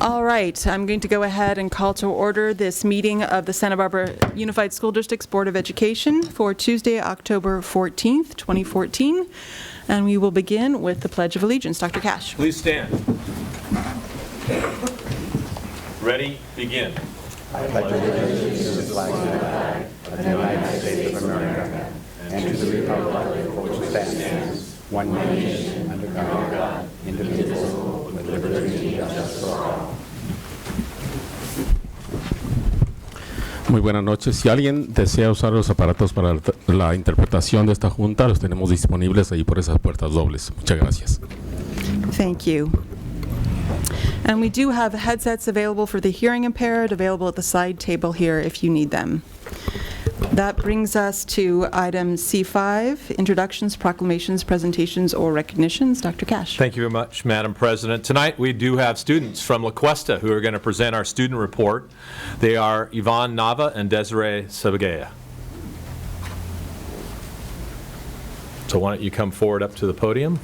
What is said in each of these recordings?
All right, I'm going to go ahead and call to order this meeting of the Santa Barbara Unified School District's Board of Education for Tuesday, October 14th, 2014. And we will begin with the Pledge of Allegiance. Dr. Cash. Please stand. Ready, begin. I pledge allegiance to the flag of the United States of America and to the republic for which it stands, one nation, under God, indivisible, with liberty and justice for all. Muy buenas noches. Si alguien desea usar los aparatos para la interpretación de esta junta, los tenemos disponibles ahí por esas puertas dobles. Muchas gracias. Thank you. And we do have headsets available for the hearing impaired, available at the side table here if you need them. That brings us to item C5, introductions, proclamations, presentations, or recognitions. Dr. Cash. Thank you very much, Madam President. Tonight we do have students from La Cuesta who are going to present our student report. They are Yvonne Nava and Desiree Sabagaya. So why don't you come forward up to the podium?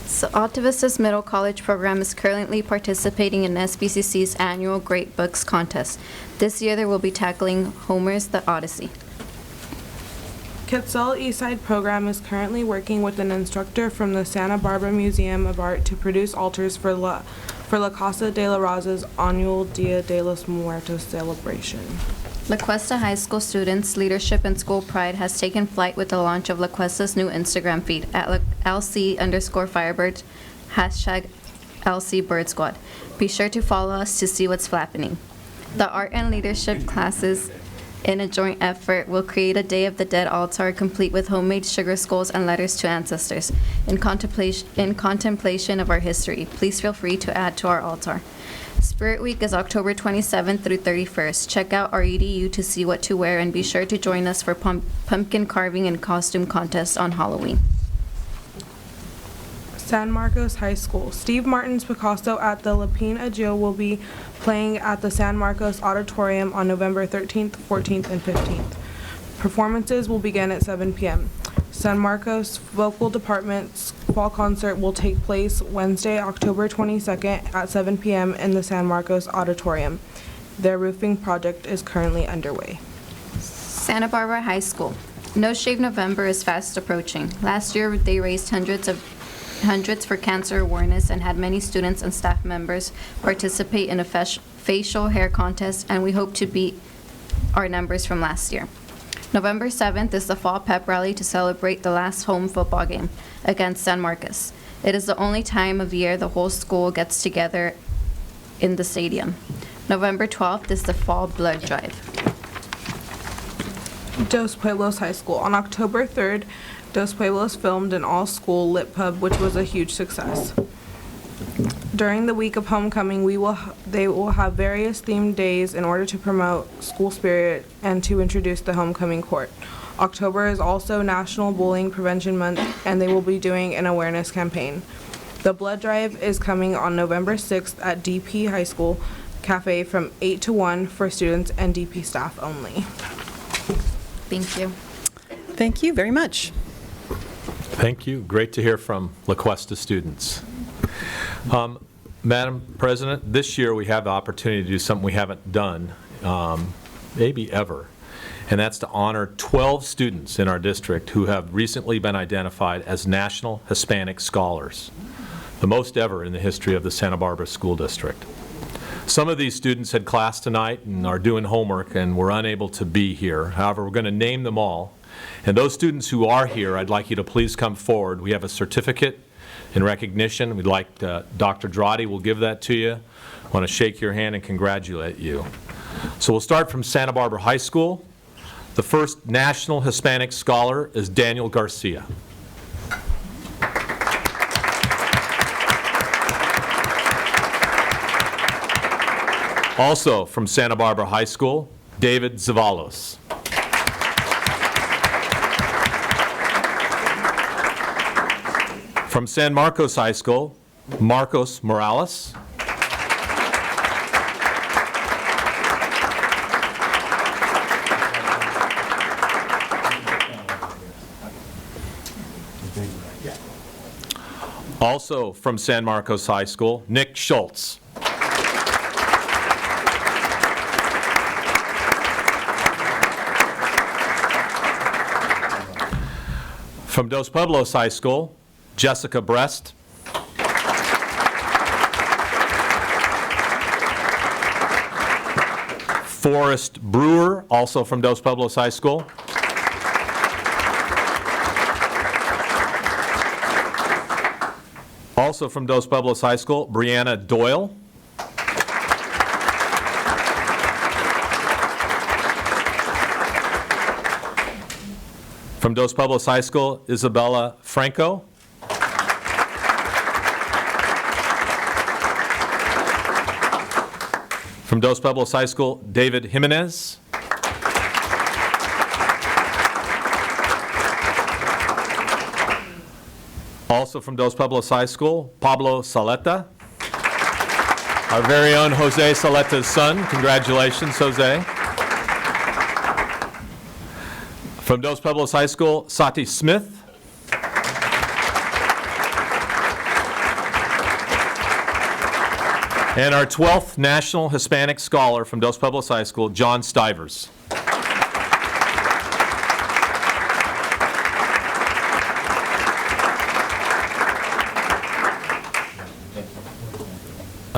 So Alta Vista's Middle College program is currently participating in SBCC's annual Great Books Contest. This year they will be tackling Homer's The Odyssey. Quetzal Eastside program is currently working with an instructor from the Santa Barbara Museum of Art to produce altars for La Casa de la Raza's annual Dia de los Muertos celebration. La Cuesta High School students' leadership and school pride has taken flight with the launch of La Cuesta's new Instagram feed at LC_Firebird, #LC Bird Squad. Be sure to follow us to see what's flapping. The art and leadership classes, in a joint effort, will create a Day of the Dead altar complete with homemade sugar skulls and letters to ancestors. In contemplation of our history, please feel free to add to our altar. Spirit Week is October 27th through 31st. Check out our EDU to see what to wear and be sure to join us for pumpkin carving and costume contests on Halloween. San Marcos High School. Steve Martin's Picasso at the Lapine Agile will be playing at the San Marcos Auditorium on November 13th, 14th, and 15th. Performances will begin at 7 p.m. San Marcos Vocal Department's fall concert will take place Wednesday, October 22nd at 7 p.m. in the San Marcos Auditorium. Their roofing project is currently underway. Santa Barbara High School. No Shave November is fast approaching. Last year, they raised hundreds for cancer awareness and had many students and staff members participate in a facial hair contest, and we hope to beat our numbers from last year. November 7th is the Fall Pep Rally to celebrate the last home football game against San Marcos. It is the only time of year the whole school gets together in the stadium. November 12th is the Fall Blood Drive. Dos Pueblos High School. On October 3rd, Dos Pueblos filmed an all-school lit pub, which was a huge success. During the week of homecoming, they will have various themed days in order to promote school spirit and to introduce the homecoming court. October is also National Bullying Prevention Month, and they will be doing an awareness campaign. The blood drive is coming on November 6th at DP High School Cafe from 8 to 1 for students and DP staff only. Thank you. Thank you very much. Thank you. Great to hear from La Cuesta students. Madam President, this year we have the opportunity to do something we haven't done, maybe ever, and that's to honor 12 students in our district who have recently been identified as National Hispanic Scholars, the most ever in the history of the Santa Barbara School District. Some of these students had class tonight and are doing homework and were unable to be here. However, we're going to name them all. And those students who are here, I'd like you to please come forward. We have a certificate in recognition. We'd like Dr. Drotti will give that to you. I want to shake your hand and congratulate you. So we'll start from Santa Barbara High School. The first National Hispanic Scholar is Daniel Garcia. Also from Santa Barbara High School, David Zavalos. From San Marcos High School, Marcos Morales. Also from San Marcos High School, Nick Schultz. From Dos Pueblos High School, Jessica Brest. Forrest Brewer, also from Dos Pueblos High School. Also from Dos Pueblos High School, Brianna Doyle. From Dos Pueblos High School, Isabella Franco. From Dos Pueblos High School, David Jimenez. Also from Dos Pueblos High School, Pablo Saleta. Our very own Jose Saleta's son. Congratulations, Jose. From Dos Pueblos High School, Sati Smith. And our 12th National Hispanic Scholar from Dos Pueblos High School, John Stivers.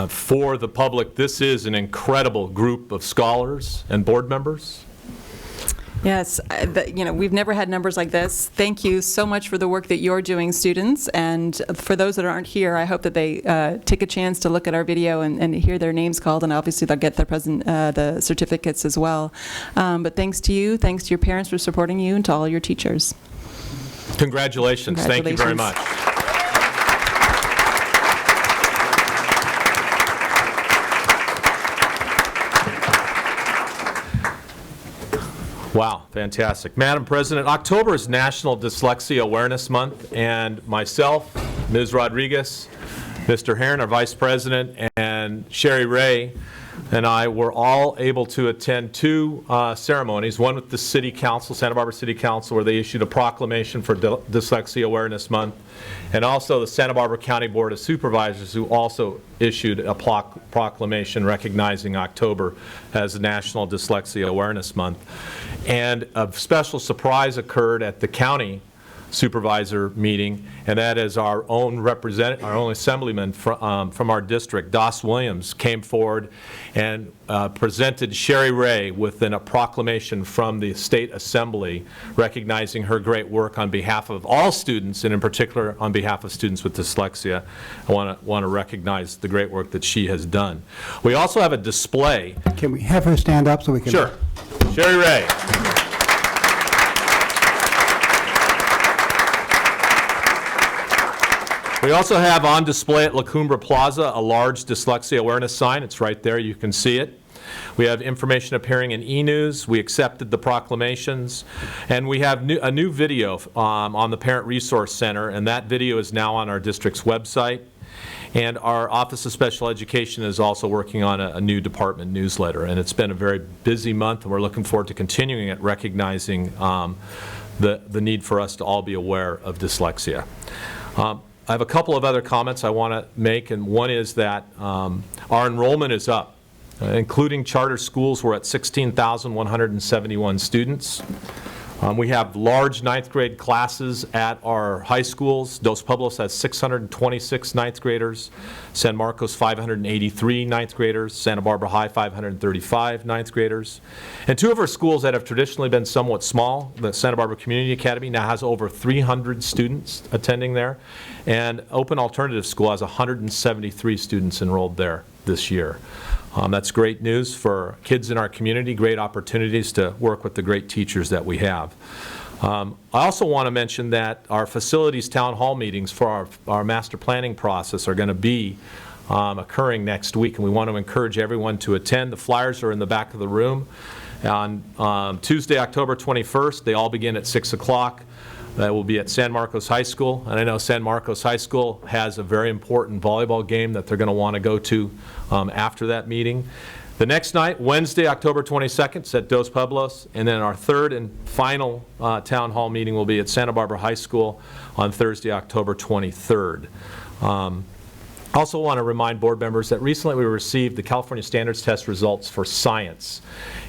For the public, this is an incredible group of scholars and board members. Yes, we've never had numbers like this. Thank you so much for the work that you're doing, students. And for those that aren't here, I hope that they take a chance to look at our video and hear their names called, and obviously they'll get the certificates as well. But thanks to you, thanks to your parents for supporting you, and to all your teachers. Congratulations. Thank you very much. Wow, fantastic. Madam President, October is National Dyslexia Awareness Month, and myself, Ms. Rodriguez, Mr. Herron, our Vice President, and Sherry Ray and I were all able to attend two ceremonies, one with the City Council, Santa Barbara City Council, where they issued a proclamation for Dyslexia Awareness Month, and also the Santa Barbara County Board of Supervisors, who also issued a proclamation recognizing October as National Dyslexia Awareness Month. And a special surprise occurred at the county supervisor meeting, and that is our own assemblyman from our district, Doss Williams, came forward and presented Sherry Ray with a proclamation from the State Assembly recognizing her great work on behalf of all students, and in particular on behalf of students with dyslexia. I want to recognize the great work that she has done. We also have a display. Can we have her stand up so we can... Sure. Sherry Ray. We also have on display at La Cumbre Plaza a large dyslexia awareness sign. It's right there. You can see it. We have information appearing in e-news. We accepted the proclamations. And we have a new video on the Parent Resource Center, and that video is now on our district's website. And our Office of Special Education is also working on a new department newsletter. And it's been a very busy month, and we're looking forward to continuing it, recognizing the need for us to all be aware of dyslexia. I have a couple of other comments I want to make, and one is that our enrollment is up. Including charter schools, we're at 16,171 students. We have large ninth grade classes at our high schools. Dos Pueblos has 626 ninth graders, San Marcos 583 ninth graders, Santa Barbara High 535 ninth graders. And two of our schools that have traditionally been somewhat small, the Santa Barbara Community Academy now has over 300 students attending there, and Open Alternative School has 173 students enrolled there this year. That's great news for kids in our community, great opportunities to work with the great teachers that we have. I also want to mention that our facilities town hall meetings for our master planning process are going to be occurring next week, and we want to encourage everyone to attend. The flyers are in the back of the room. On Tuesday, October 21st, they all begin at 6 o'clock. That will be at San Marcos High School, and I know San Marcos High School has a very important volleyball game that they're going to want to go to after that meeting. The next night, Wednesday, October 22nd, is at Dos Pueblos, and then our third and final town hall meeting will be at Santa Barbara High School on Thursday, October 23rd. I also want to remind board members that recently we received the California Standards Test results for science.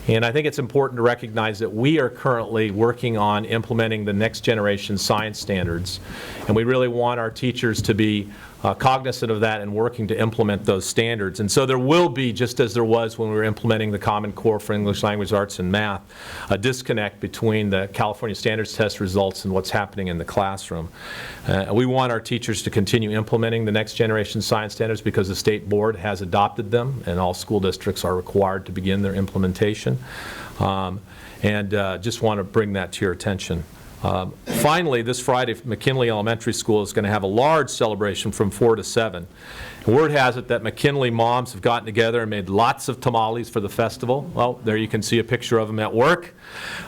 And I think it's important to recognize that we are currently working on implementing the next generation science standards. And we really want our teachers to be cognizant of that and working to implement those standards. And so there will be, just as there was when we were implementing the Common Core for English Language Arts and Math, a disconnect between the California Standards Test results and what's happening in the classroom. We want our teachers to continue implementing the next generation science standards because the state board has adopted them and all school districts are required to begin their implementation. Just want to bring that to your attention. Finally, this Friday, McKinley Elementary School is going to have a large celebration from 4 to 7. And word has it that McKinley moms have gotten together and made lots of tamales for the festival. Well, there you can see a picture of them at work.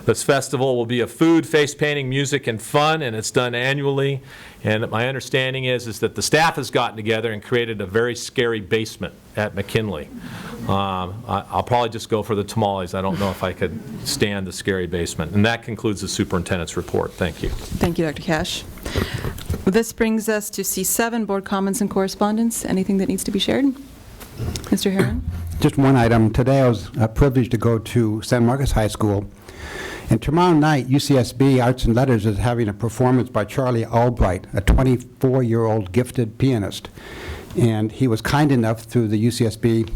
This festival will be a food, face painting, music, and fun, and it's done annually. And my understanding is that the staff has gotten together and created a very scary basement at McKinley. I'll probably just go for the tamales. I don't know if I could stand the scary basement. And that concludes the superintendent's report. Thank you. Thank you, Dr. Cash. This brings us to C7, Board Comments and Correspondence. Anything that needs to be shared? Mr. Herron? Just one item. Today I was privileged to go to San Marcos High School. And tomorrow night, UCSB Arts and Letters is having a performance by Charlie Albright, a 24-year-old gifted pianist. And he was kind enough through the UCSB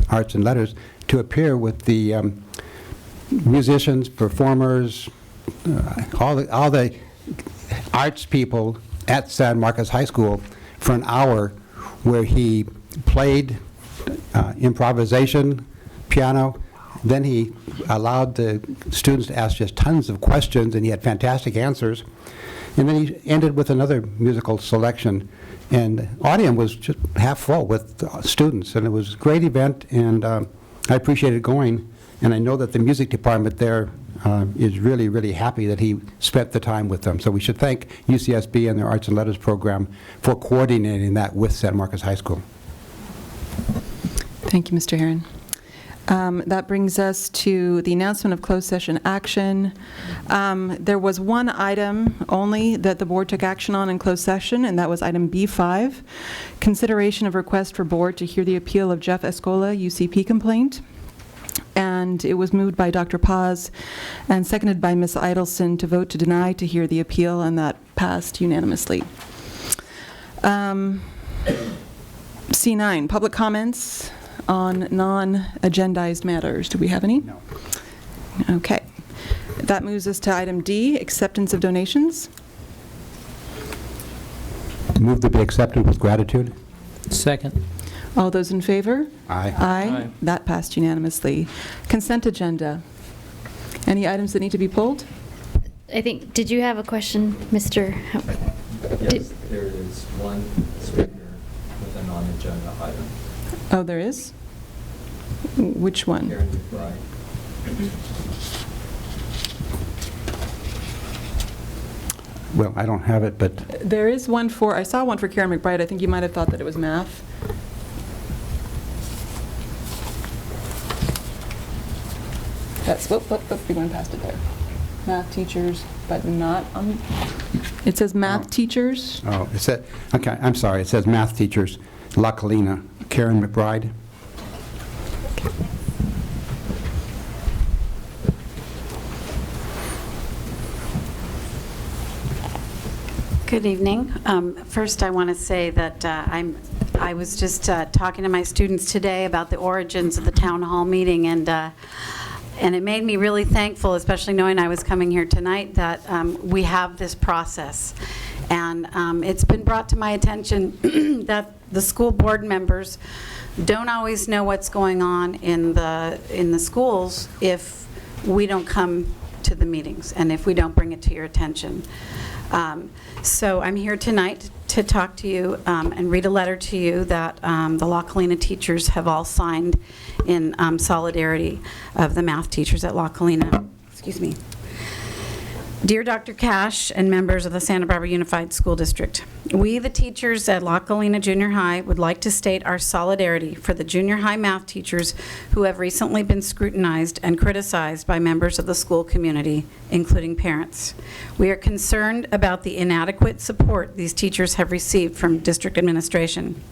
Arts and Letters to appear with the musicians, performers, all the arts people at San Marcos High School for an hour where he played improvisation, piano. Then he allowed the students to ask just tons of questions, and he had fantastic answers. And then he ended with another musical selection. And the audience was just half full with students, and it was a great event, and I appreciated going. And I know that the music department there is really, really happy that he spent the time with them. So we should thank UCSB and their Arts and Letters program for coordinating that with San Marcos High School. Thank you, Mr. Herron. That brings us to the announcement of closed session action. There was one item only that the board took action on in closed session, and that was item B5, consideration of request for board to hear the appeal of Jeff Escola UCP complaint. And it was moved by Dr. Paz and seconded by Ms. Idelson to vote to deny to hear the appeal, and that passed unanimously. C9, public comments on non-agendized matters. Do we have any? No. Okay. That moves us to item D, acceptance of donations. Move to be accepted with gratitude. Second. All those in favor? Aye. Aye. That passed unanimously. Consent agenda. Any items that need to be pulled? I think, did you have a question, Mr. Yes, there is one speaker with a non-agenda item. Oh, there is? Which one? Karen McBride. Well, I don't have it, but There is one for, I saw one for Karen McBride. I think you might have thought that it was math. That's, whoop, you're going past it there. Math teachers, but not on, it says math Oh. teachers. oh, it said, okay, I'm sorry, it says math teachers, La Colina, Karen McBride. Good evening. First, I want to say that I was just talking to my students today about the origins of the town hall meeting, and it made me really thankful, especially knowing I was coming here tonight, that we have this process. And it's been brought to my attention that the school board members don't always know what's going on in the schools if we don't come to the meetings and if we don't bring it to your attention. So I'm here tonight to talk to you and read a letter to you that the La Colina teachers have all signed in solidarity of the math teachers at La Colina. Excuse me. Dear Dr. Cash and members of the Santa Barbara Unified School District, we, the teachers at La Colina Junior High, would like to state our solidarity for the junior high math teachers who have recently been scrutinized and criticized by members of the school community, including parents. We are concerned about the inadequate support these teachers have received from district administration.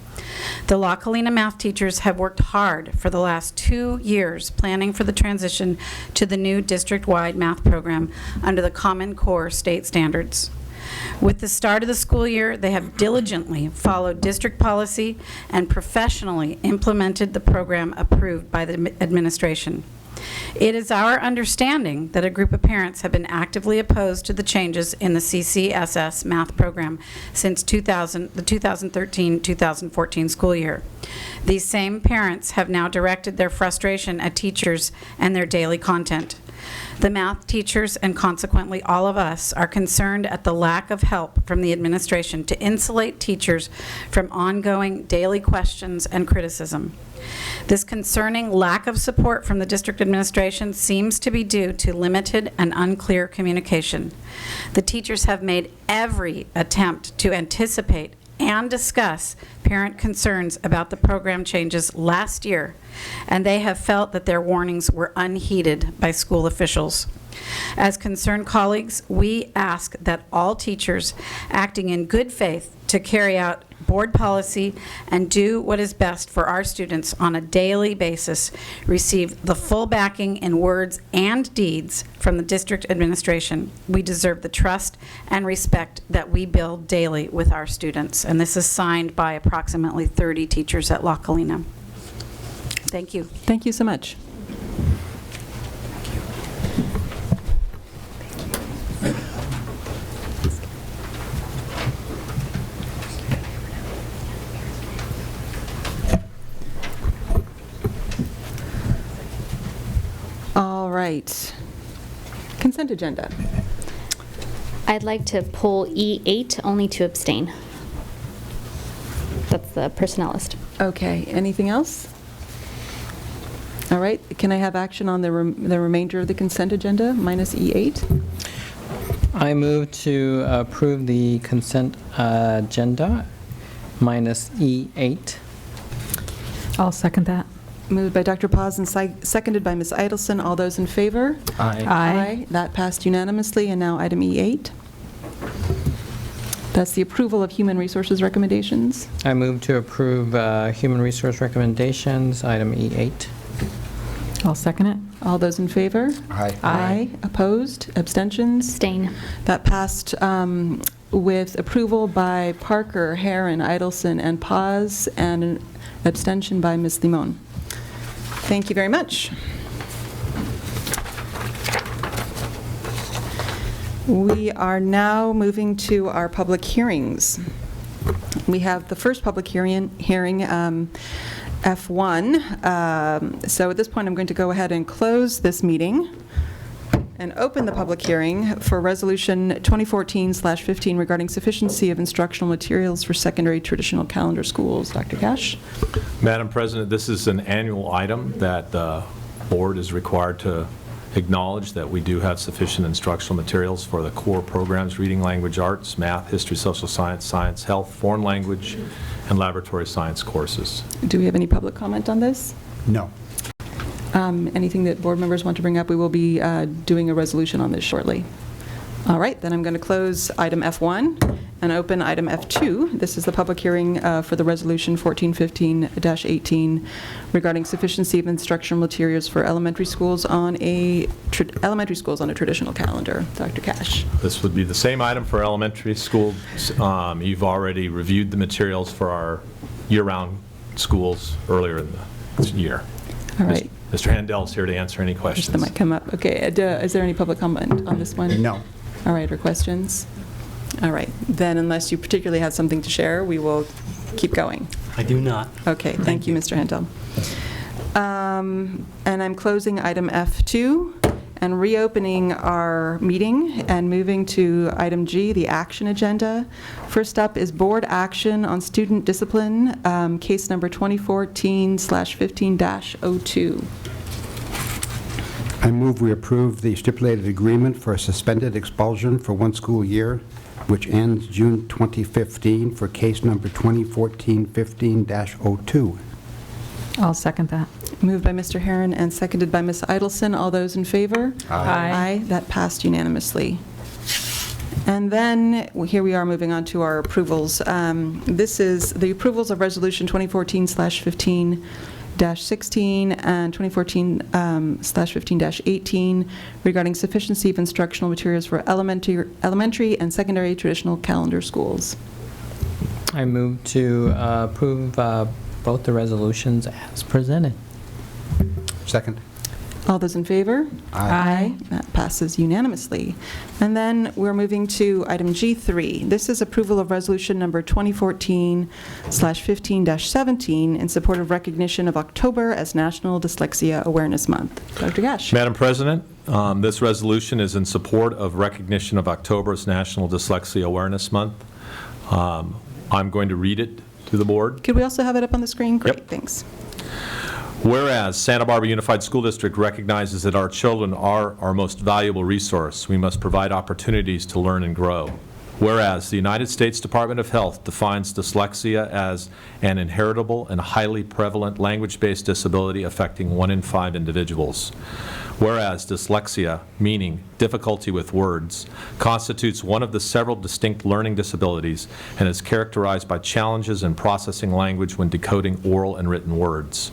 The La Colina math teachers have worked hard for the last 2 years planning for the transition to the new district-wide math program under the Common Core state standards. With the start of the school year, they have diligently followed district policy and professionally implemented the program approved by the administration. It is our understanding that a group of parents have been actively opposed to the changes in the CCSS math program since the 2013-2014 school year. These same parents have now directed their frustration at teachers and their daily content. The math teachers, and consequently all of us, are concerned at the lack of help from the administration to insulate teachers from ongoing daily questions and criticism. This concerning lack of support from the district administration seems to be due to limited and unclear communication. The teachers have made every attempt to anticipate and discuss parent concerns about the program changes last year, and they have felt that their warnings were unheeded by school officials. As concerned colleagues, we ask that all teachers acting in good faith to carry out board policy and do what is best for our students on a daily basis receive the full backing in words and deeds from the district administration. We deserve the trust and respect that we build daily with our students. And this is signed by approximately 30 teachers at La Colina. Thank you. Thank you so much. All right. Consent agenda. I'd like to pull E8 only to abstain. That's the personnel list. Okay, anything else? All right, can I have action on the remainder of the consent agenda, minus E8? I move to approve the consent agenda minus E8. I'll second that. Moved by Dr. Paz and seconded by Ms. Idelson. All those in favor? Aye. Aye. That passed unanimously. And now item E8. That's the approval of human resources recommendations. I move to approve human resource recommendations, item E8. I'll second it. All those in favor? Aye. Aye. Opposed? Abstentions? Abstain. That passed with approval by Parker, Herron, Idelson, and Paz, and an abstention by Ms. Limon. Thank you very much. We are now moving to our public hearings. We have the first public hearing F1. So at this point, I'm going to go ahead and close this meeting and open the public hearing for Resolution 2014/15 regarding sufficiency of instructional materials for secondary traditional calendar schools. Dr. Cash? Madam President, this is an annual item that the board is required to acknowledge that we do have sufficient instructional materials for the core programs, reading, language, arts, math, history, social science, science, health, foreign language, and laboratory science courses. Do we have any public comment on this? No. Anything that board members want to bring up? We will be doing a resolution on this shortly. All right, then I'm going to close item F1 and open item F2. This is the public hearing for the Resolution 1415-18 regarding sufficiency of instructional materials for elementary schools on a traditional calendar. Dr. Cash. This would be the same item for elementary schools. You've already reviewed the materials for our year-round schools earlier in the year. All right. Mr. Handel's here to answer any questions. That might come up. Okay, is there any public comment on this one? No. All right, or questions? All right, then unless you particularly have something to share, we will keep going. I do not. Okay, thank you, Mr. Handel. And I'm closing item F2 and reopening our meeting and moving to item G, the action agenda. First up is board action on student discipline, case number 2014/15-02. I move we approve the stipulated agreement for a suspended expulsion for one school year, which ends June 2015 for case number 2014-15-02. I'll second that. Moved by Mr. Herron and seconded by Ms. Idelson. All those in favor? Aye. That passed unanimously. And then, here we are moving on to our approvals. This is the approvals of Resolution 2014/15-16 and 2014/15-18 regarding sufficiency of instructional materials for elementary and secondary traditional calendar schools. I move to approve both the resolutions as presented. Second. All those in favor? Aye. That passes unanimously. And then we're moving to item G3. This is approval of resolution number 2014/15-17 in support of recognition of October as National Dyslexia Awareness Month. Dr. Gash. Madam President, this resolution is in support of recognition of October as National Dyslexia Awareness Month. I'm going to read it to the board. Could we also have it up on the screen? Great, Yep. thanks. Whereas Santa Barbara Unified School District recognizes that our children are our most valuable resource, we must provide opportunities to learn and grow. Whereas the United States Department of Health defines dyslexia as an inheritable and highly prevalent language-based disability affecting 1 in 5 individuals. Whereas dyslexia, meaning difficulty with words, constitutes one of the several distinct learning disabilities and is characterized by challenges in processing language when decoding oral and written words.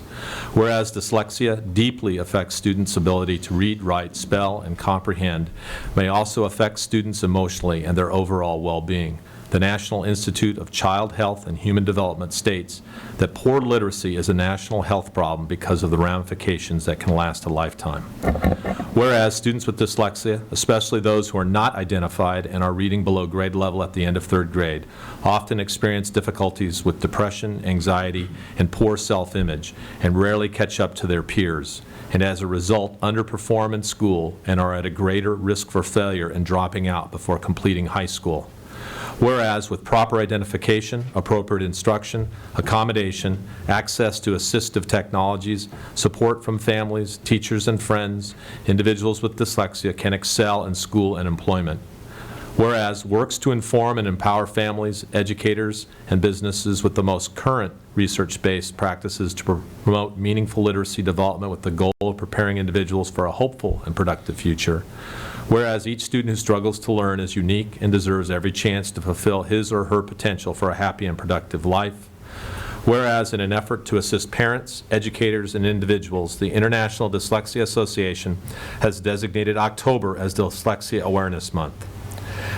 Whereas dyslexia deeply affects students' ability to read, write, spell, and comprehend, may also affect students emotionally and their overall well-being. The National Institute of Child Health and Human Development states that poor literacy is a national health problem because of the ramifications that can last a lifetime. Whereas students with dyslexia, especially those who are not identified and are reading below grade level at the end of 3rd grade, often experience difficulties with depression, anxiety, and poor self-image, and rarely catch up to their peers, and as a result underperform in school and are at a greater risk for failure and dropping out before completing high school. Whereas with proper identification, appropriate instruction, accommodation, access to assistive technologies, support from families, teachers and friends, individuals with dyslexia can excel in school and employment. Whereas works to inform and empower families, educators, and businesses with the most current research-based practices to promote meaningful literacy development with the goal of preparing individuals for a hopeful and productive future. Whereas each student who struggles to learn is unique and deserves every chance to fulfill his or her potential for a happy and productive life. Whereas in an effort to assist parents, educators, and individuals, the International Dyslexia Association has designated October as Dyslexia Awareness Month.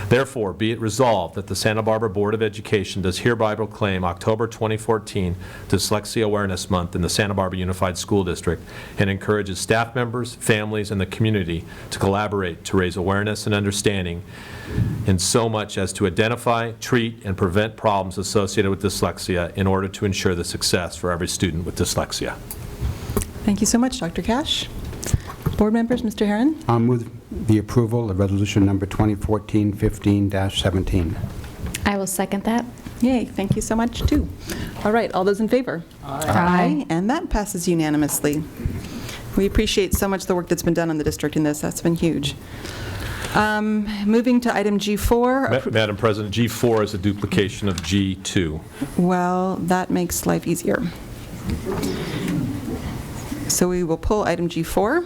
Therefore, be it resolved that the Santa Barbara Board of Education does hereby proclaim October 2014 Dyslexia Awareness Month in the Santa Barbara Unified School District and encourages staff members, families, and the community to collaborate to raise awareness and understanding in so much as to identify, treat, and prevent problems associated with dyslexia in order to ensure the success for every student with dyslexia. Thank you so much, Dr. Cash. Board members, Mr. Herron? I'll move the approval of resolution number 2014-15-17. I will second that. Yay, thank you so much, too. All right, all those in favor? Aye. And that passes unanimously. We appreciate so much the work that's been done on the district in this. That's been huge. Moving to item G4. Madam President, G4 is a duplication of G2. Well, that makes life easier. So we will pull item G4.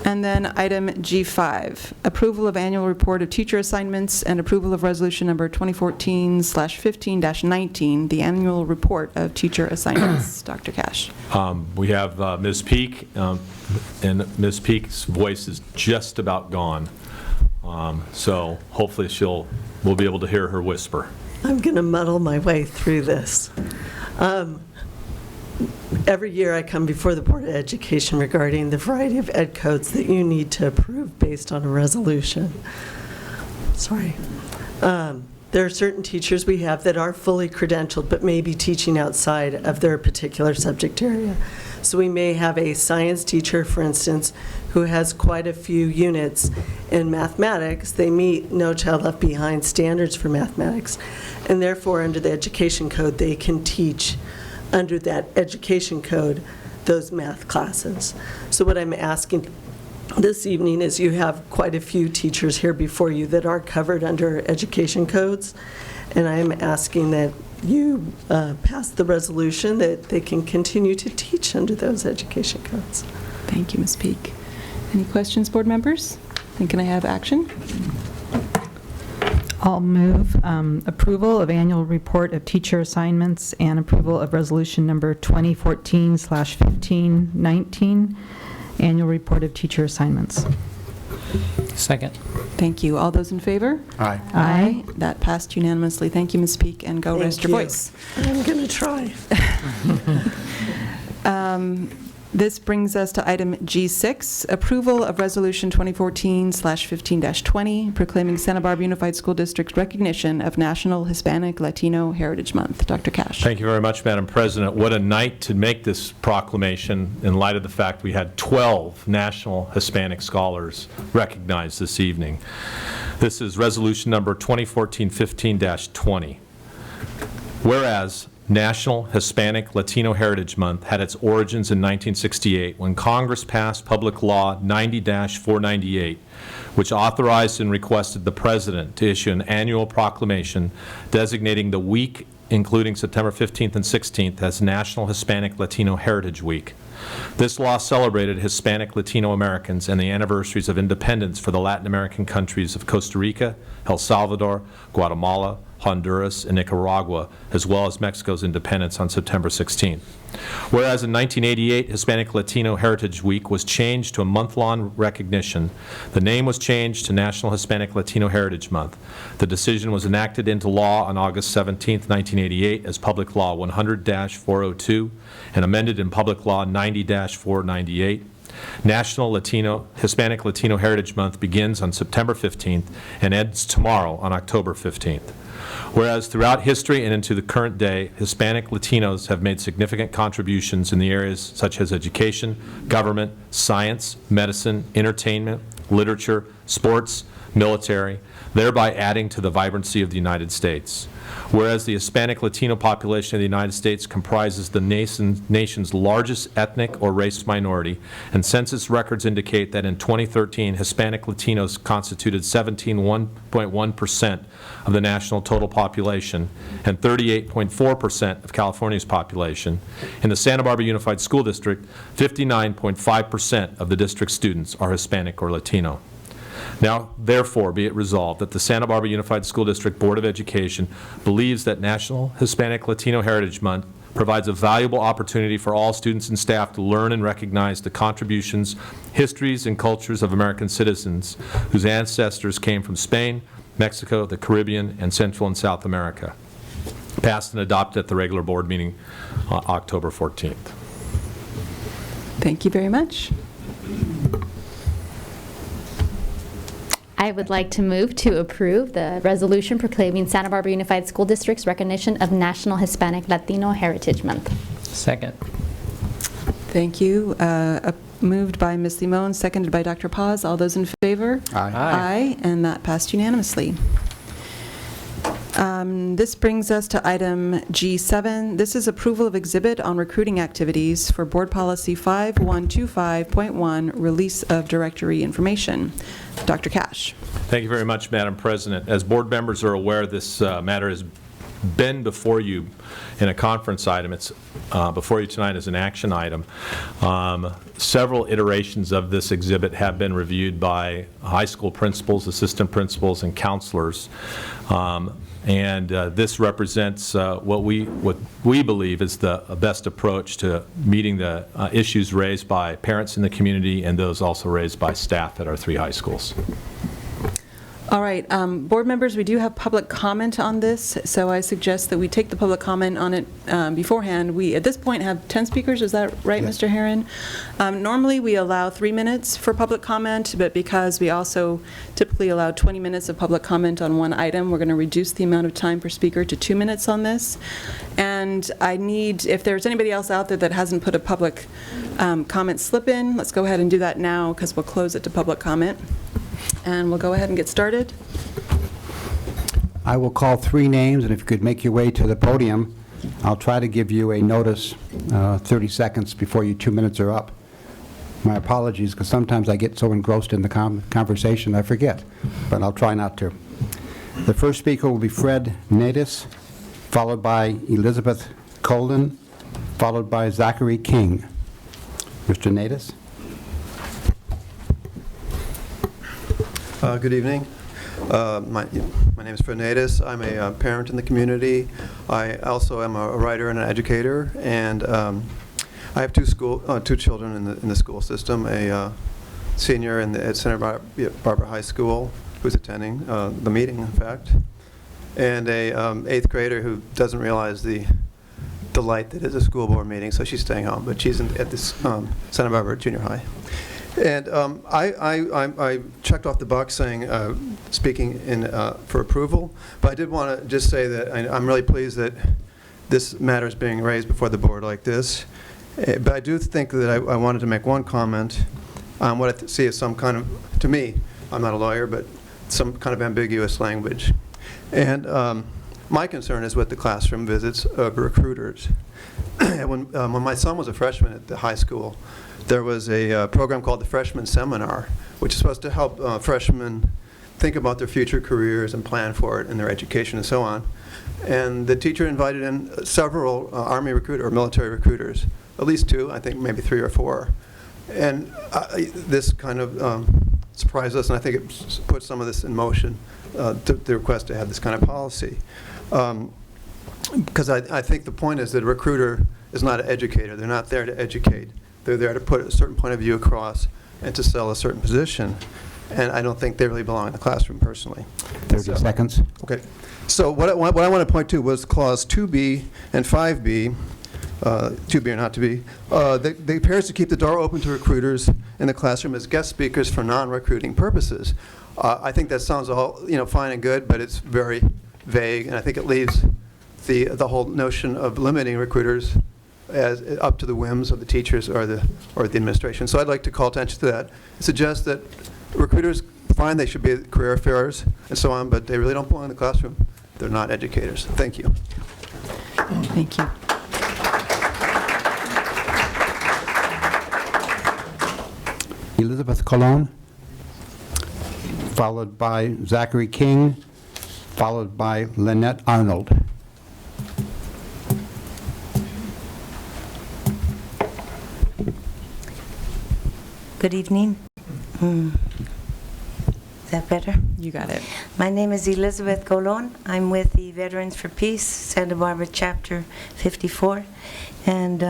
And then item G5, approval of annual report of teacher assignments and approval of resolution number 2014/15-19, the annual report of teacher assignments. Dr. Cash. We have Ms. Peak, and Ms. Peak's voice is just about gone. So hopefully we'll be able to hear her whisper. I'm going to muddle my way through this. Every year I come before the Board of Education regarding the variety of ed codes that you need to approve based on a resolution. Sorry. There are certain teachers we have that are fully credentialed but may be teaching outside of their particular subject area. So we may have a science teacher, for instance, who has quite a few units in mathematics. They meet No Child Left Behind standards for mathematics, and therefore under the education code they can teach under that education code those math classes. So what I'm asking this evening is you have quite a few teachers here before you that are covered under education codes, and I am asking that you pass the resolution that they can continue to teach under those education codes. Thank you, Ms. Peak. Any questions, board members? And can I have action? I'll move approval of annual report of teacher assignments and approval of resolution number 2014/1519, annual report of teacher assignments. Second. Thank you. All those in favor? Aye. Aye. That passed unanimously. Thank you, Ms. Peak, and go rest your Thank you. voice. I'm going to try. This brings us to item G6, approval of resolution 2014/15-20, proclaiming Santa Barbara Unified School District's recognition of National Hispanic Latino Heritage Month. Dr. Cash. Thank you very much, Madam President. What a night to make this proclamation in light of the fact we had 12 national Hispanic scholars recognized this evening. This is resolution number 2014-15-20. Whereas National Hispanic Latino Heritage Month had its origins in 1968 when Congress passed Public Law 90-498, which authorized and requested the President to issue an annual proclamation designating the week, including September 15th and 16th, as National Hispanic Latino Heritage Week. This law celebrated Hispanic Latino Americans and the anniversaries of independence for the Latin American countries of Costa Rica, El Salvador, Guatemala, Honduras, and Nicaragua, as well as Mexico's independence on September 16th. Whereas in 1988, Hispanic Latino Heritage Week was changed to a month-long recognition, the name was changed to National Hispanic Latino Heritage Month. The decision was enacted into law on August 17th, 1988 as Public Law 100-402 and amended in Public Law 90-498. National Hispanic Latino Heritage Month begins on September 15th and ends tomorrow on October 15th. Whereas throughout history and into the current day, Hispanic Latinos have made significant contributions in the areas such as education, government, science, medicine, entertainment, literature, sports, military, thereby adding to the vibrancy of the United States. Whereas the Hispanic Latino population of the United States comprises the nation's largest ethnic or race minority, and census records indicate that in 2013, Hispanic Latinos constituted 17.1% of the national total population and 38.4% of California's population. In the Santa Barbara Unified School District, 59.5% of the district's students are Hispanic or Latino. Now, therefore, be it resolved that the Santa Barbara Unified School District Board of Education believes that National Hispanic Latino Heritage Month provides a valuable opportunity for all students and staff to learn and recognize the contributions, histories, and cultures of American citizens whose ancestors came from Spain, Mexico, the Caribbean, and Central and South America. Passed and adopted at the regular board meeting on October 14th. Thank you very much. I would like to move to approve the resolution proclaiming Santa Barbara Unified School District's recognition of National Hispanic Latino Heritage Month. Second. Thank you. Moved by Ms. Limon, seconded by Dr. Paz. All those in favor? Aye. Aye, and that passed unanimously. This brings us to item G7. This is approval of exhibit on recruiting activities for Board Policy 5125.1, release of directory information. Dr. Cash. Thank you very much, Madam President. As board members are aware, this matter has been before you in a conference item. It's before you tonight as an action item. Several iterations of this exhibit have been reviewed by high school principals, assistant principals, and counselors. This represents what we believe is the best approach to meeting the issues raised by parents in the community and those also raised by staff at our 3 high schools. All right, board members, we do have public comment on this, so I suggest that we take the public comment on it beforehand. We, at this point, have 10 speakers, is that right, yes. Mr. Herron? Normally, we allow 3 minutes for public comment, but because we also typically allow 20 minutes of public comment on one item, we're going to reduce the amount of time per speaker to 2 minutes on this. And I need, if there's anybody else out there that hasn't put a public comment slip in, let's go ahead and do that now, because we'll close it to public comment. And we'll go ahead and get started. I will call 3 names, and if you could make your way to the podium, I'll try to give you a notice 30 seconds before your 2 minutes are up. My apologies, because sometimes I get so engrossed in the conversation I forget, but I'll try not to. The first speaker will be Fred Natus, followed by Elizabeth Colden, followed by Zachary King. Mr. Natus? Good evening. My name is Fred Natus. I'm a parent in the community. I also am a writer and an educator, and I have two children in the school system, a senior at Santa Barbara High School who's attending the meeting, in fact, and a 8th grader who doesn't realize the delight that is a school board meeting, so she's staying home, but she's at this Santa Barbara Junior High. And I checked off the box saying speaking for approval, but I did want to just say that I'm really pleased that this matter is being raised before the board like this. But I do think that I wanted to make one comment on what I see as some kind of, to me, I'm not a lawyer, but some kind of ambiguous language. And my concern is with the classroom visits of recruiters. When my son was a freshman at the high school, there was a program called the Freshman Seminar, which is supposed to help freshmen think about their future careers and plan for it in their education and so on. And the teacher invited in several Army recruiters or military recruiters, at least 2, I think maybe 3 or 4. And this kind of surprised us, and I think it put some of this in motion, the request to have this kind of policy. Because I think the point is that a recruiter is not an educator. They're not there to educate. They're there to put a certain point of view across and to sell a certain position. And I don't think they really belong in the classroom, personally. 30 seconds. Okay. So what I want to point to was Clause 2B and 5B, 2B or not to be, the appears to keep the door open to recruiters in the classroom as guest speakers for non-recruiting purposes. I think that sounds all fine and good, but it's very vague, and I think it leaves the whole notion of limiting recruiters as up to the whims of the teachers or the administration. So I'd like to call attention to that. Suggest that recruiters, fine, they should be at career fairs and so on, but they really don't belong in the classroom. They're not educators. Thank you. Thank you. Elizabeth Colon, followed by Zachary King, followed by Lynette Arnold. Good evening. Is that better? You got it. My name is Elizabeth Colon. I'm with the Veterans for Peace, Santa Barbara Chapter 54. And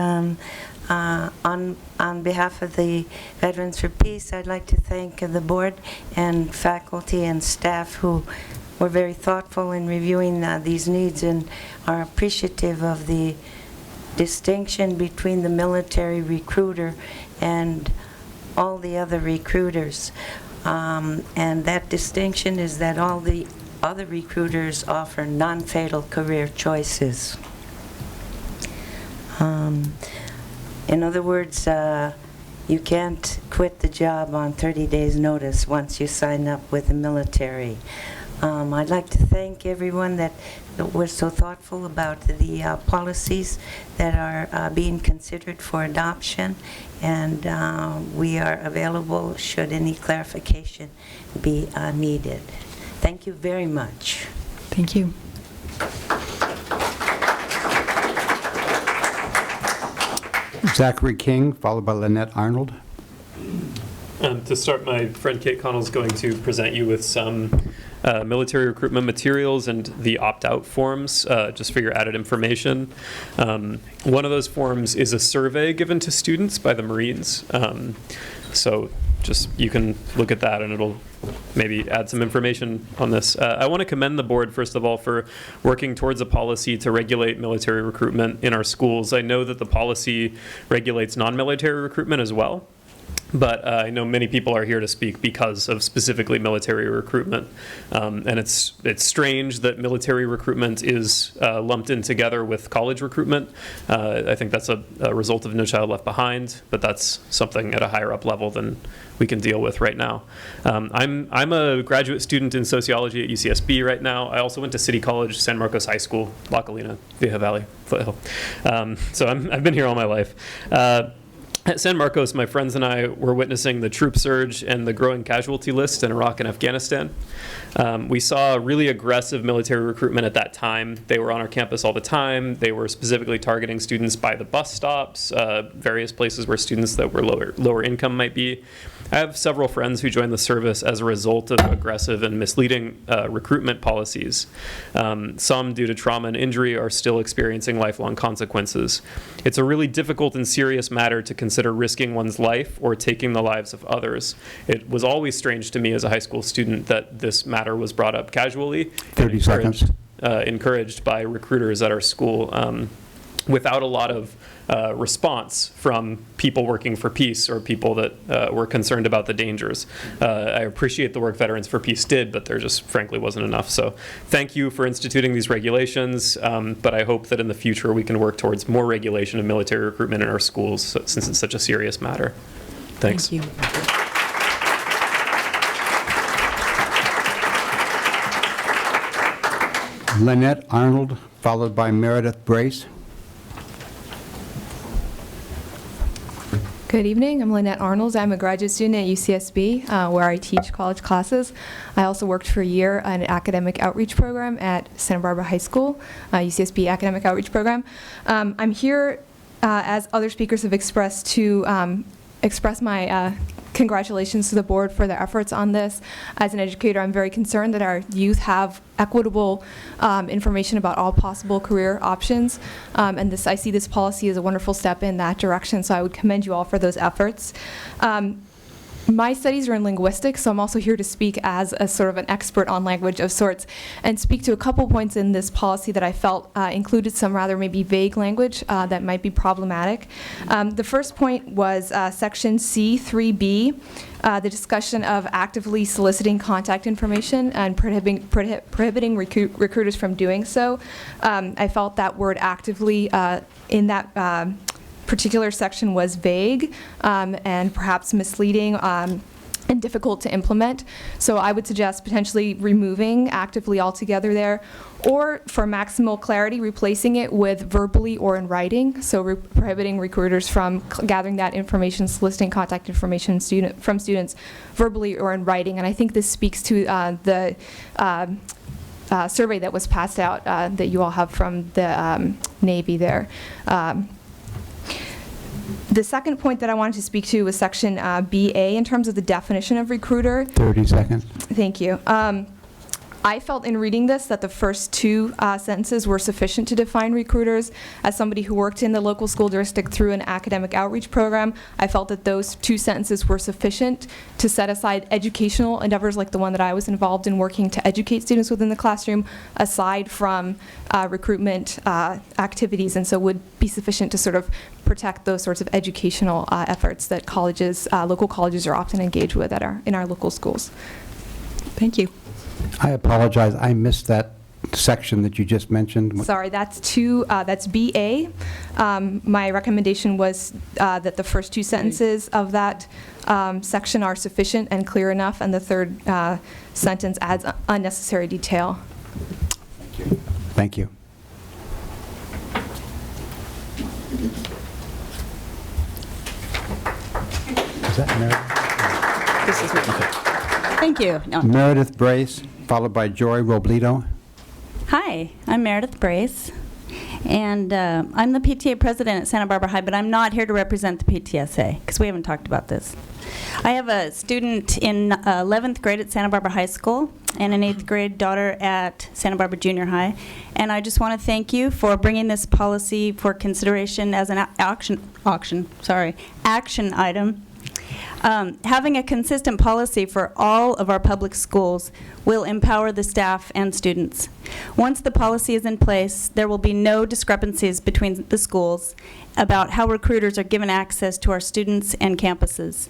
on behalf of the Veterans for Peace, I'd like to thank the board and faculty and staff who were very thoughtful in reviewing these needs and are appreciative of the distinction between the military recruiter and all the other recruiters. And that distinction is that all the other recruiters offer non-fatal career choices. In other words, you can't quit the job on 30 days notice once you sign up with the military. I'd like to thank everyone that was so thoughtful about the policies that are being considered for adoption, and we are available should any clarification be needed. Thank you very much. Thank you. Zachary King, followed by Lynette Arnold. To start, my friend Kate Connell is going to present you with some military recruitment materials and the opt-out forms, just for your added information. One of those forms is a survey given to students by the Marines. So just you can look at that and it'll maybe add some information on this. I want to commend the board, first of all, for working towards a policy to regulate military recruitment in our schools. I know that the policy regulates non-military recruitment as well. But I know many people are here to speak because of specifically military recruitment. And it's strange that military recruitment is lumped in together with college recruitment. I think that's a result of No Child Left Behind, but that's something at a higher up level than we can deal with right now. I'm a graduate student in sociology at UCSB right now. I also went to City College, San Marcos High School, La Colina, Vieja Valley, Foothill. So I've been here all my life. At San Marcos, my friends and I were witnessing the troop surge and the growing casualty list in Iraq and Afghanistan. We saw really aggressive military recruitment at that time. They were on our campus all the time. They were specifically targeting students by the bus stops, various places where students that were lower income might be. I have several friends who joined the service as a result of aggressive and misleading recruitment policies. Some, due to trauma and injury, are still experiencing lifelong consequences. It's a really difficult and serious matter to consider risking one's life or taking the lives of others. It was always strange to me as a high school student that this matter was brought up casually 30 seconds. Encouraged by recruiters at our school without a lot of response from people working for peace or people that were concerned about the dangers. I appreciate the work Veterans for Peace did, but there just frankly wasn't enough. So thank you for instituting these regulations, but I hope that in the future we can work towards more regulation of military recruitment in our schools since it's such a serious matter. Thanks. Thank you. Lynette Arnold, followed by Meredith Brace. Good evening. I'm Lynette Arnold. I'm a graduate student at UCSB, where I teach college classes. I also worked for a year on an academic outreach program at Santa Barbara High School, UCSB Academic Outreach Program. I'm here, as other speakers have expressed, to express my congratulations to the board for their efforts on this. As an educator, I'm very concerned that our youth have equitable information about all possible career options, and I see this policy as a wonderful step in that direction, so I would commend you all for those efforts. My studies are in linguistics, so I'm also here to speak as a sort of an expert on language of sorts and speak to a couple points in this policy that I felt included some rather maybe vague language that might be problematic. The first point was section C3B, the discussion of actively soliciting contact information and prohibiting recruiters from doing so. I felt that word actively in that particular section was vague and perhaps misleading and difficult to implement. So I would suggest potentially removing actively altogether there, or for maximal clarity, replacing it with verbally or in writing, so prohibiting recruiters from gathering that information, soliciting contact information from students verbally or in writing. And I think this speaks to the survey that was passed out that you all have from the Navy there. The second point that I wanted to speak to was section BA in terms of the definition of recruiter. 30 seconds. Thank you. I felt in reading this that the first two sentences were sufficient to define recruiters. As somebody who worked in the local school district through an academic outreach program, I felt that those two sentences were sufficient to set aside educational endeavors like the one that I was involved in, working to educate students within the classroom, aside from recruitment activities, and so would be sufficient to sort of protect those sorts of educational efforts that colleges, local colleges are often engaged with in our local schools. Thank you. I apologize, I missed that section that you just mentioned. Sorry, that's BA. My recommendation was that the first two sentences of that section are sufficient and clear enough, and the third sentence adds unnecessary detail. Thank you. Is that Meredith? This is me. Thank you. No. Meredith Brace, followed by Joy Robledo. Hi, I'm Meredith Brace, and I'm the PTA president at Santa Barbara High, but I'm not here to represent the PTSA because we haven't talked about this. I have a student in 11th grade at Santa Barbara High School and an 8th grade daughter at Santa Barbara Junior High, and I just want to thank you for bringing this policy for consideration as an action item. Having a consistent policy for all of our public schools will empower the staff and students. Once the policy is in place, there will be no discrepancies between the schools about how recruiters are given access to our students and campuses.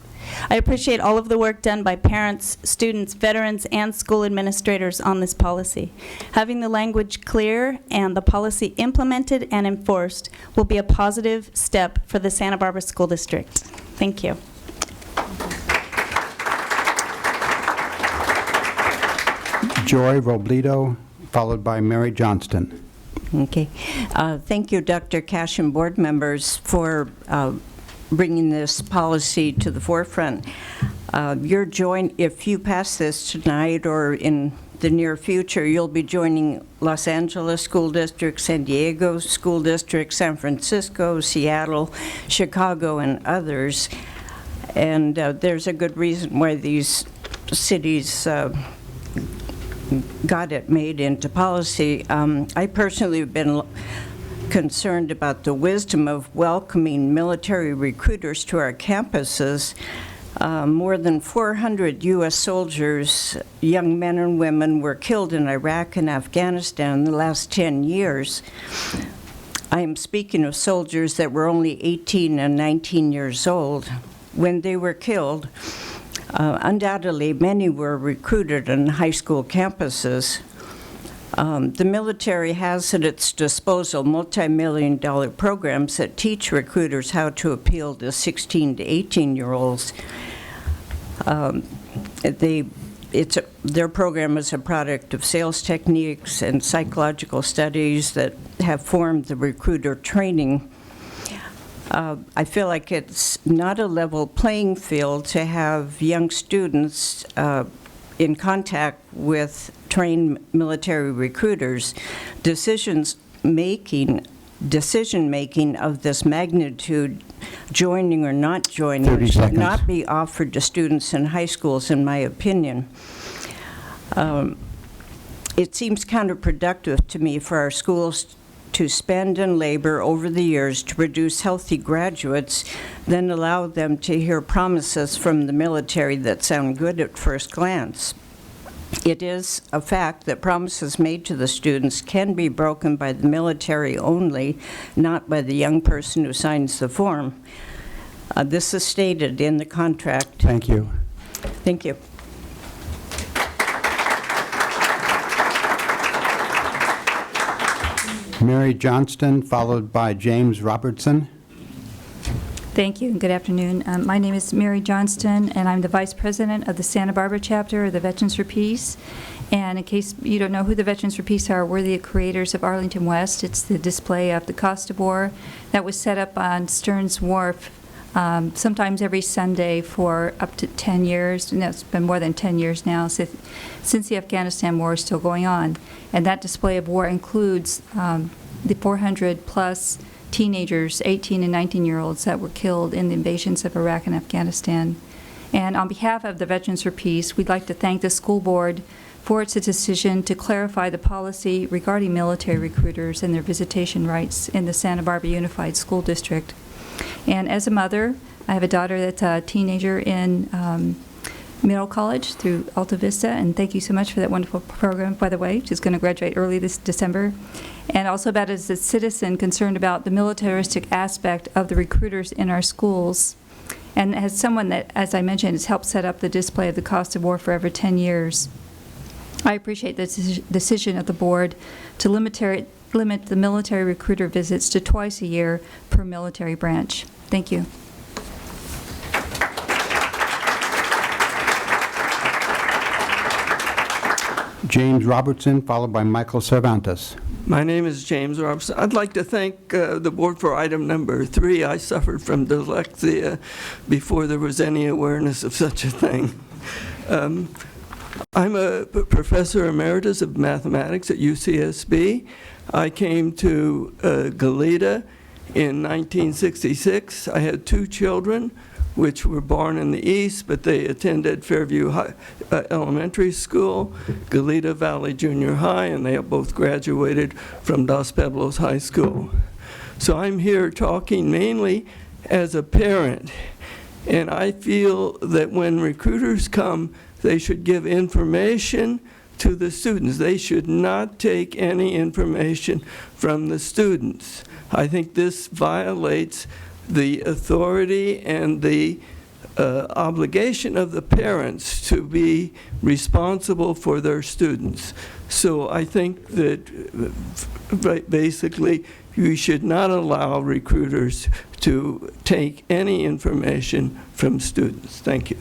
I appreciate all of the work done by parents, students, veterans, and school administrators on this policy. Having the language clear and the policy implemented and enforced will be a positive step for the Santa Barbara School District. Thank you. Joy Robledo, followed by Mary Johnston. Okay. Thank you, Dr. Cash and board members, for bringing this policy to the forefront. If you pass this tonight or in the near future, you'll be joining Los Angeles School District, San Diego School District, San Francisco, Seattle, Chicago, and others. And there's a good reason why these cities got it made into policy. I personally have been concerned about the wisdom of welcoming military recruiters to our campuses. More than 400 U.S. soldiers, young men and women, were killed in Iraq and Afghanistan in the last 10 years. I am speaking of soldiers that were only 18 and 19 years old. When they were killed, undoubtedly many were recruited on high school campuses. The military has at its disposal multi-million-dollar programs that teach recruiters how to appeal to 16 to 18-year-olds. Their program is a product of sales techniques and psychological studies that have formed the recruiter training. I feel like it's not a level playing field to have young students in contact with trained military recruiters. Decision-making of this magnitude, joining or not joining, should not be offered to students in high schools, in my opinion. It seems counterproductive to me for our schools to spend and labor over the years to produce healthy graduates, then allow them to hear promises from the military that sound good at first glance. It is a fact that promises made to the students can be broken by the military only, not by the young person who signs the form. This is stated in the contract. Thank you. Thank you. Mary Johnston, followed by James Robertson. Thank you, and good afternoon. My name is Mary Johnston, and I'm the Vice President of the Santa Barbara chapter of the Veterans for Peace. And in case you don't know who the Veterans for Peace are, we're the creators of Arlington West. It's the display of the Cost of War that was set up on Stearns Wharf sometimes every Sunday for up to 10 years. And it's been more than 10 years now since the Afghanistan war is still going on. And that display of war includes the 400-plus teenagers, 18 and 19-year-olds, that were killed in the invasions of Iraq and Afghanistan. And on behalf of the Veterans for Peace, we'd like to thank the school board for its decision to clarify the policy regarding military recruiters and their visitation rights in the Santa Barbara Unified School District. And as a mother, I have a daughter that's a teenager in middle college through Alta Vista, and thank you so much for that wonderful program, by the way. She's going to graduate early this December. And also about as a citizen concerned about the militaristic aspect of the recruiters in our schools. And as someone that, as I mentioned, has helped set up the display of the Cost of War for over 10 years, I appreciate the decision of the board to limit the military recruiter visits to twice a year per military branch. Thank you. James Robertson, followed by Michael Cervantes. My name is James Robertson. I'd like to thank the board for item number 3. I suffered from dyslexia before there was any awareness of such a thing. I'm a professor emeritus of mathematics at UCSB. I came to Goleta in 1966. I had 2 children, which were born in the East, but they attended Fairview Elementary School, Goleta Valley Junior High, and they both graduated from Dos Pueblos High School. So I'm here talking mainly as a parent, and I feel that when recruiters come, they should give information to the students. They should not take any information from the students. I think this violates the authority and the obligation of the parents to be responsible for their students. So I think that basically you should not allow recruiters to take any information from students. Thank you.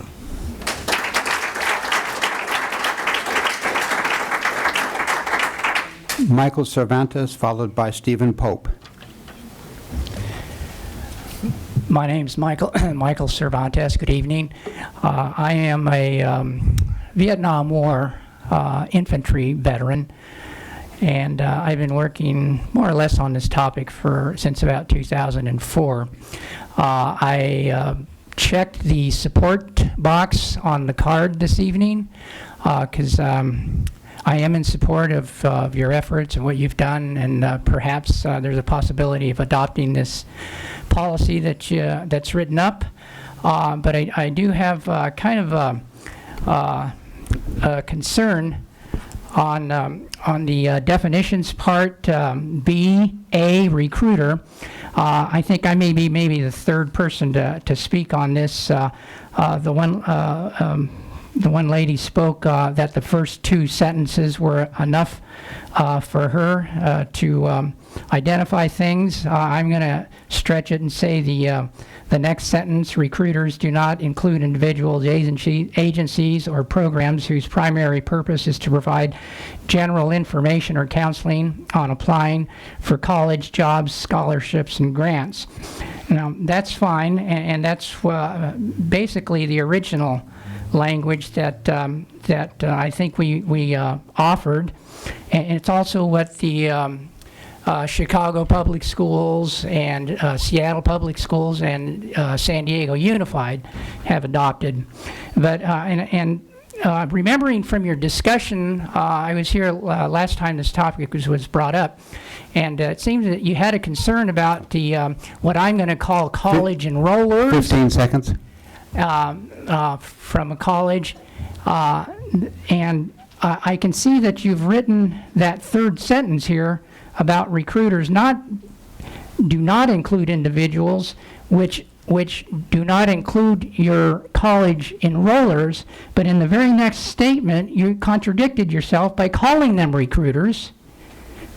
Michael Cervantes, followed by Stephen Pope. My name's Michael Cervantes. Good evening. I am a Vietnam War infantry veteran, and I've been working more or less on this topic since about 2004. I checked the support box on the card this evening because I am in support of your efforts and what you've done, and perhaps there's a possibility of adopting this policy that's written up. But I do have kind of a concern on the definitions part, B, A, recruiter. I think I may be maybe the third person to speak on this. The one lady spoke that the first two sentences were enough for her to identify things. I'm going to stretch it and say the next sentence: recruiters do not include individuals, agencies, or programs whose primary purpose is to provide general information or counseling on applying for college, jobs, scholarships, and grants. Now, that's fine, and that's basically the original language that I think we offered, and it's also what the Chicago Public Schools and Seattle Public Schools and San Diego Unified have adopted. But remembering from your discussion, I was here last time this topic was brought up, and it seems that you had a concern about the what I'm going to call college enrollers. 15 seconds. From a college, and I can see that you've written that third sentence here about recruiters do not include individuals, which do not include your college enrollers, but in the very next statement you contradicted yourself by calling them recruiters.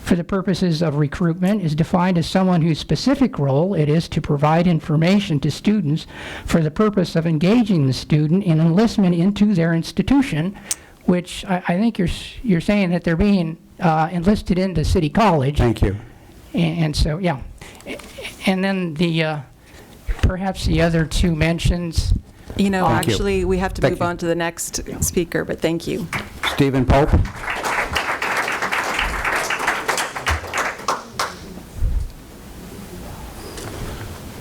For the purposes of recruitment is defined as someone whose specific role it is to provide information to students for the purpose of engaging the student in enlistment into their institution, which I think you're saying that they're being enlisted into City College. Thank you. And so, yeah. And then perhaps the other two mentions. You know, Thank you. actually, we have to Thank move you. on to the next speaker, but thank you. Stephen Pope.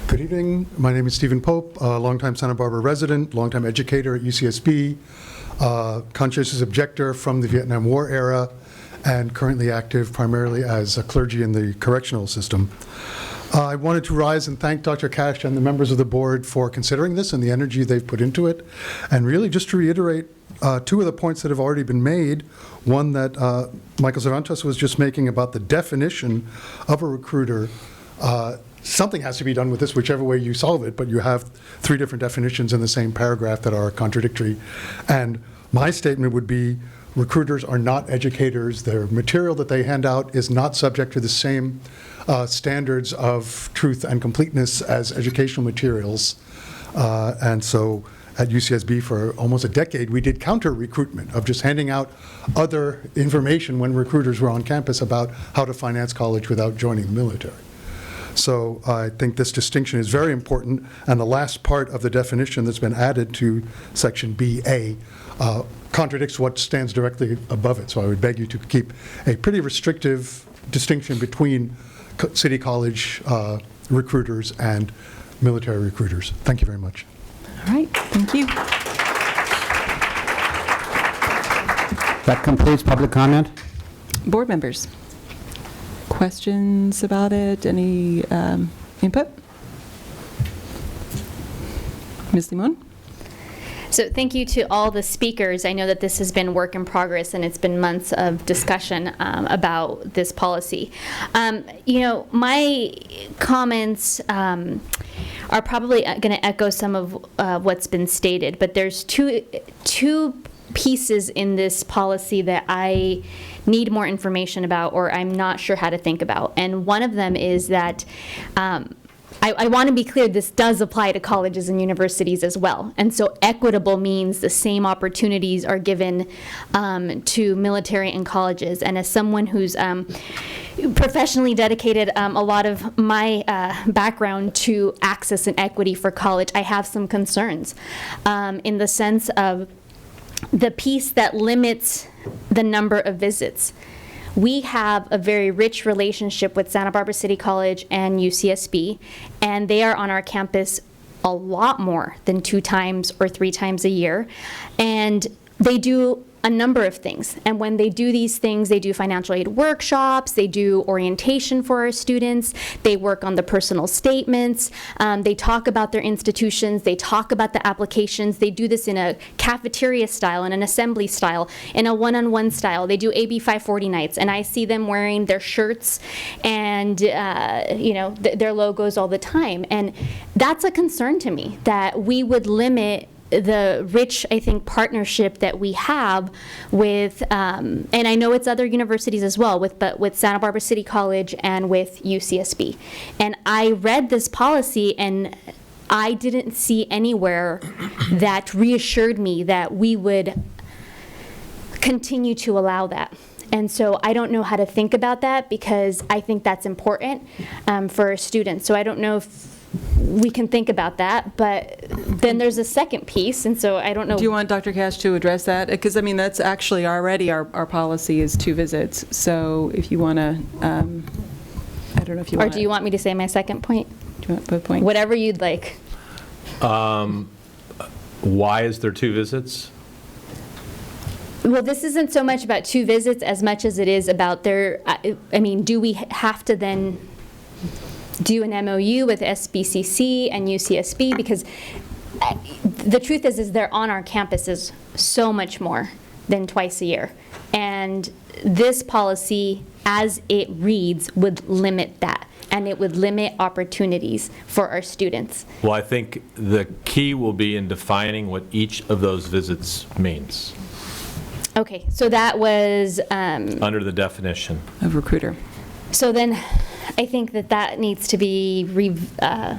Good evening. My name is Stephen Pope, a longtime Santa Barbara resident, longtime educator at UCSB, conscientious objector from the Vietnam War era, and currently active primarily as a clergy in the correctional system. I wanted to rise and thank Dr. Cash and the members of the board for considering this and the energy they've put into it, and really just to reiterate two of the points that have already been made. One that Michael Cervantes was just making about the definition of a recruiter. Something has to be done with this, whichever way you solve it, but you have three different definitions in the same paragraph that are contradictory. And my statement would be, recruiters are not educators. Their material that they hand out is not subject to the same standards of truth and completeness as educational materials. And so at UCSB for almost a decade, we did counter recruitment of just handing out other information when recruiters were on campus about how to finance college without joining the military. So I think this distinction is very important, and the last part of the definition that's been added to section BA contradicts what stands directly above it. So I would beg you to keep a pretty restrictive distinction between city college recruiters and military recruiters. Thank you very much. All right, thank you. That completes public comment. Board members, questions about it? Any input? Ms. Limon? So thank you to all the speakers. I know that this has been work in progress, and it's been months of discussion about this policy. You know, my comments are probably going to echo some of what's been stated, but there's two pieces in this policy that I need more information about, or I'm not sure how to think about. And one of them is that I want to be clear, this does apply to colleges and universities as well. And so equitable means the same opportunities are given to military and colleges. And as someone who's professionally dedicated a lot of my background to access and equity for college, I have some concerns in the sense of the piece that limits the number of visits. We have a very rich relationship with Santa Barbara City College and UCSB, and they are on our campus a lot more than 2 times or 3 times a year. And they do a number of things. And when they do these things, they do financial aid workshops, they do orientation for our students, they work on the personal statements, they talk about their institutions, they talk about the applications, they do this in a cafeteria style, in an assembly style, in a one-on-one style. They do AB 540 nights, and I see them wearing their shirts and their logos all the time. And that's a concern to me, that we would limit the rich, I think, partnership that we have with, and I know it's other universities as well, but with Santa Barbara City College and with UCSB. And I read this policy, and I didn't see anywhere that reassured me that we would continue to allow that. And so I don't know how to think about that, because I think that's important for students. So I don't know if we can think about that, but then there's a second piece, and so I don't know. Do you want Dr. Cash to address that? Because, I mean, that's actually already our policy is 2 visits. So if you want to, I don't know if you want to. Or do you want me to say my second point? Do you want both points? Whatever you'd like. Why is there 2 visits? Well, this isn't so much about 2 visits as much as it is about their, I mean, do we have to then do an MOU with SBCC and UCSB? Because the truth is they're on our campuses so much more than twice a year. And this policy, as it reads, would limit that. And it would limit opportunities for our students. Well, I think the key will be in defining what each of those visits means. Okay, so that was under the definition of recruiter. So then I think that needs to be, I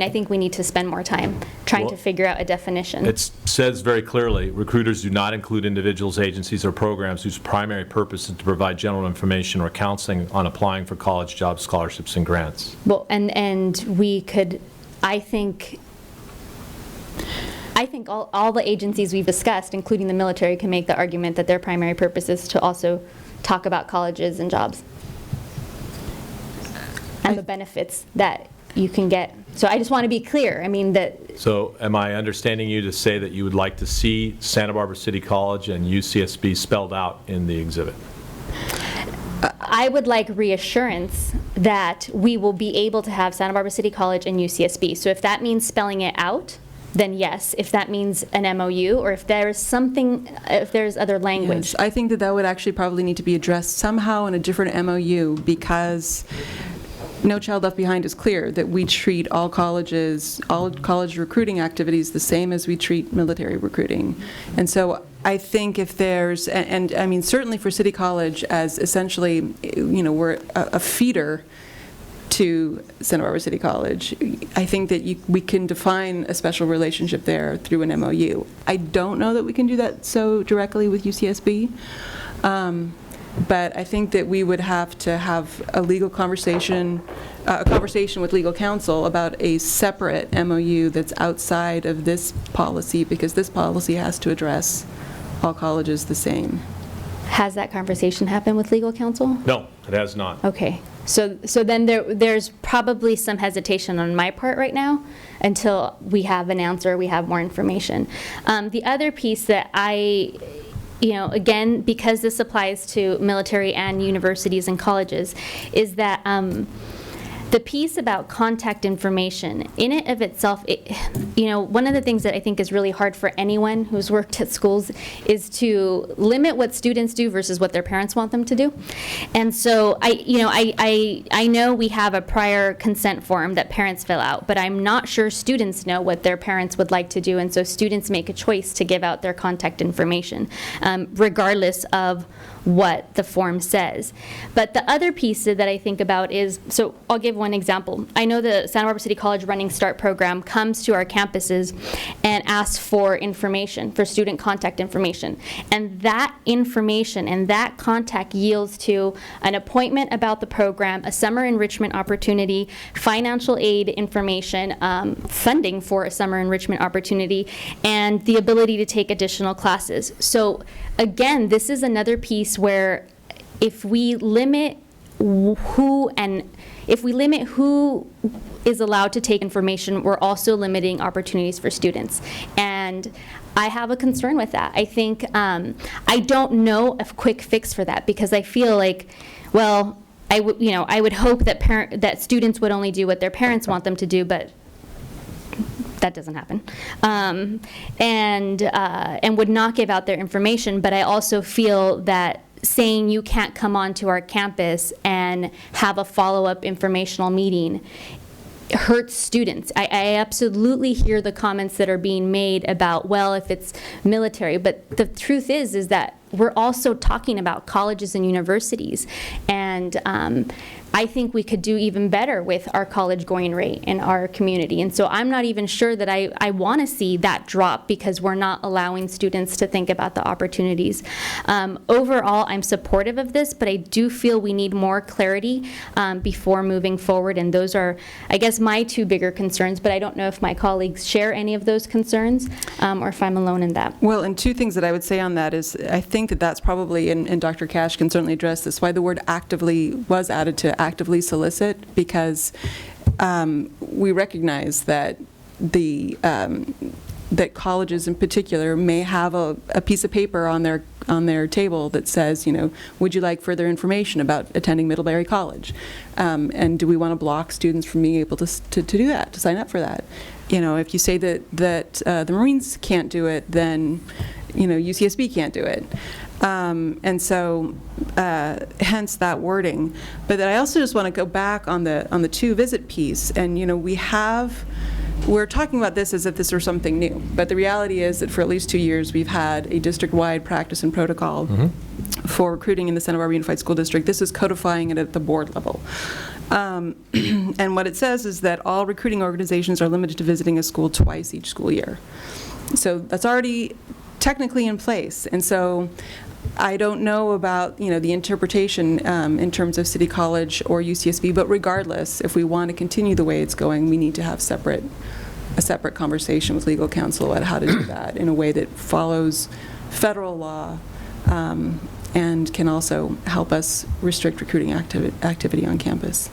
think we need to spend more time trying to figure out a definition. It says very clearly, recruiters do not include individuals, agencies, or programs whose primary purpose is to provide general information or counseling on applying for college, jobs, scholarships, and grants. Well, and we could, I think all the agencies we've discussed, including the military, can make the argument that their primary purpose is to also talk about colleges and jobs and the benefits that you can get. So I just want to be clear. I mean that. So am I understanding you to say that you would like to see Santa Barbara City College and UCSB spelled out in the exhibit? I would like reassurance that we will be able to have Santa Barbara City College and UCSB. So if that means spelling it out, then yes. If that means an MOU, or if there's something, if there's other language. Yes, I think that would actually probably need to be addressed somehow in a different MOU, because No Child Left Behind is clear that we treat all colleges, all college recruiting activities the same as we treat military recruiting. And so I think if there's, and I mean, certainly for City College, as essentially, we're a feeder to Santa Barbara City College, I think that we can define a special relationship there through an MOU. I don't know that we can do that so directly with UCSB, but I think that we would have to have a legal conversation, a conversation with legal counsel about a separate MOU that's outside of this policy, because this policy has to address all colleges the same. Has that conversation happened with legal counsel? No, it has not. Okay. So then there's probably some hesitation on my part right now until we have an answer, we have more information. The other piece that again, because this applies to military and universities and colleges, is that the piece about contact information, in and of itself, one of the things that I think is really hard for anyone who's worked at schools is to limit what students do versus what their parents want them to do. And so I know we have a prior consent form that parents fill out, but I'm not sure students know what their parents would like to do, and so students make a choice to give out their contact information, regardless of what the form says. But the other piece that I think about is, so I'll give one example. I know the Santa Barbara City College Running Start program comes to our campuses and asks for information, for student contact information. And that information and that contact yields to an appointment about the program, a summer enrichment opportunity, financial aid information, funding for a summer enrichment opportunity, and the ability to take additional classes. So again, this is another piece where if we limit who is allowed to take information, we're also limiting opportunities for students. And I have a concern with that. I think, I don't know a quick fix for that, because I feel like, well, I would hope that students would only do what their parents want them to do, but that doesn't happen, and would not give out their information. But I also feel that saying you can't come onto our campus and have a follow-up informational meeting hurts students. I absolutely hear the comments that are being made about, well, if it's military, but the truth is that we're also talking about colleges and universities, and I think we could do even better with our college going rate in our community. And so I'm not even sure that I want to see that drop, because we're not allowing students to think about the opportunities. Overall, I'm supportive of this, but I do feel we need more clarity before moving forward. And those are, I guess, my two bigger concerns, but I don't know if my colleagues share any of those concerns or if I'm alone in that. Well, and two things that I would say on that is, I think that that's probably, and Dr. Cash can certainly address this, why the word actively was added to actively solicit, because we recognize that that colleges in particular may have a piece of paper on their table that says, would you like further information about attending Middlebury College? And do we want to block students from being able to do that, to sign up for that? If you say that the Marines can't do it, then UCSB can't do it. And so, hence that wording. But I also just want to go back on the two-visit piece. And we're talking about this as if this were something new. But the reality is that for at least 2 years, we've had a district-wide practice and protocol for recruiting in the Santa Barbara Unified School District. This is codifying it at the board level. And what it says is that all recruiting organizations are limited to visiting a school twice each school year. So that's already technically in place. And so I don't know about, the interpretation in terms of City College or UCSB, but regardless, if we want to continue the way it's going, we need to have a separate conversation with legal counsel about how to do that in a way that follows federal law and can also help us restrict recruiting activity on campus.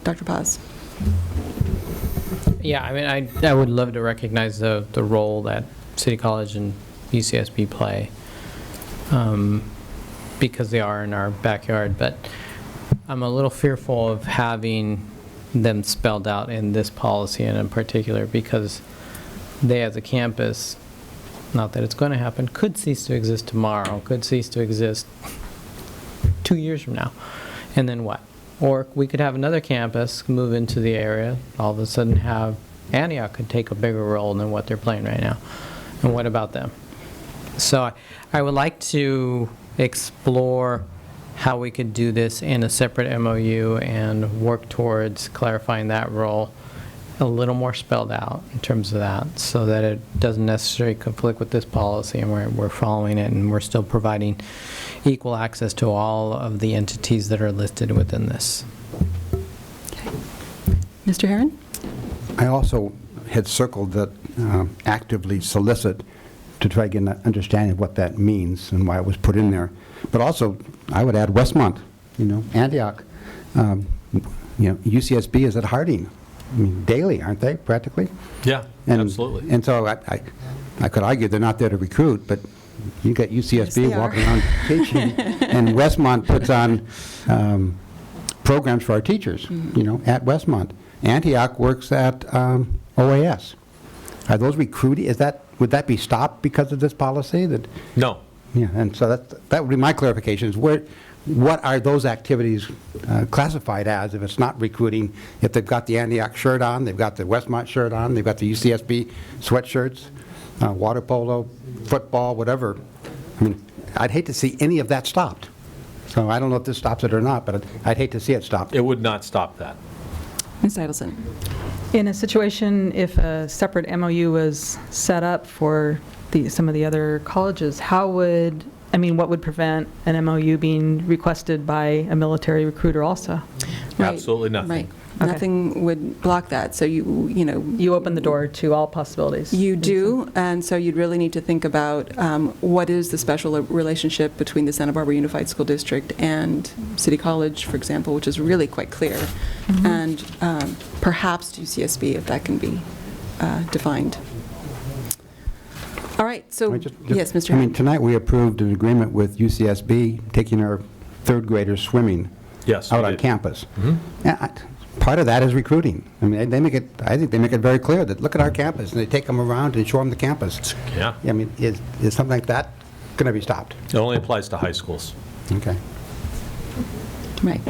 Dr. Paz. Yeah, I mean, I would love to recognize the role that City College and UCSB play, because they are in our backyard, but I'm a little fearful of having them spelled out in this policy and in particular, because they as a campus, not that it's going to happen, could cease to exist tomorrow, could cease to exist 2 years from now, and then what? Or we could have another campus move into the area, all of a sudden have Antioch could take a bigger role than what they're playing right now. And what about them? So I would like to explore how we could do this in a separate MOU and work towards clarifying that role a little more spelled out in terms of that, so that it doesn't necessarily conflict with this policy and we're following it and we're still providing equal access to all of the entities that are listed within this. Okay. Mr. Herron? I also had circled that actively solicit to try to get an understanding of what that means and why it was put in there. But also, I would add Westmont, Antioch. UCSB is at Harding. I mean, daily, aren't they, practically? Yeah, absolutely. And so I could argue they're not there to recruit, but you got UCSB walking around teaching, and Westmont puts on programs for our teachers, at Westmont. Antioch works at OAS. Are those recruiting? Would that be stopped because of this policy? No. Yeah, and so that would be my clarification, is what are those activities classified as if it's not recruiting? If they've got the Antioch shirt on, they've got the Westmont shirt on, they've got the UCSB sweatshirts, water polo, football, whatever. I mean, I'd hate to see any of that stopped. So I don't know if this stops it or not, but I'd hate to see it stop. It would not stop that. Ms. Edelson? In a situation, if a separate MOU was set up for some of the other colleges, what would prevent an MOU being requested by a military recruiter also? Right. Absolutely nothing. Right. Okay. Nothing would block that. So you open the door to all possibilities. You do, and so you'd really need to think about what is the special relationship between the Santa Barbara Unified School District and City College, for example, which is really quite clear, and perhaps to UCSB if that can be defined. All right, so, yes, Mr. Hammond. Tonight we approved an agreement with UCSB taking our third graders swimming out on campus. Yeah, part of that is recruiting. I think they make it very clear that look at our campus, and they take them around and show them the campus. Yeah. Is something like that going to be stopped? It only applies to high schools. Okay. Right.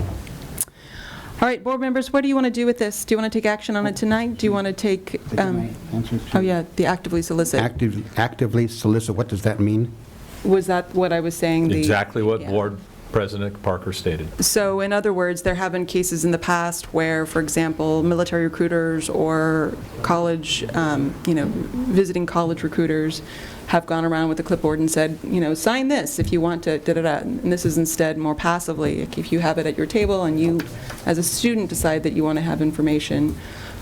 All right, board members, what do you want to do with this? Do you want to take action on it tonight? Do you want to take, the actively solicit? Actively solicit, what does that mean? Was that what I was saying? Exactly what Board President Parker stated. So in other words, there have been cases in the past where, for example, military recruiters or college, visiting college recruiters have gone around with a clipboard and said, sign this if you want to, da-da-da. And this is instead more passively. If you have it at your table and you, as a student, decide that you want to have information,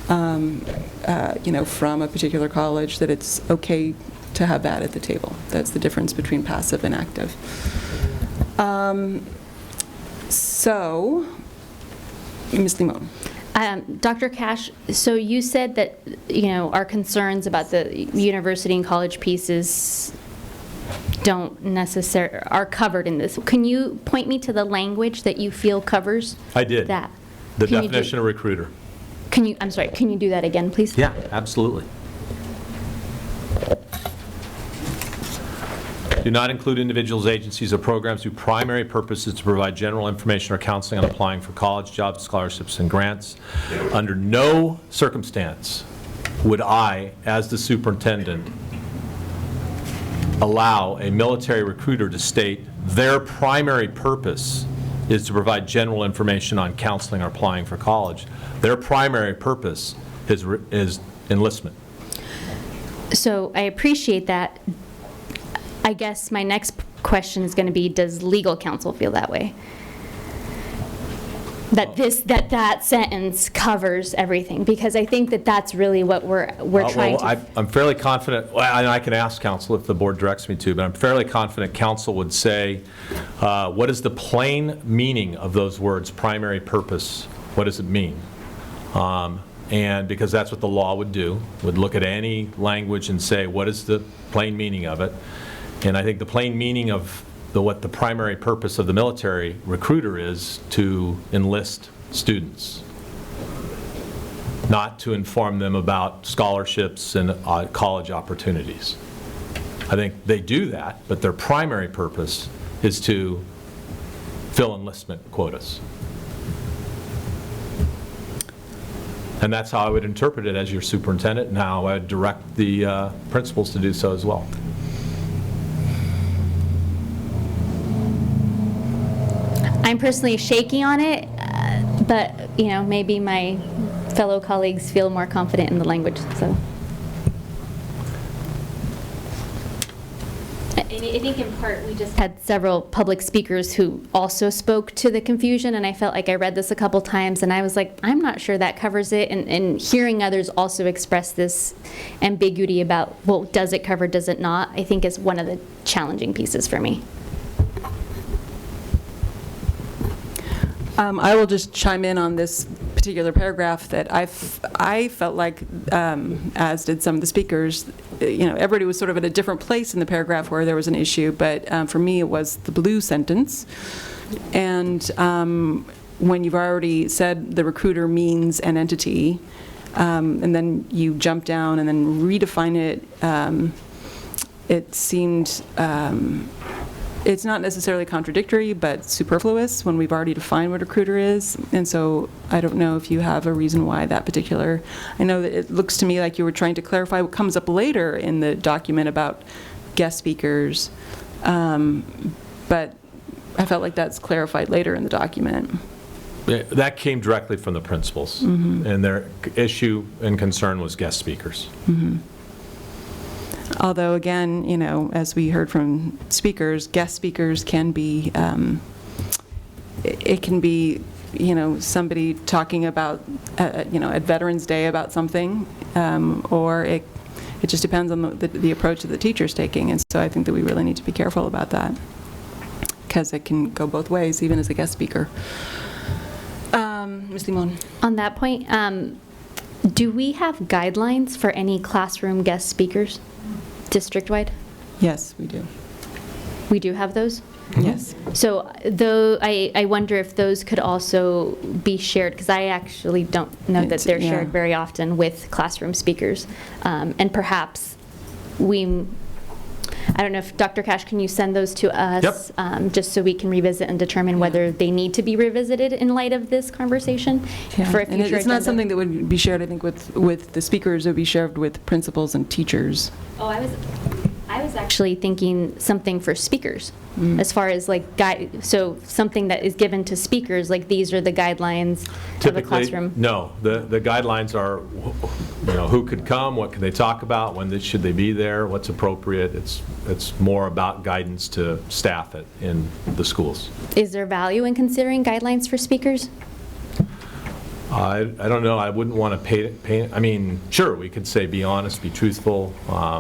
from a particular college, that it's okay to have that at the table. That's the difference between passive and active. So, Ms. Limon. Dr. Cash, so you said that, our concerns about the university and college pieces don't necessarily, are covered in this. Can you point me to the language that you feel covers I did. that? The definition of recruiter. Can you do that again, please? Yeah, absolutely. Do not include individuals, agencies, or programs whose primary purpose is to provide general information or counseling on applying for college, jobs, scholarships, and grants. Under no circumstance would I, as the superintendent, allow a military recruiter to state their primary purpose is to provide general information on counseling or applying for college. Their primary purpose is enlistment. So I appreciate that. I guess my next question is going to be, does legal counsel feel that way? That sentence covers everything, because I think that's really what we're trying to. I'm fairly confident, and I can ask counsel if the board directs me to, but I'm fairly confident counsel would say, what is the plain meaning of those words, primary purpose? What does it mean? And because that's what the law would do, would look at any language and say, what is the plain meaning of it? And I think the plain meaning of what the primary purpose of the military recruiter is to enlist students, not to inform them about scholarships and college opportunities. I think they do that, but their primary purpose is to fill enlistment quotas. And that's how I would interpret it as your superintendent, and how I would direct the principals to do so as well. I'm personally shaky on it, but maybe my fellow colleagues feel more confident in the language. So, I think in part we just had several public speakers who also spoke to the confusion, and I felt like I read this a couple times, and I was like, I'm not sure that covers it. And hearing others also express this ambiguity about, well, does it cover, does it not? I think is one of the challenging pieces for me. I will just chime in on this particular paragraph that I felt like, as did some of the speakers, everybody was sort of at a different place in the paragraph where there was an issue, but for me it was the blue sentence. And when you've already said the recruiter means an entity, and then you jump down and then redefine it, it seemed it's not necessarily contradictory, but superfluous when we've already defined what a recruiter is. And so I don't know if you have a reason why that particular, I know that it looks to me like you were trying to clarify what comes up later in the document about guest speakers, but I felt like that's clarified later in the document. That came directly from the principals, Mhm. and their issue and concern was guest speakers. Mhm. Although, again, you know, as we heard from speakers, guest speakers can be, it can be, you know, somebody talking about, you know, at Veterans Day about something, or it just depends on the approach that the teacher's taking. And so I think that we really need to be careful about that, because it can go both ways, even as a guest speaker. Ms. Limon. On that point, do we have guidelines for any classroom guest speakers, district-wide? Yes, we do. We do have those? Yes. So though, I wonder if those could also be shared, because I actually don't know that they're yeah. shared very often with classroom speakers. And perhaps I don't know if, Dr. Cash, can you send those to us? Yep. Just so we can revisit and determine whether they need to be revisited in light of this conversation for a And future it's not agenda? something that would be shared, I think, with the speakers. It would be shared with principals and teachers. Oh, I was actually thinking something for speakers, as far as like so something that is given to speakers, like these are the guidelines of a Typically, classroom. no. The guidelines are, you know, who could come, what can they talk about, when should they be there, what's appropriate. It's more about guidance to staff in the schools. Is there value in considering guidelines for speakers? I don't know. I wouldn't want to paint. I mean, sure, we could say be honest, be truthful.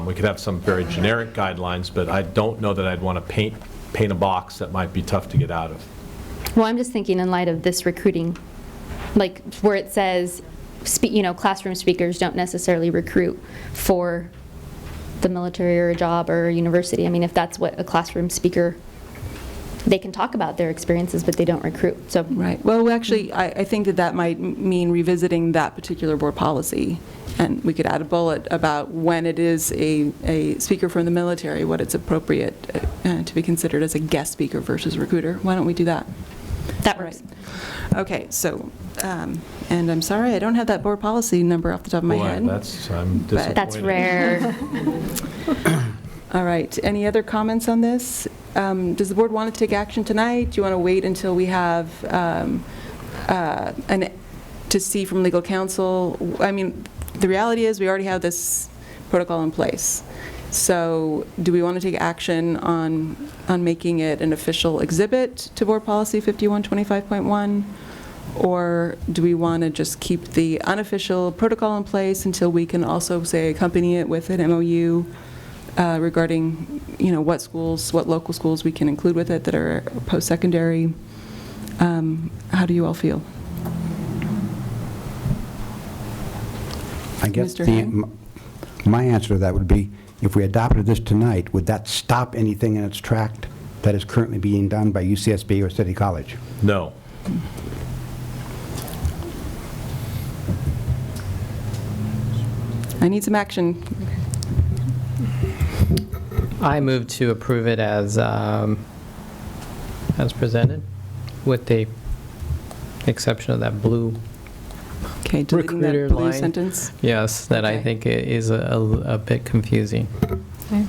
We could have some very generic guidelines, but I don't know that I'd want to paint a box that might be tough to get out of. Well, I'm just thinking in light of this recruiting, like where it says, you know, classroom speakers don't necessarily recruit for the military or a job or a university. I mean, if that's what a classroom speaker, they can talk about their experiences, but they don't recruit. So Right. Well, actually, I think that might mean revisiting that particular board policy. And we could add a bullet about when it is a speaker from the military, what it's appropriate to be considered as a guest speaker versus recruiter. Why don't we do that? That works. Okay, so, and I'm sorry, I don't have that board policy number off the top of my Boy, head. I'm disappointed. That's rare. All right, any other comments on this? Does the board want to take action tonight? Do you want to wait until we have to see from legal counsel? I mean, the reality is we already have this protocol in place. So do we want to take action on making it an official exhibit to Board Policy 5125.1? Or do we want to just keep the unofficial protocol in place until we can also, say, accompany it with an MOU regarding, you know, what local schools we can include with it that are post-secondary? How do you all feel? I guess Mr. Hain? my answer to that would be, if we adopted this tonight, would that stop anything in its track that is currently being done by UCSB or City College? No. I need some action. I move to approve it as presented, with the exception of that blue Okay, deleting that recruiter blue line. sentence. Yes, that I think is a bit confusing. Okay.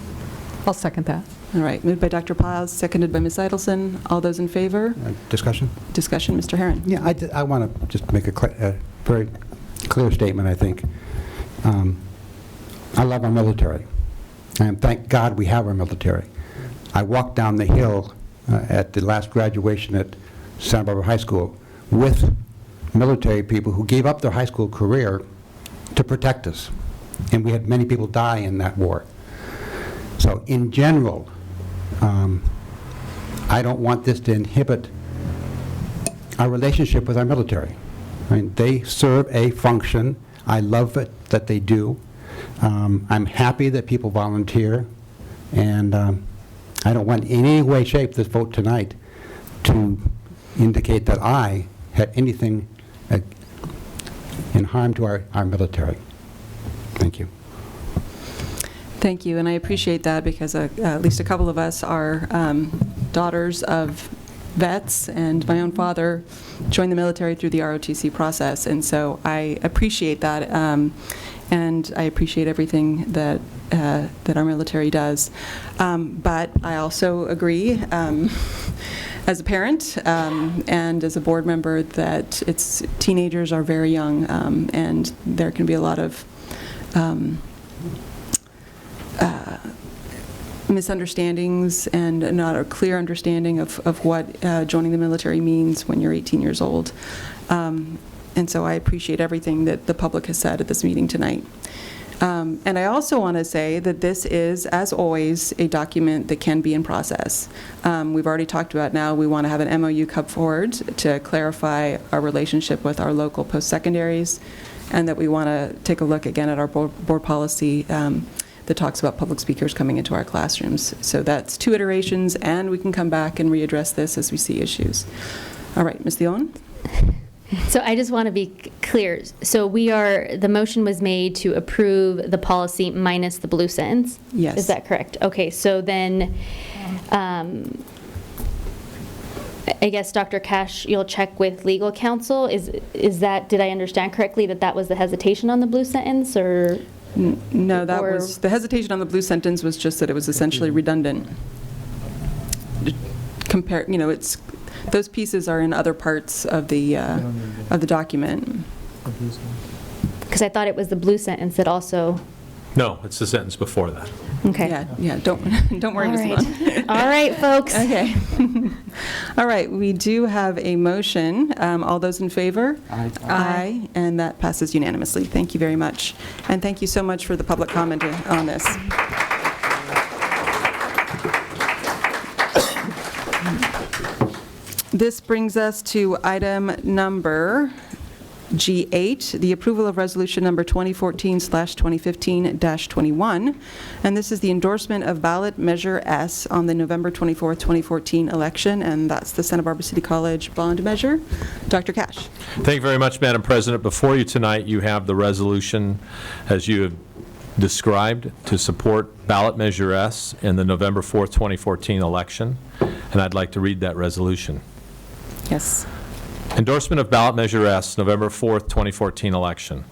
I'll second that. All right, moved by Dr. Paz, seconded by Ms. Idelson. All those in favor? Discussion? Discussion, Mr. Herron. Yeah, I want to just make a very clear statement, I think. I love our military, and thank God we have our military. I walked down the hill at the last graduation at Santa Barbara High School with military people who gave up their high school career to protect us, and we had many people die in that war. So in general, I don't want this to inhibit our relationship with our military. I mean, they serve a function. I love it that they do. I'm happy that people volunteer, and I don't want in any way, shape, this vote tonight to indicate that I had anything in harm to our military. Thank you. Thank you, and I appreciate that because at least a couple of us are daughters of vets, and my own father joined the military through the ROTC process, and so I appreciate that, and I appreciate everything that our military does. But I also agree, as a parent and as a board member, that teenagers are very young, and there can be a lot of misunderstandings and not a clear understanding of what joining the military means when you're 18 years old. And so I appreciate everything that the public has said at this meeting tonight. And I also want to say that this is, as always, a document that can be in process. We've already talked about now we want to have an MOU come forward to clarify our relationship with our local post-secondaries, and that we want to take a look again at our board policy that talks about public speakers coming into our classrooms. So that's 2 iterations, and we can come back and readdress this as we see issues. All right, Ms. Leon? So I just want to be clear. So the motion was made to approve the policy minus the blue sentence? Yes. Is that correct? Okay, so then I guess, Dr. Cash, you'll check with legal counsel. Is that, did I understand correctly that was the hesitation on the blue sentence, or? No, the hesitation on the blue sentence was just that it was essentially redundant. Those pieces are in other parts of the document. Because I thought it was the blue sentence that also. No, it's the sentence before that. Okay. Yeah. Don't worry, Ms. Leon. All right, folks. Okay. All right. We do have a motion. All those in favor? Aye. Aye. And that passes unanimously. Thank you very much. And thank you so much for the public comment on this. This brings us to item number G8, the approval of resolution number 2014/2015-21, and this is the endorsement of ballot measure S on the November 24th, 2014 election, and that's the Santa Barbara City College bond measure. Dr. Cash. Thank you very much, Madam President. Before you tonight, you have the resolution, as you have described, to support ballot measure S in the November 4th, 2014 election, and I'd like to read that resolution. Yes. Endorsement of ballot measure S, November 4th, 2014 election.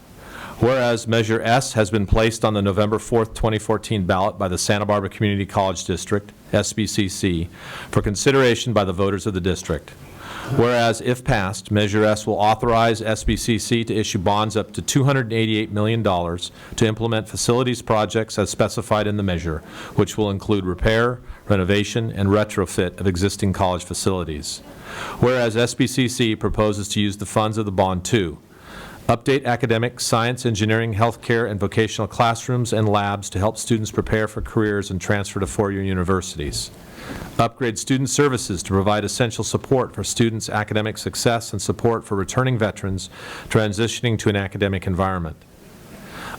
Whereas measure S has been placed on the November 4th, 2014 ballot by the Santa Barbara Community College District, SBCC, for consideration by the voters of the district. Whereas, if passed, Measure S will authorize SBCC to issue bonds up to $288 million to implement facilities projects as specified in the measure, which will include repair, renovation, and retrofit of existing college facilities. Whereas SBCC proposes to use the funds of the bond to update academic, science, engineering, healthcare, and vocational classrooms and labs to help students prepare for careers and transfer to four-year universities. Upgrade student services to provide essential support for students' academic success and support for returning veterans transitioning to an academic environment.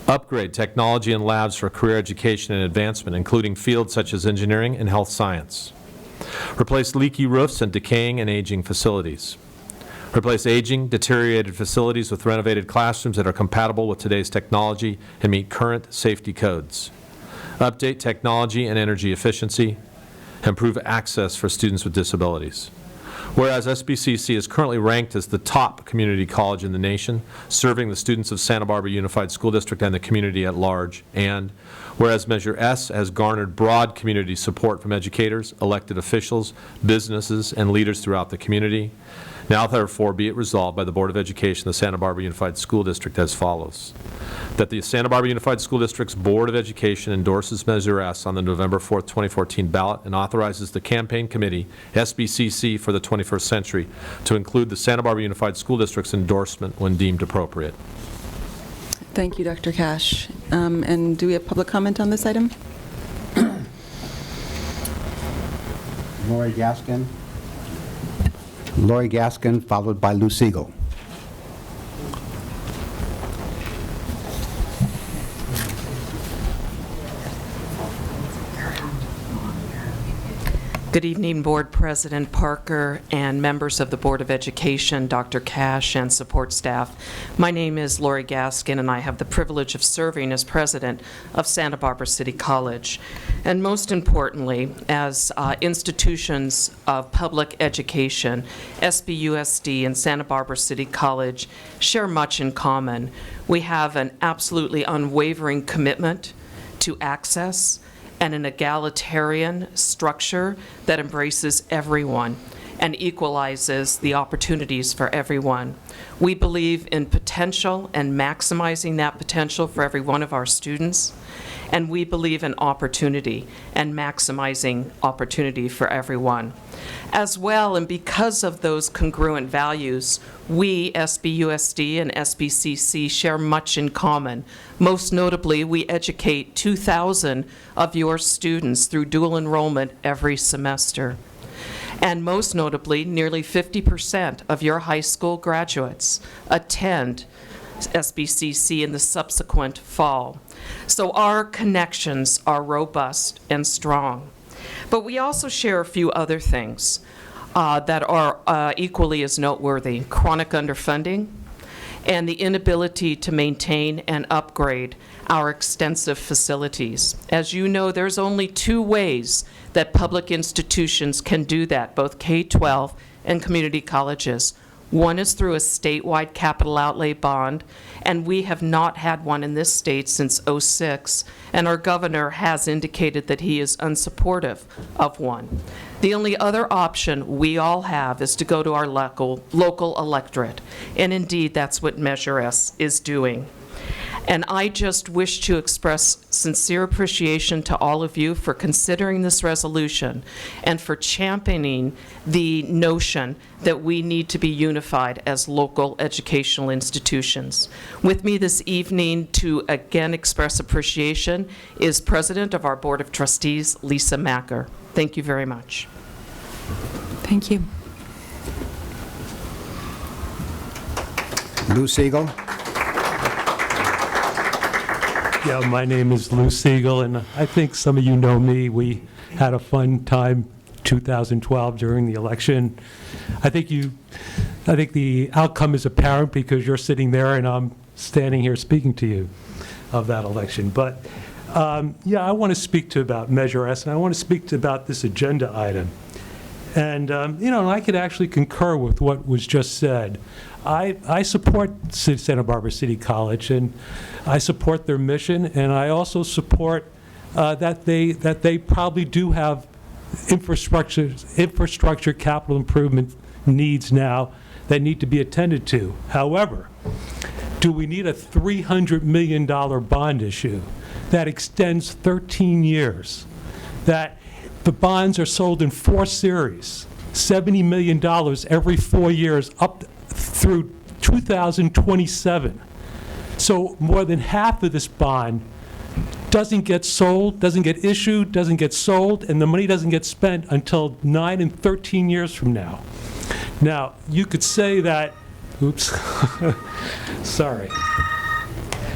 Upgrade technology and labs for career education and advancement, including fields such as engineering and health science. Replace leaky roofs and decaying and aging facilities. Replace aging, deteriorated facilities with renovated classrooms that are compatible with today's technology and meet current safety codes. Update technology and energy efficiency. Improve access for students with disabilities. Whereas SBCC is currently ranked as the top community college in the nation, serving the students of Santa Barbara Unified School District and the community at large, and whereas Measure S has garnered broad community support from educators, elected officials, businesses, and leaders throughout the community, now therefore be it resolved by the Board of Education of the Santa Barbara Unified School District as follows. That the Santa Barbara Unified School District's Board of Education endorses Measure S on the November 4th, 2014 ballot and authorizes the campaign committee, SBCC for the 21st century, to include the Santa Barbara Unified School District's endorsement when deemed appropriate. Thank you, Dr. Cash. And do we have public comment on this item? Lori Gaskin. Lori Gaskin, followed by Lou Siegel. Good evening, Board President Parker and members of the Board of Education, Dr. Cash, and support staff. My name is Lori Gaskin, and I have the privilege of serving as president of Santa Barbara City College. And most importantly, as institutions of public education, SBUSD and Santa Barbara City College share much in common. We have an absolutely unwavering commitment to access and an egalitarian structure that embraces everyone. and equalizes the opportunities for everyone. We believe in potential and maximizing that potential for every one of our students, and we believe in opportunity and maximizing opportunity for everyone. As well, and because of those congruent values, we, SBUSD and SBCC, share much in common. Most notably, we educate 2,000 of your students through dual enrollment every semester. And most notably, nearly 50% of your high school graduates attend SBCC in the subsequent fall. So our connections are robust and strong. But we also share a few other things that are equally as noteworthy: chronic underfunding and the inability to maintain and upgrade our extensive facilities. As you know, there's only two ways that public institutions can do that, both K-12 and community colleges. One is through a statewide capital outlay bond, and we have not had one in this state since '06, and our governor has indicated that he is unsupportive of one. The only other option we all have is to go to our local electorate, and indeed that's what Measure S is doing. And I just wish to express sincere appreciation to all of you for considering this resolution and for championing the notion that we need to be unified as local educational institutions. With me this evening to again express appreciation is President of our Board of Trustees, Lisa Macker. Thank you very much. Thank you. Lou Siegel. Yeah, my name is Lou Siegel, and I think some of you know me. We had a fun time 2012 during the election. I think the outcome is apparent because you're sitting there and I'm standing here speaking to you of that election. But yeah, I want to speak about Measure S, and I want to speak about this agenda item. And you know, I could actually concur with what was just said. I support Santa Barbara City College, and I support their mission, and I also support that they probably do have infrastructure capital improvement needs now that need to be attended to. However, do we need a $300 million bond issue that extends 13 years, that the bonds are sold in 4 series, $70 million every 4 years up through 2027. So more than half of this bond doesn't get sold, doesn't get issued, doesn't get sold, and the money doesn't get spent until 9 and 13 years from now. Now, you could say that, oops, sorry.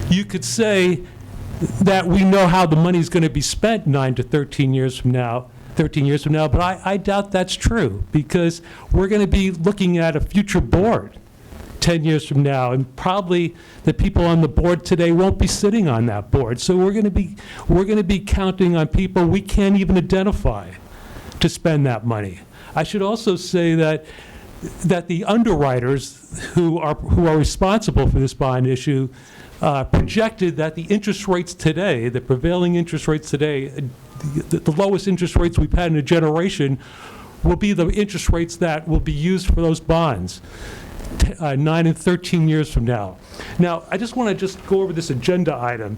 You could say that we know how the money is going to be spent 9 to 13 years from now, but I doubt that's true, because we're going to be looking at a future board 10 years from now, and probably the people on the board today won't be sitting on that board. So we're going to be counting on people we can't even identify to spend that money. I should also say that the underwriters who are responsible for this bond issue projected that the interest rates today, the prevailing interest rates today, the lowest interest rates we've had in a generation, will be the interest rates that will be used for those bonds 9 and 13 years from now. Now, I just want to go over this agenda item.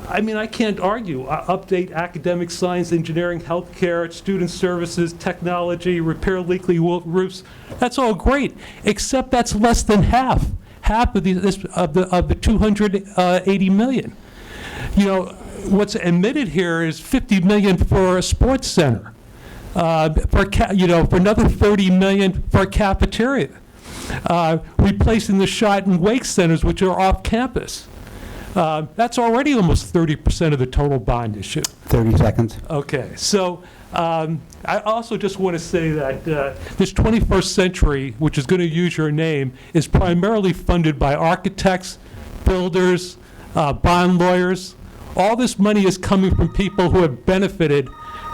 I mean, I can't argue. Update academic science, engineering, healthcare, student services, technology, repair leaky roofs. That's all great, except that's less than half of the 280 million. You know, what's admitted here is 50 million for a sports center, for another 30 million for a cafeteria, replacing the shot and wake centers, which are off campus. That's already almost 30% of the total bond issue. 30 seconds. Okay, so I also just want to say that this 21st Century, which is going to use your name, is primarily funded by architects, builders, bond lawyers. All this money is coming from people who have benefited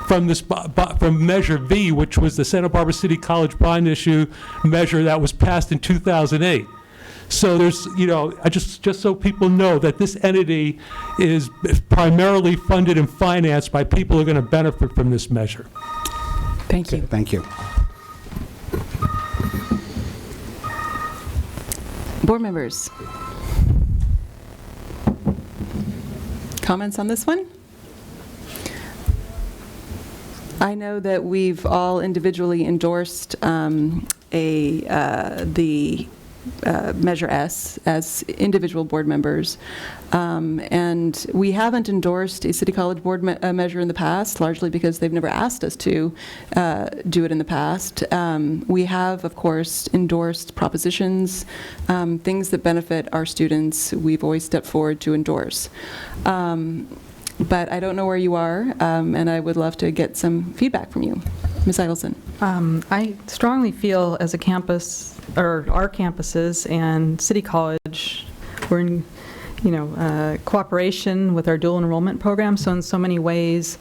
from this from Measure V, which was the Santa Barbara City College bond issue measure that was passed in 2008. So there's, you know, just so people know that this entity is primarily funded and financed by people who are going to benefit from this measure. Thank you. Thank you. Board members? Comments on this one? I know that we've all individually endorsed the Measure S as individual board members. And we haven't endorsed a City College board measure in the past, largely because they've never asked us to do it in the past. We have, of course, endorsed propositions, things that benefit our students. We've always stepped forward to endorse. But I don't know where you are, and I would love to get some feedback from you. Ms. Eidelson. I strongly feel as a campus, or our campuses and City College, we're in, cooperation with our dual enrollment program. So in so many ways,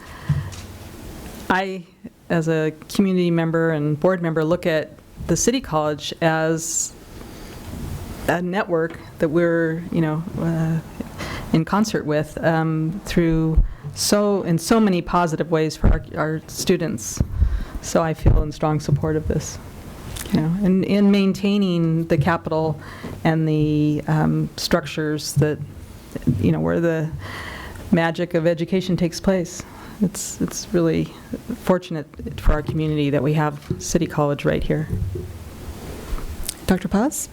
I, as a community member and board member, look at the City College as a network that we're, in concert with through in so many positive ways for our students. So I feel in strong support of this. And in maintaining the capital and the structures that, where the magic of education takes place. It's really fortunate for our community that we have City College right here. Dr. Paz?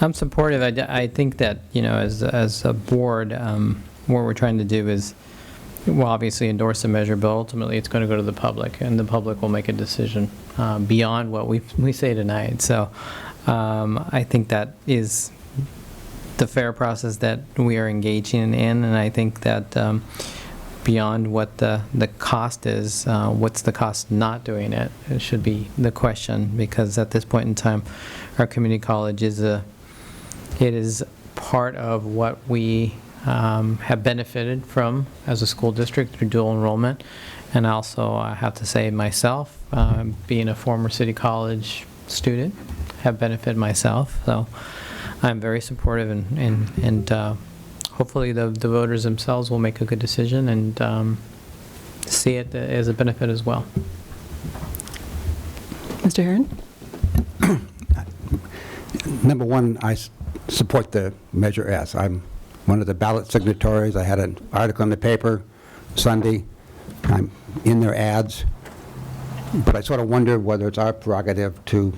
I'm supportive. I think that, as a board, what we're trying to do is, we'll obviously endorse the measure, but ultimately it's going to go to the public, and the public will make a decision beyond what we say tonight. So I think that is the fair process that we are engaging in, and I think that beyond what the cost is, what's the cost not doing it? It should be the question, because at this point in time, our community college it is part of what we have benefited from as a school district through dual enrollment. And also, I have to say myself, being a former City College student, have benefited myself. So I'm very supportive, and hopefully the voters themselves will make a good decision and see it as a benefit as well. Mr. Herron? Number one, I support the Measure S. I'm one of the ballot signatories. I had an article in the paper Sunday. I'm in their ads. But I sort of wonder whether it's our prerogative to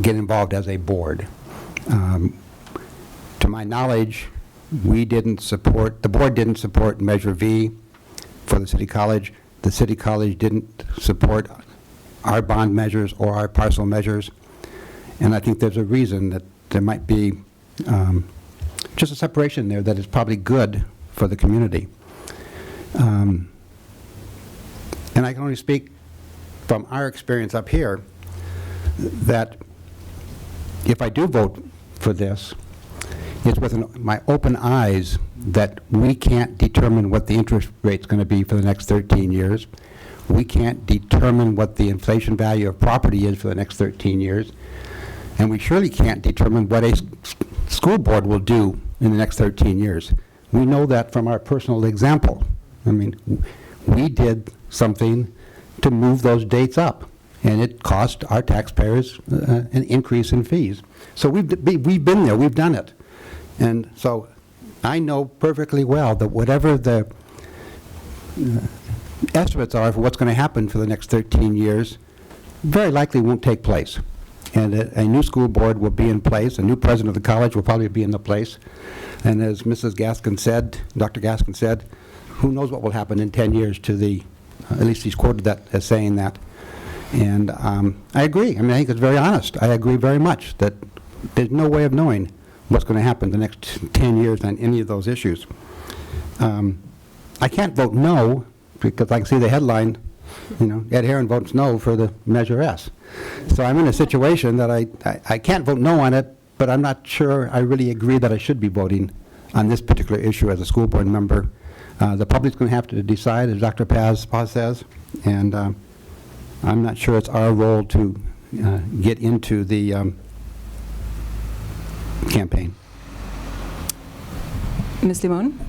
get involved as a board. To my knowledge, the board didn't support Measure V for the City College. The City College didn't support our bond measures or our parcel measures. And I think there's a reason that there might be just a separation there that is probably good for the community. And I can only speak from our experience up here that if I do vote for this, it's with my open eyes that we can't determine what the interest rate's going to be for the next 13 years. We can't determine what the inflation value of property is for the next 13 years. And we surely can't determine what a school board will do in the next 13 years. We know that from our personal example. I mean, we did something to move those dates up, and it cost our taxpayers an increase in fees. So we've been there, we've done it. And so I know perfectly well that whatever the estimates are for what's going to happen for the next 13 years, very likely won't take place. And a new school board will be in place. A new president of the college will probably be in the place. And as Mrs. Gaskin said, Dr. Gaskin said, who knows what will happen in 10 years to at least he's quoted that as saying that. And I agree. I mean, I think it's very honest. I agree very much that there's no way of knowing what's going to happen the next 10 years on any of those issues. I can't vote no because I can see the headline, Ed Herron votes no for the Measure S. So I'm in a situation that I can't vote no on it, but I'm not sure I really agree that I should be voting on this particular issue as a school board member. The public's going to have to decide, as Dr. Paz says, and I'm not sure it's our role to get into the campaign. Ms. Limon?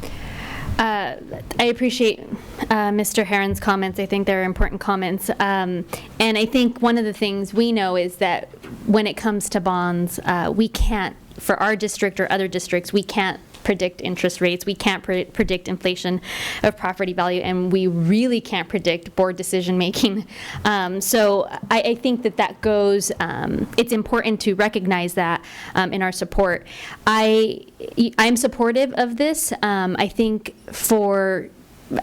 I appreciate Mr. Herron's comments. I think they're important comments. And I think one of the things we know is that when it comes to bonds, we can't, for our district or other districts, we can't predict interest rates. We can't predict inflation of property value, and we really can't predict board decision making. So I think that goes, it's important to recognize that in our support. I'm supportive of this. I think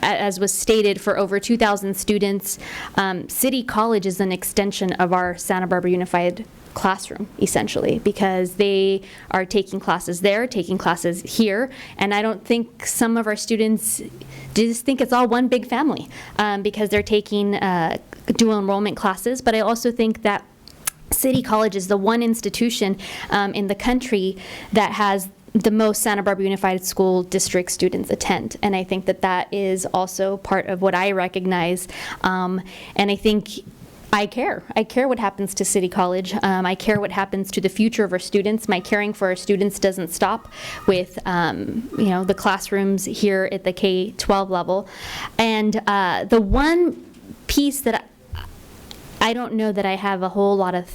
as was stated, for over 2,000 students, City College is an extension of our Santa Barbara Unified classroom, essentially, because they are taking classes there, taking classes here, and I don't think some of our students just think it's all one big family because they're taking dual enrollment classes. But I also think that City College is the one institution in the country that has the most Santa Barbara Unified School District students attend. And I think that is also part of what I recognize. And I think I care. I care what happens to City College. I care what happens to the future of our students. My caring for our students doesn't stop with the classrooms here at the K-12 level. And the one piece that I don't know that I have a whole lot of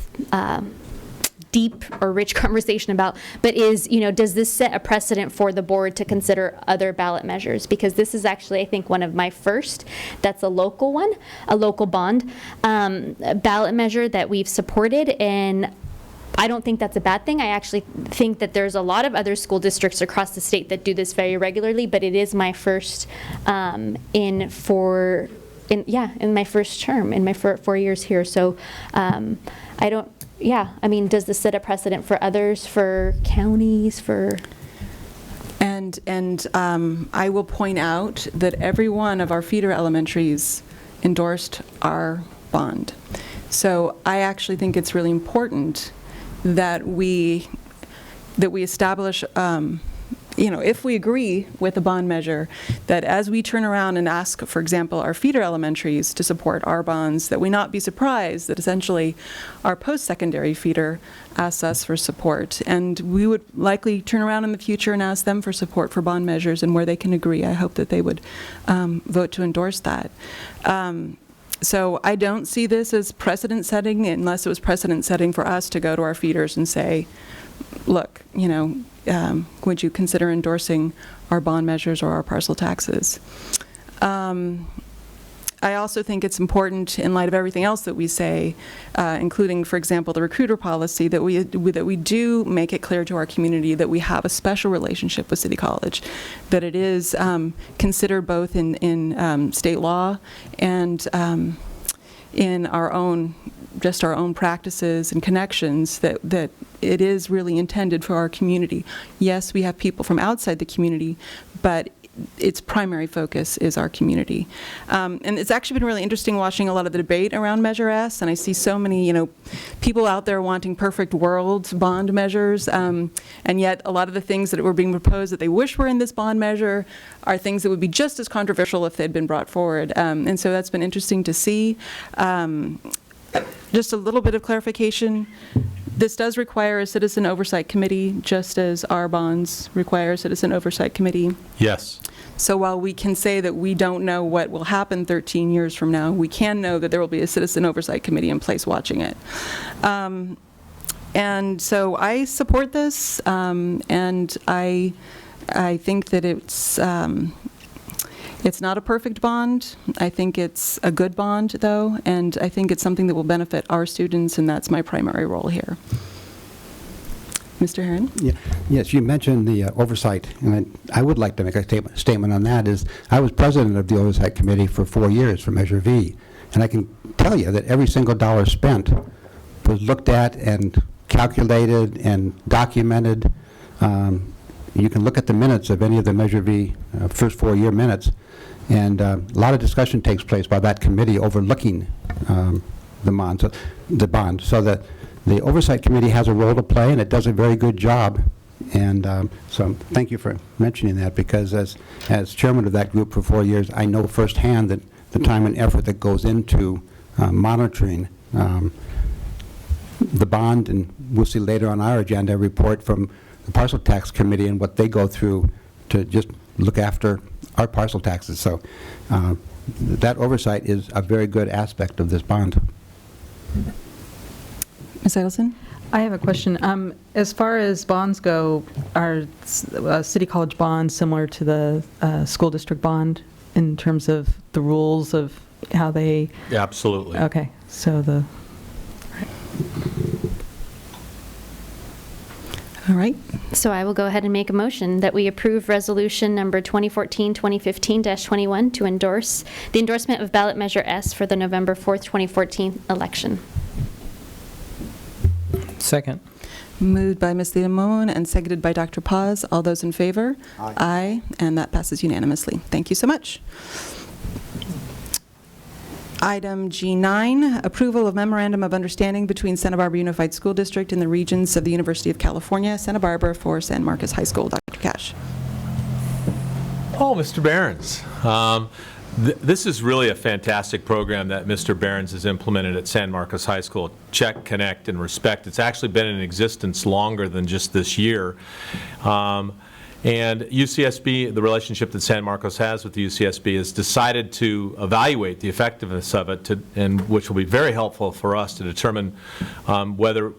deep or rich conversation about, but is, does this set a precedent for the board to consider other ballot measures? Because this is actually, I think, one of my first, that's a local one, a local bond ballot measure that we've supported, and I don't think that's a bad thing. I actually think that there's a lot of other school districts across the state that do this very regularly, but it is my first in my first term, in my 4 years here. So does this set a precedent for others, for counties, for? And I will point out that every one of our feeder elementaries endorsed our bond. So I actually think it's really important that we establish, if we agree with the bond measure, that as we turn around and ask, for example, our feeder elementaries to support our bonds, that we not be surprised that essentially our post-secondary feeder asks us for support. And we would likely turn around in the future and ask them for support for bond measures, and where they can agree, I hope that they would vote to endorse that. So I don't see this as precedent setting, unless it was precedent setting for us to go to our feeders and say, look, would you consider endorsing our bond measures or our parcel taxes? I also think it's important, in light of everything else that we say, including, for example, the recruiter policy, that we do make it clear to our community that we have a special relationship with City College, that it is considered both in state law and in our own practices and connections, that it is really intended for our community. Yes, we have people from outside the community, but its primary focus is our community. And it's actually been really interesting watching a lot of the debate around Measure S, and I see so many, people out there wanting perfect world bond measures, and yet a lot of the things that were being proposed that they wish were in this bond measure are things that would be just as controversial if they'd been brought forward. And so that's been interesting to see. Just a little bit of clarification. This does require a citizen oversight committee, just as our bonds require a citizen oversight committee. Yes. So while we can say that we don't know what will happen 13 years from now, we can know that there will be a citizen oversight committee in place watching it. And so I support this, and I think that it's not a perfect bond. I think it's a good bond, though, and I think it's something that will benefit our students, and that's my primary role here. Mr. Herron? Yeah. Yes, you mentioned the oversight, and I would like to make a statement on that. I was president of the Oversight Committee for 4 years for Measure V, and I can tell you that every single dollar spent was looked at and calculated and documented. You can look at the minutes of any of the Measure V first 4-year minutes, and a lot of discussion takes place by that committee overlooking the bond, so that the Oversight Committee has a role to play, and it does a very good job. And so thank you for mentioning that, because as chairman of that group for 4 years, I know firsthand that the time and effort that goes into monitoring the bond, and we'll see later on our agenda a report from the Parcel Tax Committee and what they go through to just look after our parcel taxes. So that oversight is a very good aspect of this bond. Ms. Edelson? I have a question. As far as bonds go, are City College bonds similar to the school district bond in terms of the rules of how they? Yeah, absolutely. Okay, so the. All right. So I will go ahead and make a motion that we approve resolution number 2014-2015-21 to endorse the endorsement of ballot measure S for the November 4th, 2014 election. Second. Moved by Ms. Limon and seconded by Dr. Paz. All those in favor? Aye. Aye, and that passes unanimously. Thank you so much. Item G9, approval of memorandum of understanding between Santa Barbara Unified School District and the Regents of the University of California, Santa Barbara for San Marcos High School. Dr. Cash. Oh, Mr. Behrens. This is really a fantastic program that Mr. Behrens has implemented at San Marcos High School. Check, Connect, and Respect. It's actually been in existence longer than just this year. And UCSB, the relationship that San Marcos has with the UCSB, has decided to evaluate the effectiveness of it, and which will be very helpful for us to determine whether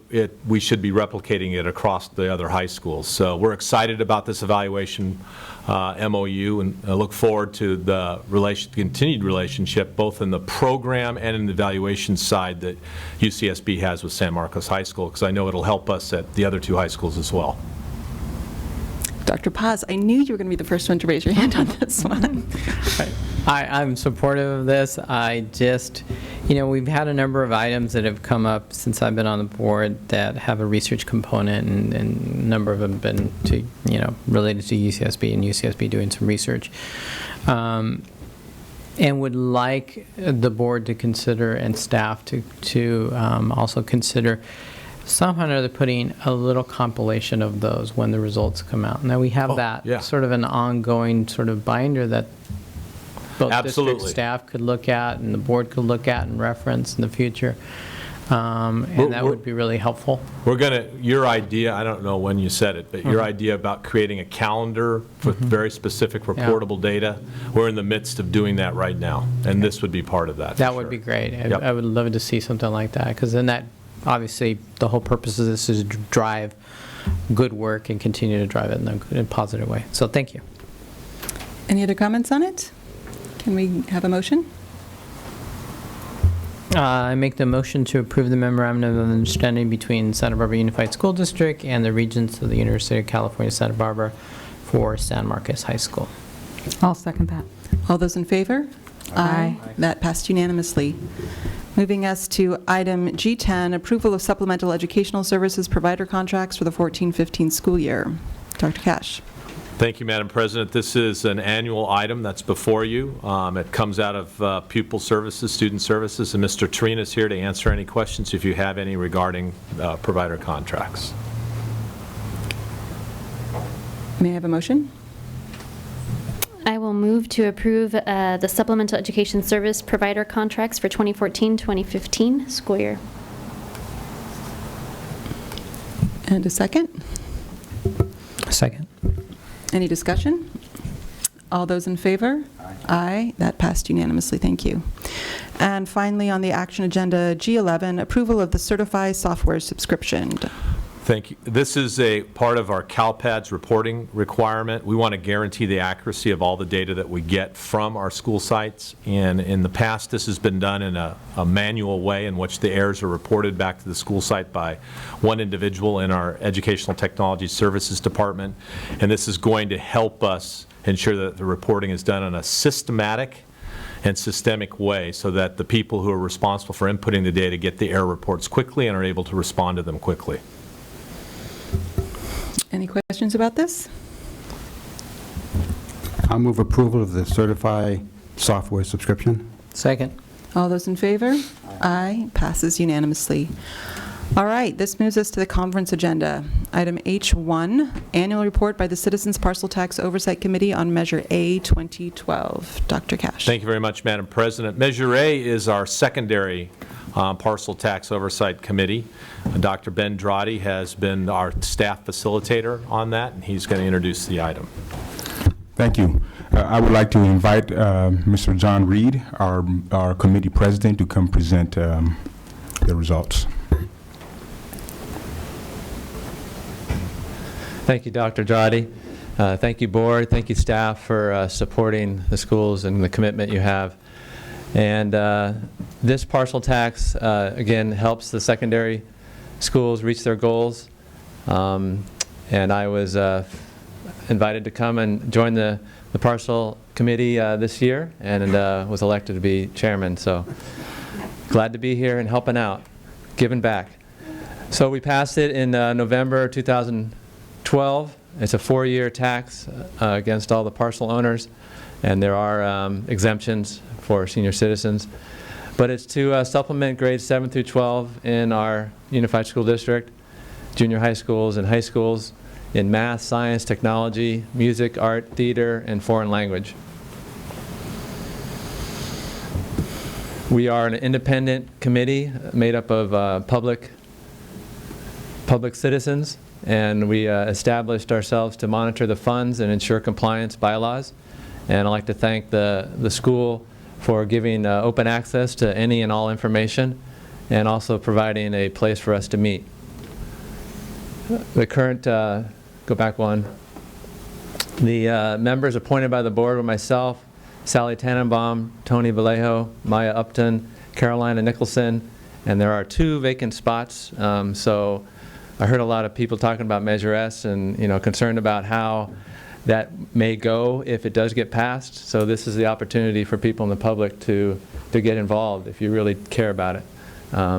we should be replicating it across the other high schools. So we're excited about this evaluation MOU, and I look forward to the continued relationship both in the program and in the evaluation side that UCSB has with San Marcos High School, because I know it'll help us at the other two high schools as well. Dr. Paz, I knew you were going to be the first one to raise your hand on this one. I'm supportive of this. I just, we've had a number of items that have come up since I've been on the board that have a research component, and a number of them have been to, related to UCSB and UCSB doing some research. And would like the board to consider, and staff to also consider somehow or other putting a little compilation of those when the results come out. Now we have sort of an ongoing sort of binder that both district staff could look at and the board could look at and reference in the future. And that would be really helpful. Your idea, I don't know when you said it, but your idea about creating a calendar with very specific reportable data, we're in the midst of doing that right now, and this would be part of that. That would be great. I would love to see something like that, because then that, obviously, the whole purpose of this is to drive good work and continue to drive it in a positive way. So thank you. Any other comments on it? Can we have a motion? I make the motion to approve the memorandum of understanding between Santa Barbara Unified School District and the Regents of the University of California, Santa Barbara for San Marcos High School. I'll second that. All those in favor? Aye. That passed unanimously. Moving us to item G10, approval of supplemental educational services provider contracts for the 14-15 school year. Dr. Cash. Thank you, Madam President. This is an annual item that's before you. It comes out of pupil services, student services, and Mr. Turina is here to answer any questions if you have any regarding provider contracts. May I have a motion? I will move to approve the supplemental education service provider contracts for 2014-2015 school year. And a second? Second. Any discussion? All those in favor? Aye. That passed unanimously. Thank you. And finally, on the action agenda, G11, approval of the Certify software subscription. Thank you. This is a part of our CalPADS reporting requirement. We want to guarantee the accuracy of all the data that we get from our school sites. And in the past, this has been done in a manual way in which the errors are reported back to the school site by one individual in our Educational Technology Services Department. And this is going to help us ensure that the reporting is done in a systematic and systemic way so that the people who are responsible for inputting the data get the error reports quickly and are able to respond to them quickly. Any questions about this? I'll move approval of the Certify software subscription. Second. All those in favor? Aye. Passes unanimously. All right, this moves us to the conference agenda. Item H1, annual report by the Citizens Parcel Tax Oversight Committee on Measure A 2012. Dr. Cash. Thank you very much, Madam President. Measure A is our secondary Parcel Tax Oversight Committee. Dr. Ben Drotti has been our staff facilitator on that, and he's going to introduce the item. Thank you. I would like to invite Mr. John Reed, our committee president, to come present the results. Thank you, Dr. Jody. Thank you, board. Thank you, staff, for supporting the schools and the commitment you have. And this partial tax, again, helps the secondary schools reach their goals. And I was invited to come and join the partial committee this year, and was elected to be chairman. So glad to be here and helping out, giving back. So we passed it in November 2012. It's a 4-year tax against all the parcel owners, and there are exemptions for senior citizens. But it's to supplement grades 7 through 12 in our unified school district, junior high schools and high schools, in math, science, technology, music, art, theater, and foreign language. We are an independent committee made up of public citizens, and we established ourselves to monitor the funds and ensure compliance bylaws. And I'd like to thank the school for giving open access to any and all information, and also providing a place for us to meet. The current, go back one. The members appointed by the board were myself, Sally Tannenbaum, Tony Vallejo, Maya Upton, Carolina Nicholson, and there are 2 vacant spots. So I heard a lot of people talking about Measure S and concerned about how that may go if it does get passed. So this is the opportunity for people in the public to get involved if you really care about it.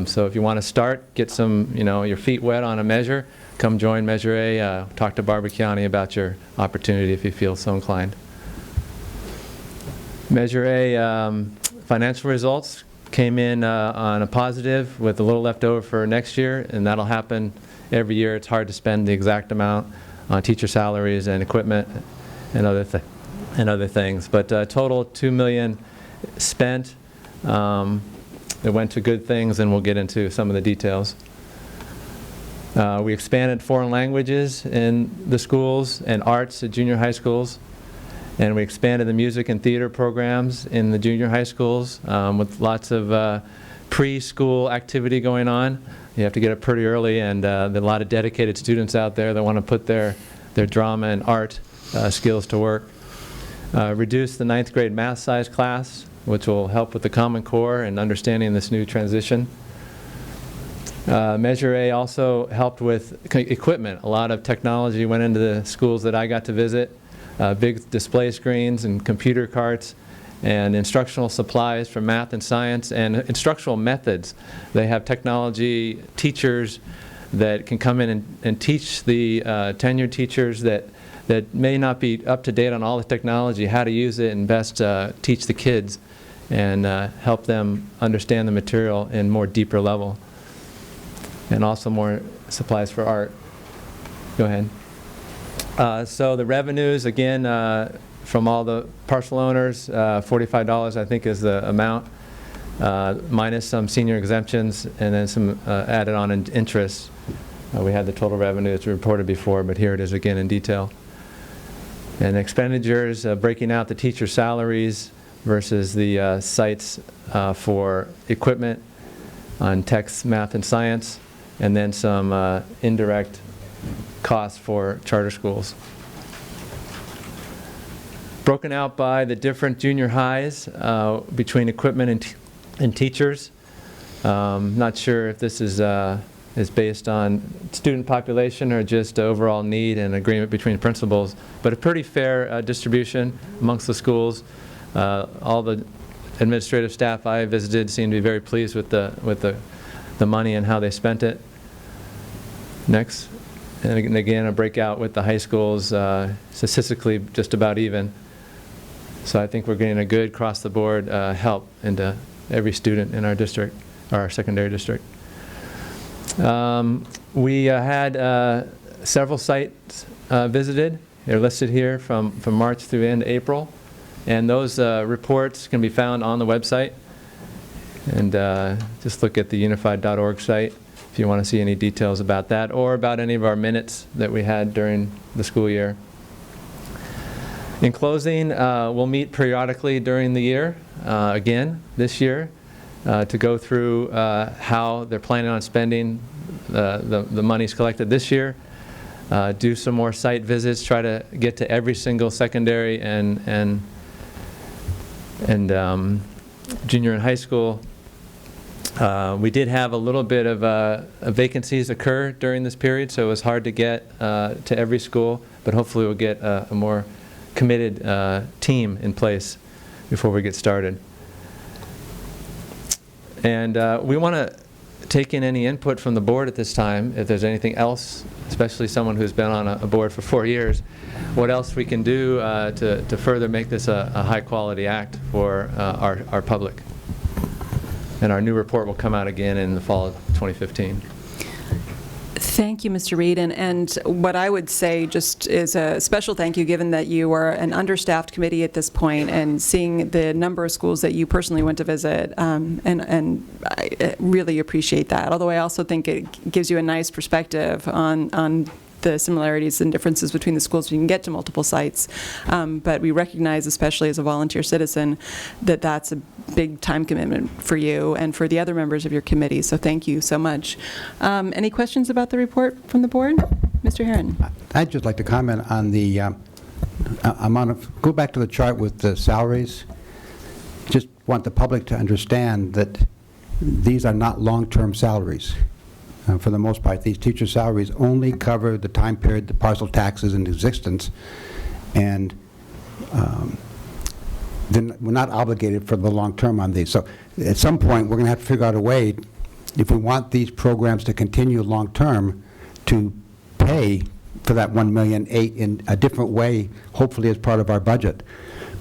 So if you want to start, get some, your feet wet on a measure, come join Measure A, talk to Barber County about your opportunity if you feel so inclined. Measure A financial results came in on a positive with a little left over for next year, and that'll happen every year. It's hard to spend the exact amount on teacher salaries and equipment and other things. But total $2 million spent. It went to good things, and we'll get into some of the details. We expanded foreign languages in the schools and arts at junior high schools. And we expanded the music and theater programs in the junior high schools with lots of preschool activity going on. You have to get up pretty early, and there are a lot of dedicated students out there that want to put their drama and art skills to work. Reduced the 9th grade math size class, which will help with the Common Core and understanding this new transition. Measure A also helped with equipment. A lot of technology went into the schools that I got to visit. Big display screens and computer carts and instructional supplies for math and science and instructional methods. They have technology teachers that can come in and teach the tenured teachers that may not be up to date on all the technology, how to use it and best teach the kids and help them understand the material in more deeper level. And also more supplies for art. Go ahead. So the revenues, again, from all the parcel owners, $45 I think is the amount, minus some senior exemptions and then some added on in interest. We had the total revenue that's reported before, but here it is again in detail. And expenditures, breaking out the teacher salaries versus the sites for equipment on text, math, and science, and then some indirect costs for charter schools. Broken out by the different junior highs between equipment and teachers. Not sure if this is based on student population or just overall need and agreement between principals, but a pretty fair distribution amongst the schools. All the administrative staff I visited seemed to be very pleased with the money and how they spent it. Next. And again, a breakout with the high schools, statistically just about even. So I think we're getting a good across-the-board help into every student in our district, our secondary district. We had several sites visited. They're listed here from March through end April. And those reports can be found on the website. And just look at the unified.org site if you want to see any details about that or about any of our minutes that we had during the school year. In closing, we'll meet periodically during the year, again this year, to go through how they're planning on spending the monies collected this year, do some more site visits, try to get to every single secondary and junior and high school. We did have a little bit of vacancies occur during this period, so it was hard to get to every school, but hopefully we'll get a more committed team in place before we get started. And we want to take in any input from the board at this time, if there's anything else, especially someone who's been on a board for 4 years, what else we can do to further make this a high-quality act for our public. And our new report will come out again in the fall of 2015. Thank you, Mr. Reed. And what I would say just is a special thank you, given that you are an understaffed committee at this point, and seeing the number of schools that you personally went to visit, and I really appreciate that. Although I also think it gives you a nice perspective on the similarities and differences between the schools. You can get to multiple sites, but we recognize, especially as a volunteer citizen, that that's a big time commitment for you and for the other members of your committee, so thank you so much. Any questions about the report from the board? Mr. Herron. I'd just like to comment on the amount of, go back to the chart with the salaries. Just want the public to understand that these are not long-term salaries. For the most part, these teacher salaries only cover the time period the parcel tax is in existence, and then we're not obligated for the long term on these. So at some point, we're going to have to figure out a way, if we want these programs to continue long term, to pay for that $1.8 million in a different way, hopefully as part of our budget.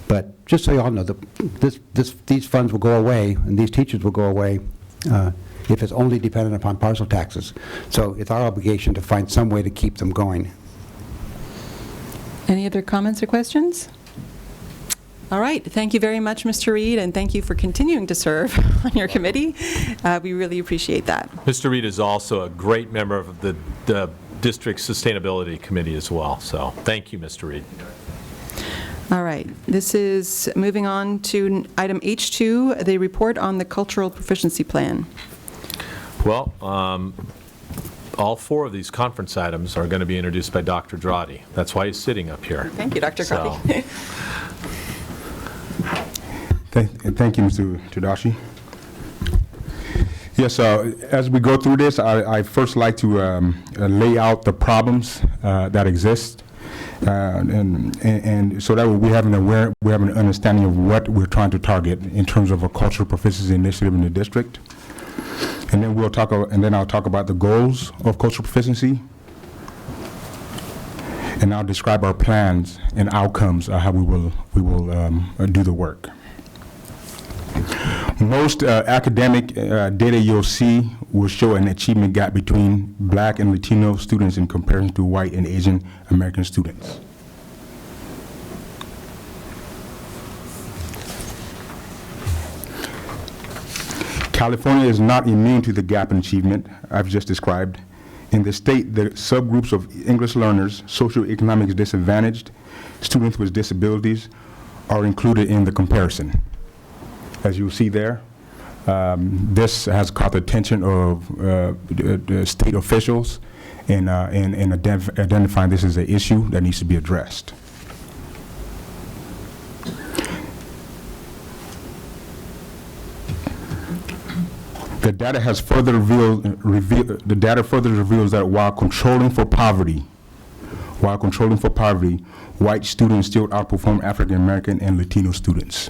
But just so you all know, these funds will go away, and these teachers will go away if it's only dependent upon parcel taxes. So it's our obligation to find some way to keep them going. Any other comments or questions? All right. Thank you very much, Mr. Reed, and thank you for continuing to serve on your committee. We really appreciate that. Mr. Reed is also a great member of the district sustainability committee as well. So thank you, Mr. Reed. All right. This is moving on to item H2, the report on the cultural proficiency plan. Well, all 4 of these conference items are going to be introduced by Dr. Drotti. That's why he's sitting up here. Thank you, Dr. Drotti. Thank you, Mr. Tadashi. Yes, as we go through this, I first like to lay out the problems that exist, and so that we have an understanding of what we're trying to target in terms of a cultural proficiency initiative in the district. And then I'll talk about the goals of cultural proficiency, and I'll describe our plans and outcomes of how we will do the work. Most academic data you'll see will show an achievement gap between Black and Latino students in comparison to white and Asian American students. California is not immune to the gap in achievement I've just described. In the state, the subgroups of English learners, socioeconomic disadvantaged, students with disabilities are included in the comparison. As you see there, this has caught the attention of the state officials in identifying this as an issue that needs to be addressed. The data has further revealed that while controlling for poverty, white students still outperform African American and Latino students.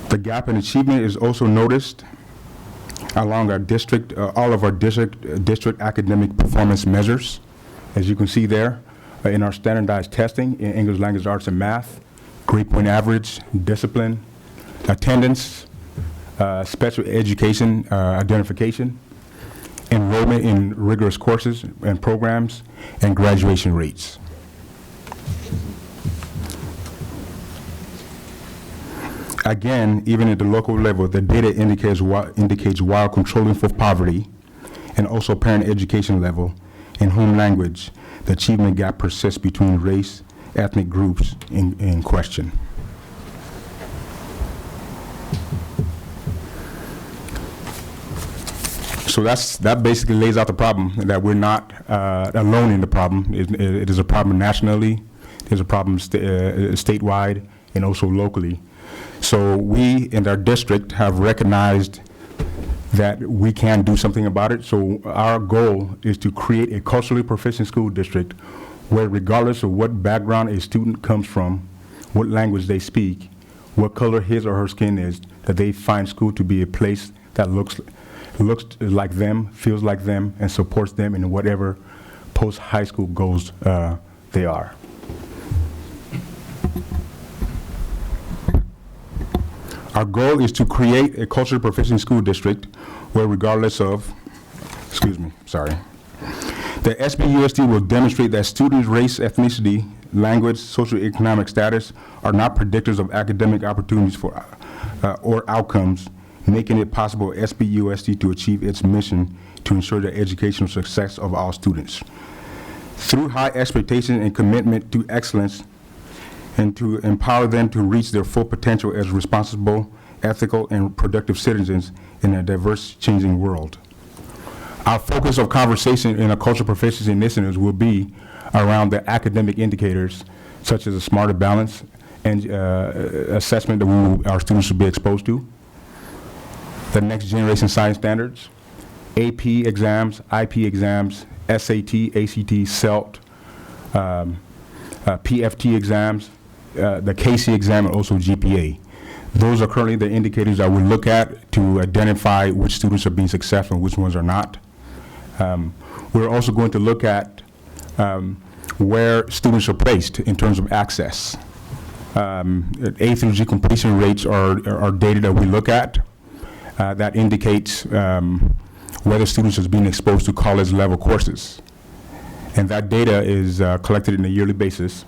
The gap in achievement is also noticed along our district, all of our district academic performance measures, as you can see there, in our standardized testing in English language arts and math, grade point average, discipline, attendance, special education identification, enrollment in rigorous courses and programs, and graduation rates. Again, even at the local level, the data indicates while controlling for poverty and also parent education level and home language, the achievement gap persists between race, ethnic groups in question. So that basically lays out the problem, that we're not alone in the problem. It is a problem nationally, there's a problem statewide, and also locally. So we in our district have recognized that we can do something about it. So our goal is to create a culturally proficient school district where, regardless of what background a student comes from, what language they speak, what color his or her skin is, that they find school to be a place that looks like them, feels like them, and supports them in whatever post-high school goals they are. Our goal is to create a culturally proficient school district where, regardless of, the SBUSD will demonstrate that students' race, ethnicity, language, socioeconomic status are not predictors of academic opportunities for or outcomes, making it possible for SBUSD to achieve its mission to ensure the educational success of all students. Through high expectations and commitment to excellence, and to empower them to reach their full potential as responsible, ethical, and productive citizens in a diverse, changing world. Our focus of conversation in our cultural proficiency initiatives will be around the academic indicators, such as a smarter balance and assessment that our students should be exposed to, the next generation science standards, AP exams, IP exams, SAT, ACT, CELT, PFT exams, the KC exam, and also GPA. Those are currently the indicators that we look at to identify which students are being successful and which ones are not. We're also going to look at where students are placed in terms of access. A through G completion rates are data that we look at that indicates whether students are being exposed to college level courses. And that data is collected on a yearly basis,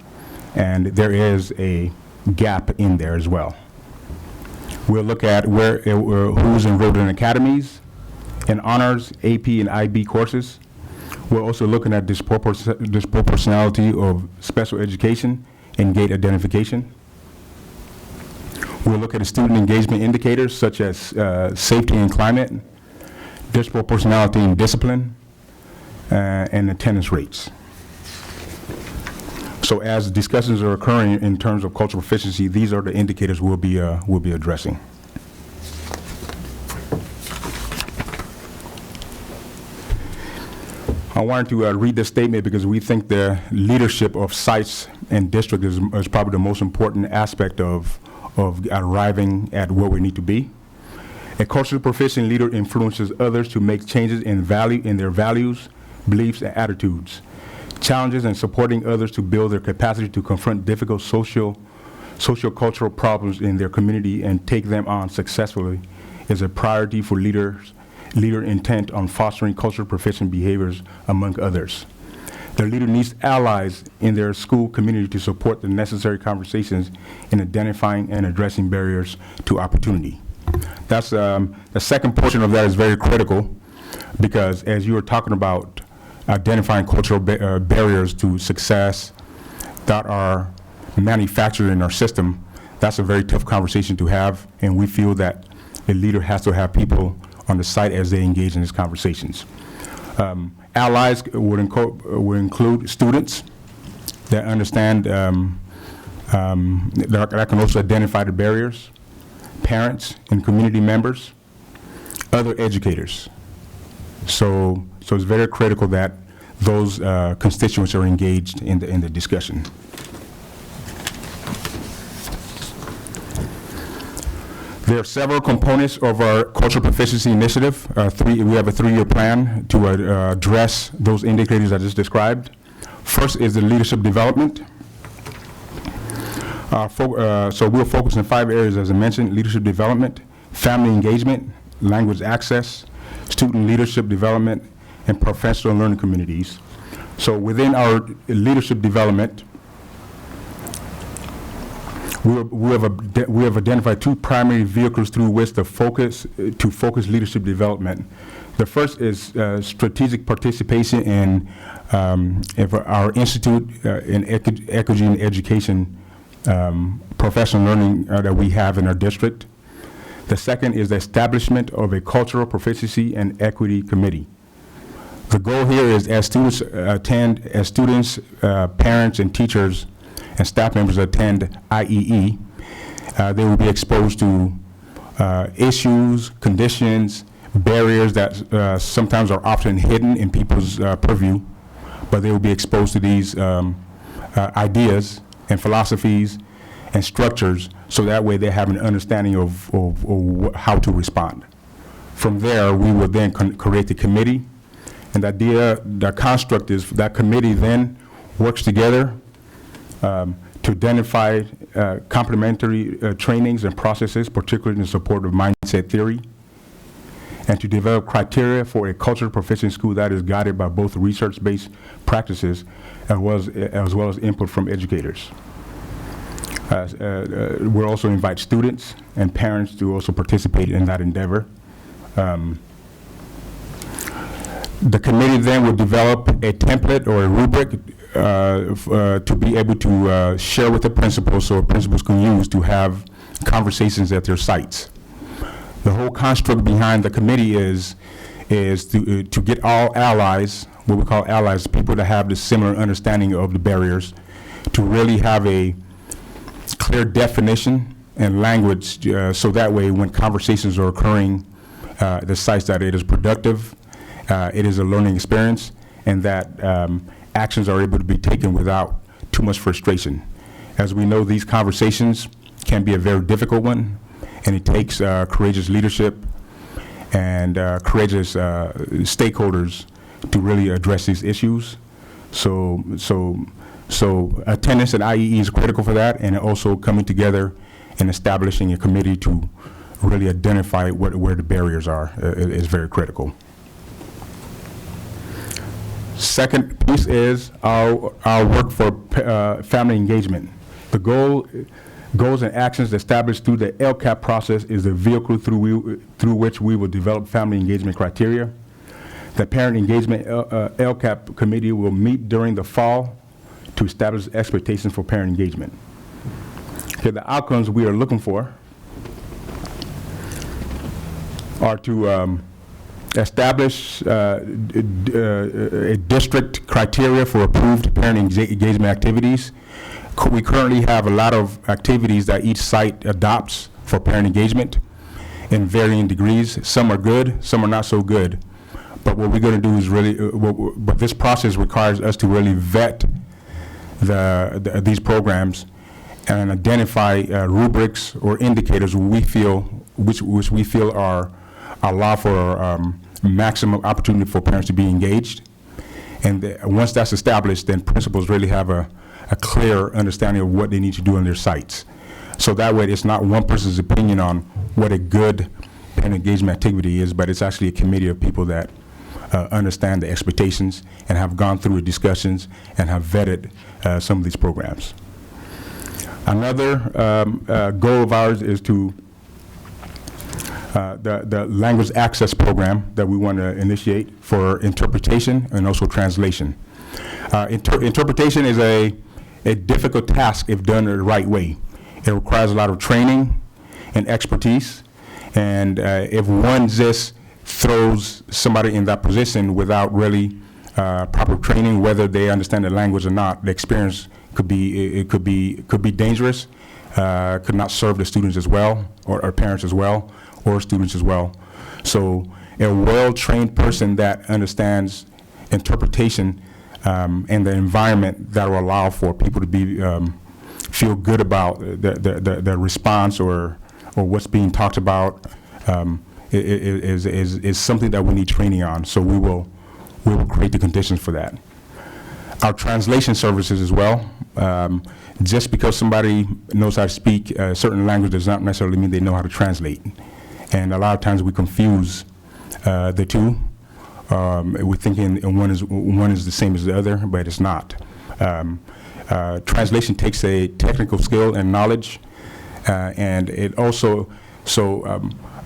and there is a gap in there as well. We'll look at who's enrolled in academies, in honors, AP, and IB courses. We're also looking at disproportionality of special education and gate identification. We'll look at the student engagement indicators such as safety and climate, disproportionality in discipline, and attendance rates. So as discussions are occurring in terms of cultural proficiency, these are the indicators we'll be addressing. I wanted to read this statement because we think the leadership of sites and district is probably the most important aspect of arriving at where we need to be. A culturally proficient leader influences others to make changes in their values, beliefs, and attitudes. Challenges and supporting others to build their capacity to confront difficult socio-cultural problems in their community and take them on successfully is a priority for leader intent on fostering culturally proficient behaviors among others. The leader needs allies in their school community to support the necessary conversations in identifying and addressing barriers to opportunity. That's the second portion of that is very critical, because as you were talking about identifying cultural barriers to success that are manufactured in our system, that's a very tough conversation to have, and we feel that a leader has to have people on the site as they engage in these conversations. Allies would include students that understand, that can also identify the barriers, parents and community members, other educators. So it's very critical that those constituents are engaged in the discussion. There are several components of our cultural proficiency initiative. We have a 3-year plan to address those indicators I just described. First is the leadership development. So we'll focus on 5 areas, as I mentioned: leadership development, family engagement, language access, student leadership development, and professional learning communities. So within our leadership development, We have identified two primary vehicles through which to focus leadership development. The first is strategic participation in our institute in equity and education professional learning that we have in our district. The second is the establishment of a cultural proficiency and equity committee. The goal here is as students, parents, and teachers and staff members attend IEE, they will be exposed to issues, conditions, barriers that sometimes are often hidden in people's purview, but they will be exposed to these ideas and philosophies and structures, so that way they have an understanding of how to respond. From there, we will then create the committee, and the construct is that committee then works together to identify complementary trainings and processes, particularly in support of mindset theory, and to develop criteria for a cultural proficient school that is guided by both research-based practices as well as input from educators. We'll also invite students and parents to also participate in that endeavor. The committee then will develop a template or a rubric to be able to share with the principals, so principals can use to have conversations at their sites. The whole construct behind the committee is to get all allies, what we call allies, people that have the similar understanding of the barriers, to really have a clear definition and language, so that way when conversations are occurring at the sites, that it is productive, it is a learning experience, and that actions are able to be taken without too much frustration. As we know, these conversations can be a very difficult one, and it takes courageous leadership and courageous stakeholders to really address these issues. So attendance at IEE is critical for that, and also coming together and establishing a committee to really identify where the barriers are is very critical. Second piece is our work for family engagement. The goals and actions established through the LCAP process is the vehicle through which we will develop family engagement criteria. The Parent Engagement LCAP committee will meet during the fall to establish expectations for parent engagement. Okay, the outcomes we are looking for are to establish a district criteria for approved parent engagement activities. We currently have a lot of activities that each site adopts for parent engagement in varying degrees. Some are good, some are not so good. But what we're going to do is really, but this process requires us to really vet these programs and identify rubrics or indicators which we feel are allow for maximum opportunity for parents to be engaged. And once that's established, then principals really have a clear understanding of what they need to do on their sites. So that way it's not one person's opinion on what a good parent engagement activity is, but it's actually a committee of people that understand the expectations and have gone through the discussions and have vetted some of these programs. Another goal of ours is to the language access program that we want to initiate for interpretation and also translation. Interpretation is a difficult task if done the right way. It requires a lot of training and expertise, and if one just throws somebody in that position without really proper training, whether they understand the language or not, the experience could be dangerous, could not serve the students as well, or parents as well, or students as well. So a well-trained person that understands interpretation and the environment that will allow for people to be feel good about the response or what's being talked about is something that we need training on. So we will create the conditions for that. Our translation services as well. Just because somebody knows how to speak a certain language does not necessarily mean they know how to translate. And a lot of times we confuse the two. We're thinking one is the same as the other, but it's not. Translation takes a technical skill and knowledge And it also,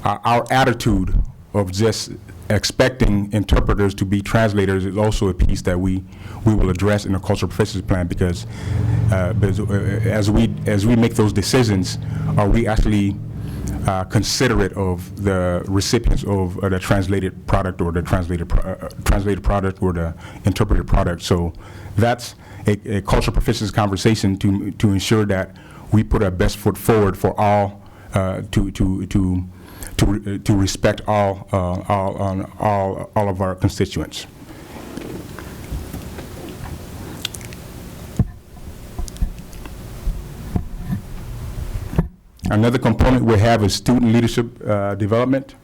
our attitude of just expecting interpreters to be translators is also a piece that we will address in the cultural proficiency plan, because as we make those decisions, are we actually considerate of the recipients of the translated product or the translated product or the interpreted product? So that's a cultural proficiency conversation to ensure that we put our best foot forward for all, to respect all of our constituents. Another component we have is student leadership development.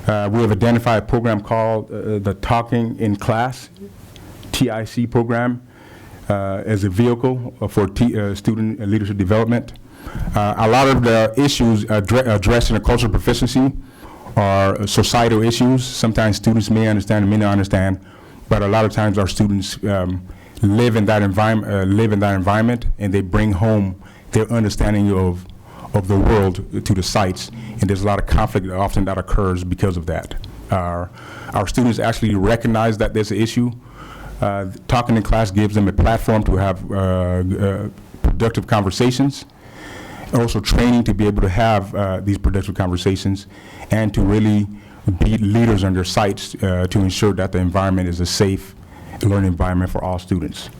We have identified a program called the Talking in Class, TIC program, as a vehicle for student leadership development. A lot of the issues addressed in the cultural proficiency are societal issues. Sometimes students may understand and may not understand, but a lot of times our students live in that environment, and they bring home their understanding of the world to the sites, and there's a lot of conflict often that occurs because of that. Our students actually recognize that there's an issue. Talking in class gives them a platform to have productive conversations, also training to be able to have these productive conversations, and to really be leaders on their sites to ensure that the environment is a safe learning environment for all students.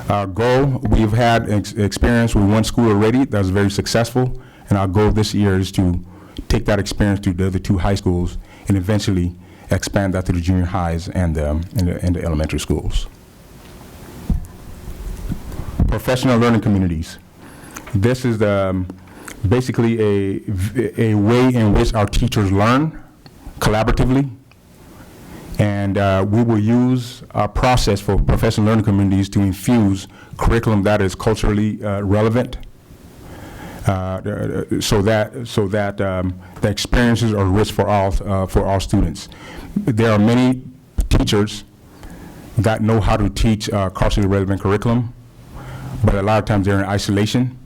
Our goal, we've had experience with one school already that's very successful, and our goal this year is to take that experience to the other 2 high schools and eventually expand that to the junior highs and the elementary schools. Professional learning communities. This is basically a way in which our teachers learn collaboratively, and we will use our process for professional learning communities to infuse curriculum that is culturally relevant, so that the experiences are rich for all students. There are many teachers that know how to teach culturally relevant curriculum, but a lot of times they're in isolation.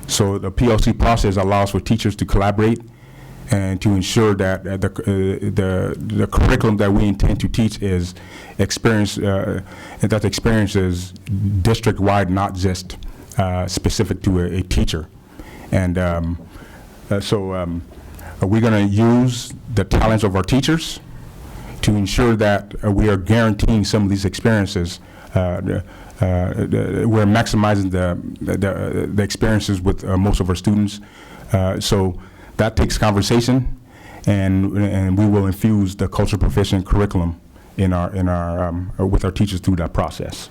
So the PLC process allows for teachers to collaborate and to ensure that the curriculum that we intend to teach is that the experience is district-wide, not just specific to a teacher. And so we're going to use the talents of our teachers to ensure that we are guaranteeing some of these experiences. We're maximizing the experiences with most of our students. So that takes conversation, and we will infuse the cultural proficient curriculum with our teachers through that process.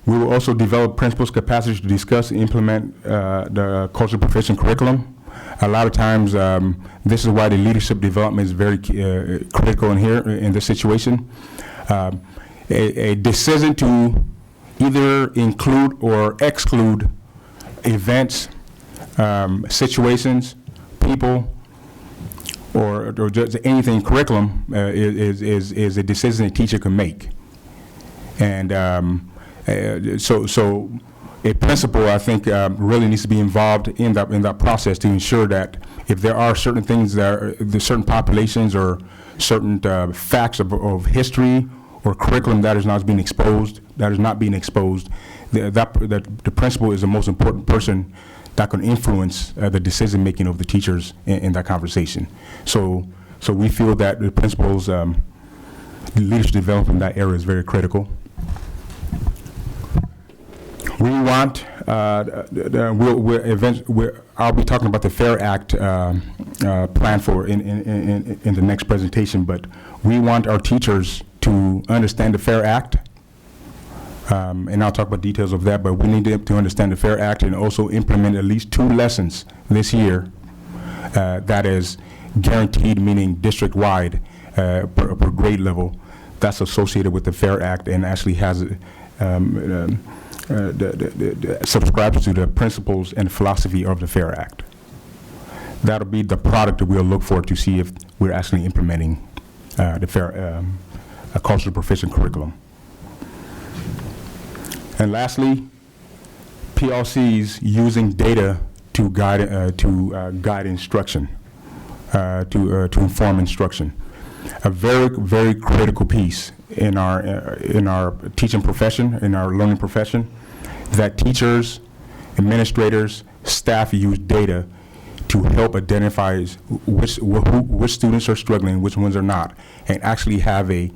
We will also develop principals' capacity to discuss and implement the cultural proficient curriculum. A lot of times, this is why the leadership development is very critical in this situation. A decision to either include or exclude events, situations, people, or just anything in curriculum is a decision a teacher can make. And so a principal, I think, really needs to be involved in that process to ensure that if there are certain things there's certain populations or certain facts of history or curriculum that is not being exposed, the principal is the most important person that can influence the decision making of the teachers in that conversation. So we feel that the principal's leadership development in that area is very critical. We want, I'll be talking about the FAIR Act plan for in the next presentation, but we want our teachers to understand the FAIR Act, and I'll talk about details of that, but we need them to understand the FAIR Act and also implement at least 2 lessons this year that is guaranteed, meaning district-wide per grade level, that's associated with the FAIR Act and actually has subscribes to the principles and philosophy of the FAIR Act. That'll be the product that we'll look for to see if we're actually implementing the FAIR cultural proficient curriculum. And lastly, PLCs using data to guide instruction, to inform instruction. A very, very critical piece in our teaching profession, in our learning profession, that teachers, administrators, staff use data to help identify which students are struggling, which ones are not, and actually have a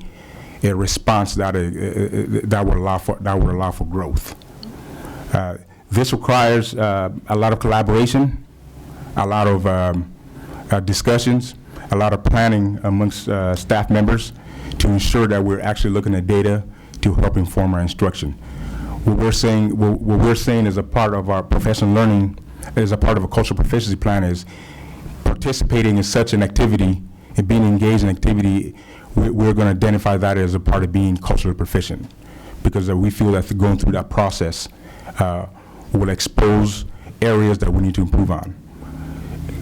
response that would allow for growth. This requires a lot of collaboration, a lot of discussions, a lot of planning amongst staff members to ensure that we're actually looking at data to help inform our instruction. What we're saying as a part of our professional learning, as a part of a cultural proficiency plan, is participating in such an activity and being engaged in activity. We're going to identify that as a part of being culturally proficient, because we feel that going through that process will expose areas that we need to improve on.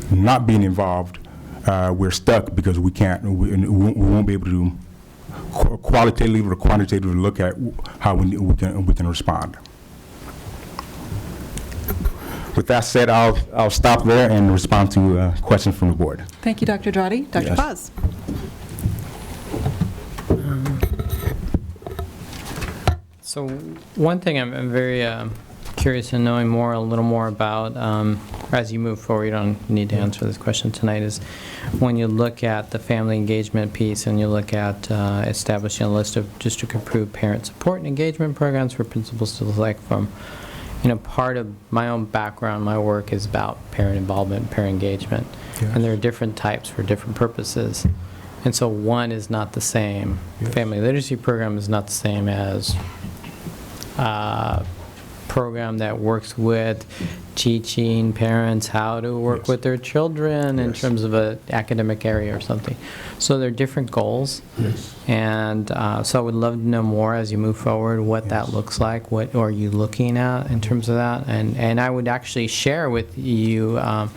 Not being involved, we're stuck because we won't be able to qualitatively or quantitatively look at how we can respond. With that said, I'll stop there and respond to questions from the board. Thank you, Dr. Drawdy. Dr. Yes. Paz. So one thing I'm very curious in knowing a little more about, as you move forward, you don't need to answer this question tonight, is when you look at the family engagement piece and you look at establishing a list of district-approved parent support and engagement programs for principals to select from. Part of my own background, my work is about parent involvement, parent engagement, and there are different types for different purposes. And so one is not the same. Family literacy program is not the same as a program that works with teaching parents how to work with their children in terms of an academic area or something. So there are different goals. And so I would love to know more as you move forward what that looks like. What are you looking at in terms of that? And I would actually share with you, I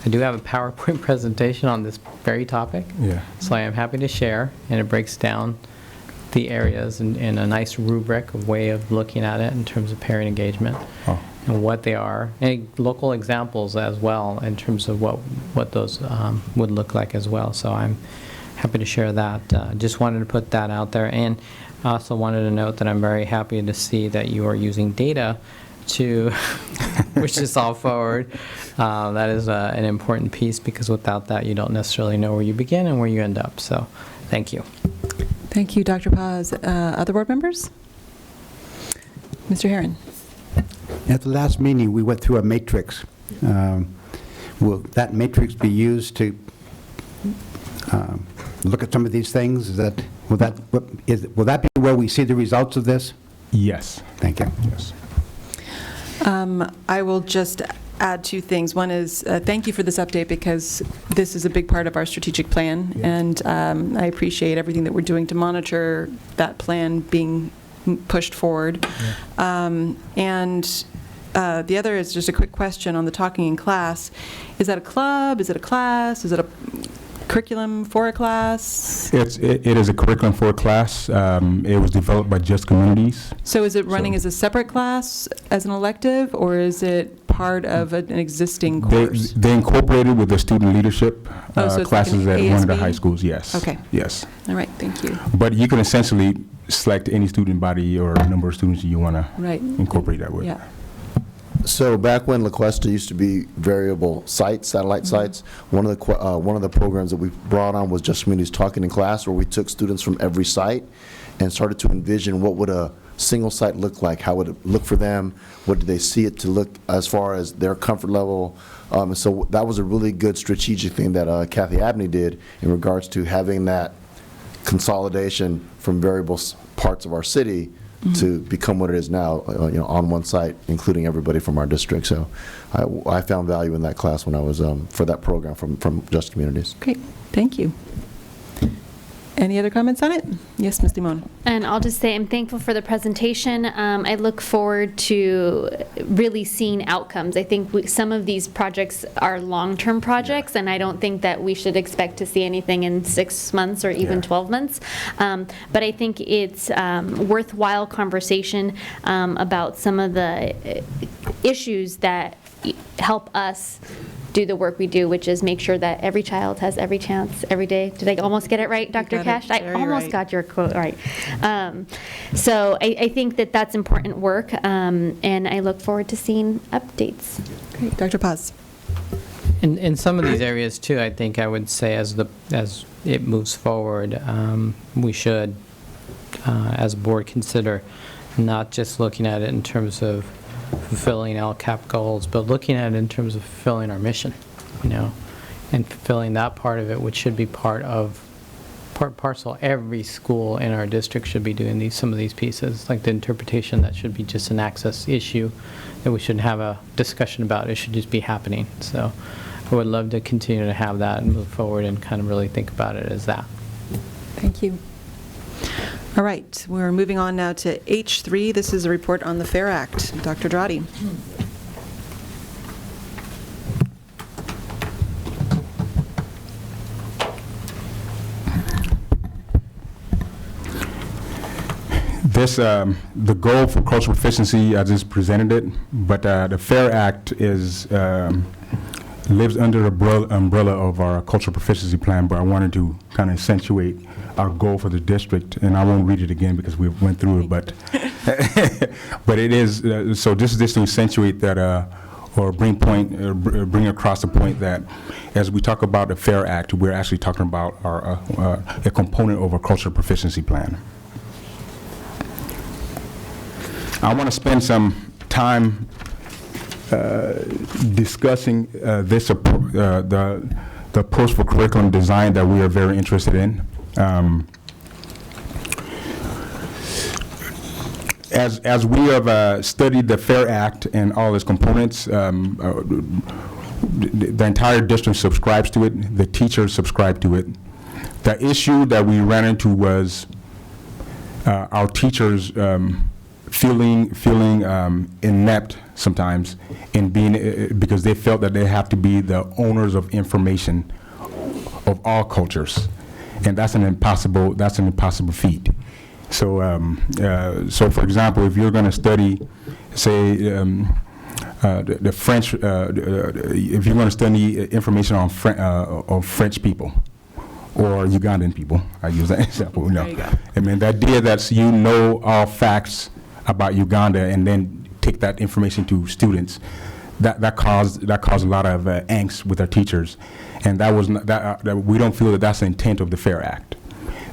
do have a PowerPoint presentation on this very topic. So I am happy to share, and it breaks down the areas in a nice rubric, a way of looking at it in terms of parent engagement and what they are, and local examples as well in terms of what those would look like as well. So I'm happy to share that. Just wanted to put that out there, and I also wanted to note that I'm very happy to see that you are using data to push this all forward. That is an important piece, because without that you don't necessarily know where you begin and where you end up. So thank you. Thank you, Dr. Paz. Other board members? Mr. Herron. At the last meeting, we went through a matrix. Will that matrix be used to look at some of these things? Will that be where we see the results of this? Yes. Thank you. Yes. I will just add two things. One is thank you for this update, because this is a big part of our strategic plan, and I appreciate everything that we're doing to monitor that plan being pushed forward. And the other is just a quick question on the Talking in Class. Is that a club? Is it a class? Is it a curriculum for a class? It is a curriculum for a class. It was developed by Just Communities. So is it running as a separate class, as an elective, or is it part of an existing course? They incorporated with the student leadership So it's like classes an at one of the ASB? high schools, yes. Okay. Yes. All right, thank you. But you can essentially select any student body or number of students you want to Right. incorporate that with. Yeah. So back when La Cuesta used to be variable sites, satellite sites, one of the programs that we brought on was Just Communities Talking in Class, where we took students from every site and started to envision what would a single site look like, how would it look for them, what do they see it to look as far as their comfort level. So that was a really good strategic thing that Kathy Abney did in regards to having that consolidation from variable parts of our city to become what it is now, on one site, including everybody from our district. So I found value in that class when I was, for that program from Just Communities. Great, thank you. Any other comments on it? Yes, Ms. Dimon. And I'll just say I'm thankful for the presentation. I look forward to really seeing outcomes. I think some of these projects are long-term projects, and I don't think that we should expect to see anything in 6 months or even 12 months. But I think it's worthwhile conversation about some of the issues that help us do the work we do, which is make sure that every child has every chance every day. Did I almost get it right, Dr. Cash? I almost got your quote right. So I think that that's important work, and I look forward to seeing updates. Great. Dr. Paz. In some of these areas too, I think I would say as it moves forward, we should, as a board, consider not just looking at it in terms of fulfilling LCAP goals, but looking at it in terms of fulfilling our mission, and fulfilling that part of it, which should be parcel. Every school in our district should be doing some of these pieces, like the interpretation that should be just an access issue that we shouldn't have a discussion about. It should just be happening. So I would love to continue to have that and move forward and kind of really think about it as that. Thank you. All right, we're moving on now to H3. This is a report on the FAIR Act. Dr. Drotti. This, the goal for cultural proficiency, I just presented it, but the FAIR Act is lives under the umbrella of our cultural proficiency plan, but I wanted to kind of accentuate our goal for the district, and I won't read it again because we went through it, but but it is, so this is just to accentuate that, or bring across the point that as we talk about the FAIR Act, we're actually talking about a component of our cultural proficiency plan. I want to spend some time discussing this the approach for curriculum design that we are very interested in. As we have studied the FAIR Act and all its components, the entire district subscribes to it. The teachers subscribe to it. The issue that we ran into was our teachers feeling inept sometimes in being, because they felt that they have to be the owners of information of all cultures, and that's an impossible feat. So, so for example, if you're going to study, say, the French, if you're going to study information on French people or Ugandan people, I use that example. There you go. I mean, the idea that you know all facts about Uganda and then take that information to students, that caused a lot of angst with our teachers, and that was not, that we don't feel that that's the intent of the FAIR Act.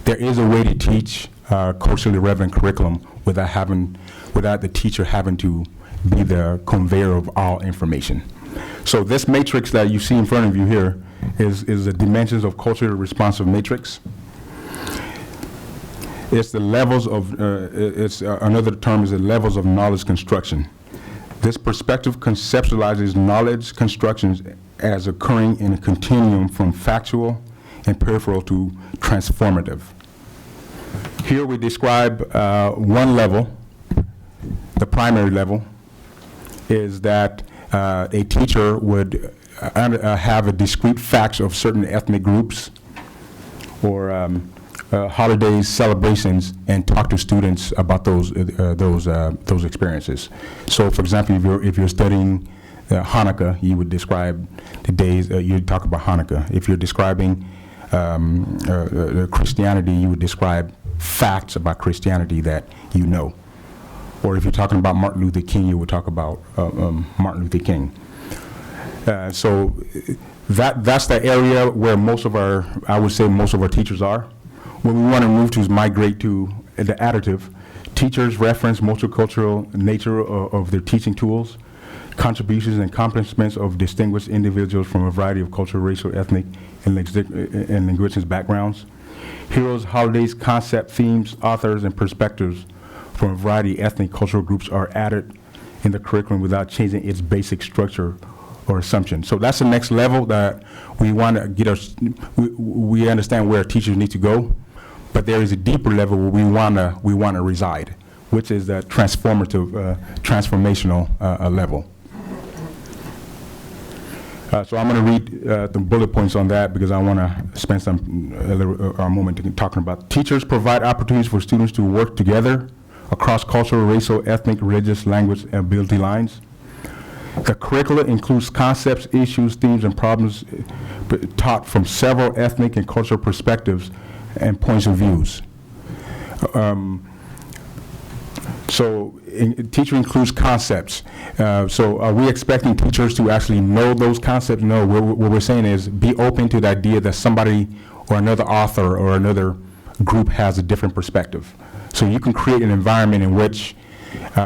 There is a way to teach culturally relevant curriculum without the teacher having to be the conveyor of all information. So this matrix that you see in front of you here is the dimensions of culturally responsive matrix. It's the levels of, another term is the levels of knowledge construction. This perspective conceptualizes knowledge constructions as occurring in a continuum from factual and peripheral to transformative. Here we describe one level, the primary level, is that a teacher would have a discrete facts of certain ethnic groups or holidays, celebrations, and talk to students about those experiences. So, for example, if you're studying Hanukkah, you would describe the days. You'd talk about Hanukkah. If you're describing Christianity, you would describe facts about Christianity that you know. Or if you're talking about Martin Luther King, you would talk about Martin Luther King. So that's the area where I would say most of our teachers are. What we want to move to is migrate to the additive. Teachers reference multicultural nature of their teaching tools, contributions and accomplishments of distinguished individuals from a variety of cultural, racial, ethnic, and linguistic backgrounds. Heroes, holidays, concept, themes, authors, and perspectives from a variety of ethnic cultural groups are added in the curriculum without changing its basic structure or assumption. So that's the next level that we want to get us, we understand where teachers need to go, but there is a deeper level where we want to reside, which is the transformational level. So I'm going to read the bullet points on that because I want to spend a moment talking about teachers provide opportunities for students to work together across cultural, racial, ethnic, religious, language, and ability lines. The curricula includes concepts, issues, themes, and problems taught from several ethnic and cultural perspectives and points of views. Teacher includes concepts. So are we expecting teachers to actually know those concepts? No, what we're saying is be open to the idea that somebody or another author or another group has a different perspective. So you can create an environment in which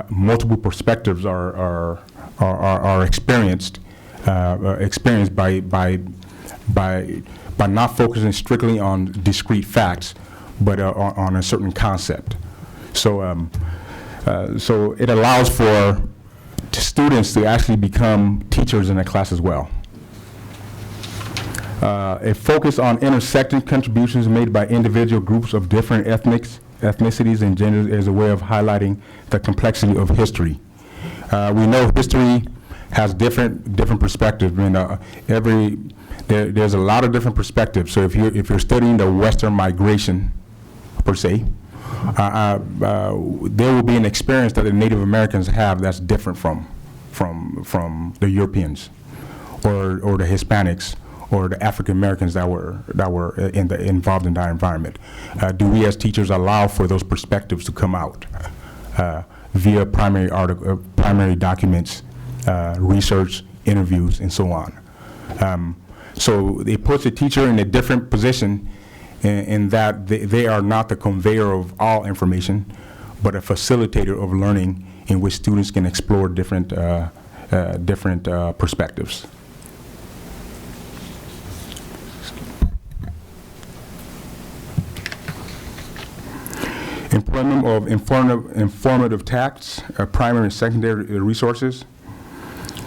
multiple perspectives are experienced by not focusing strictly on discrete facts, but on a certain concept. So it allows for students to actually become teachers in a class as well. A focus on intersecting contributions made by individual groups of different ethnicities and genders is a way of highlighting the complexity of history. We know history has different perspectives. I mean, there's a lot of different perspectives. So if you're studying the Western migration per se, there will be an experience that the Native Americans have that's different from the Europeans or the Hispanics or the African Americans that were involved in that environment. Do we as teachers allow for those perspectives to come out via primary documents, research, interviews, and so on? So it puts the teacher in a different position in that they are not the conveyor of all information, but a facilitator of learning in which students can explore different perspectives. Employment of informative tasks, primary and secondary resources.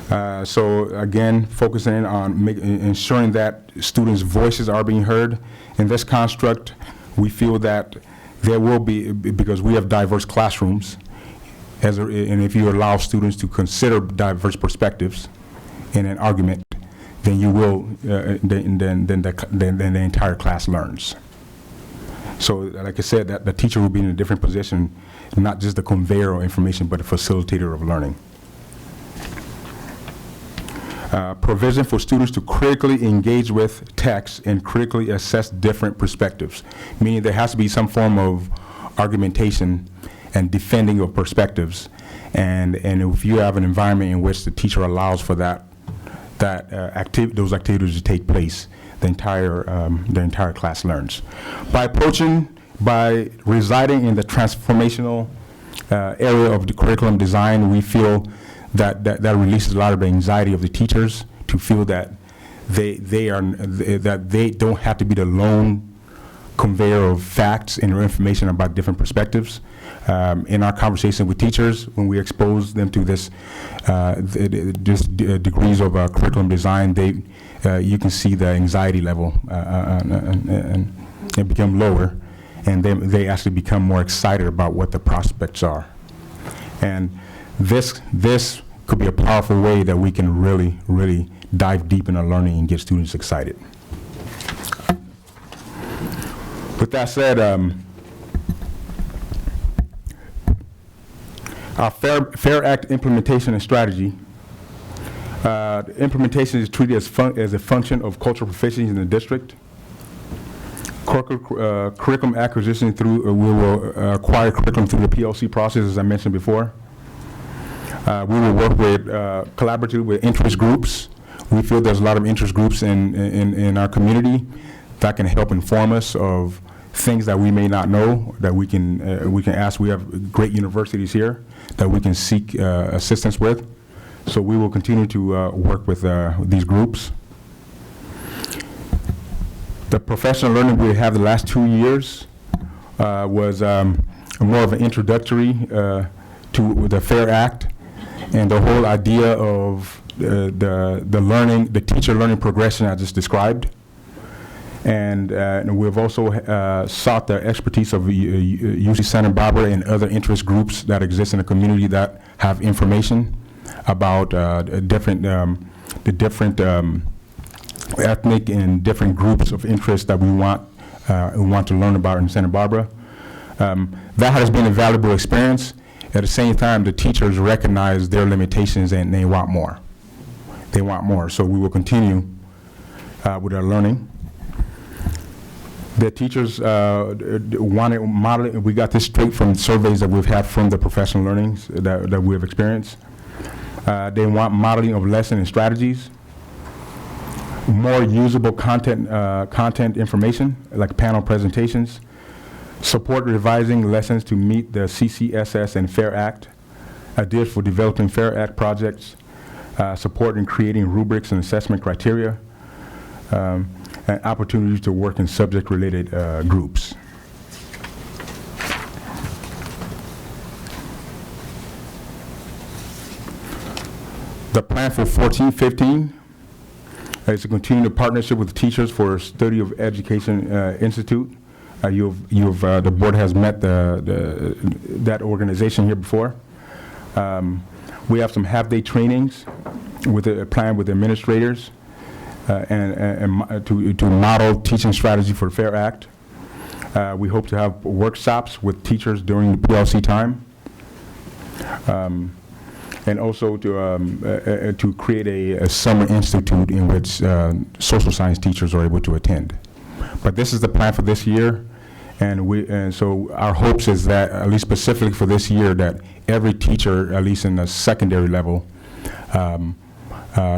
So again, focusing on ensuring that students' voices are being heard. In this construct, we feel that there will be, because we have diverse classrooms, and if you allow students to consider diverse perspectives in an argument, then you will, then the entire class learns. So, like I said, that the teacher will be in a different position, not just the conveyor of information, but a facilitator of learning. Provision for students to critically engage with text and critically assess different perspectives, meaning there has to be some form of argumentation and defending of perspectives. And if you have an environment in which the teacher allows for those activities to take place, the entire class learns. By residing in the transformational area of the curriculum design, we feel that releases a lot of the anxiety of the teachers to feel that they don't have to be the lone conveyor of facts and information about different perspectives. In our conversation with teachers, when we expose them to this degrees of curriculum design, you can see the anxiety level and become lower, and then they actually become more excited about what the prospects are. And this could be a powerful way that we can really dive deep into learning and get students excited. With that said, our Fair Act implementation and strategy. Implementation is treated as a function of cultural proficiency in the district. Curriculum acquisition we will acquire curriculum through the PLC process, as I mentioned before. We will work collaboratively with interest groups. We feel there's a lot of interest groups in our community that can help inform us of things that we may not know, that we can ask. We have great universities here that we can seek assistance with. So we will continue to work with these groups. The professional learning we have the last 2 years was more of an introductory to the FAIR Act and the whole idea of the teacher learning progression I just described. And we've also sought the expertise of UC Santa Barbara and other interest groups that exist in the community that have information about the different ethnic and different groups of interest that we want to learn about in Santa Barbara. That has been a valuable experience. At the same time, the teachers recognize their limitations and they want more. They want more, so we will continue with our learning. The teachers wanted modeling. We got this straight from surveys that we've had from the professional learnings that we have experienced. They want modeling of lesson and strategies, more usable content information, like panel presentations, support revising lessons to meet the CCSS and FAIR Act, ideas for developing FAIR Act projects, support in creating rubrics and assessment criteria, and opportunities to work in subject-related groups. The plan for 14-15 is to continue the partnership with teachers for Study of Education Institute. The board has met that organization here before. We have some half-day trainings with a plan with administrators and to model teaching strategy for the FAIR Act. We hope to have workshops with teachers during the PLC time. And also to create a summer institute in which social science teachers are able to attend. But this is the plan for this year, and so our hopes is that, at least specifically for this year, that every teacher, at least in the secondary level,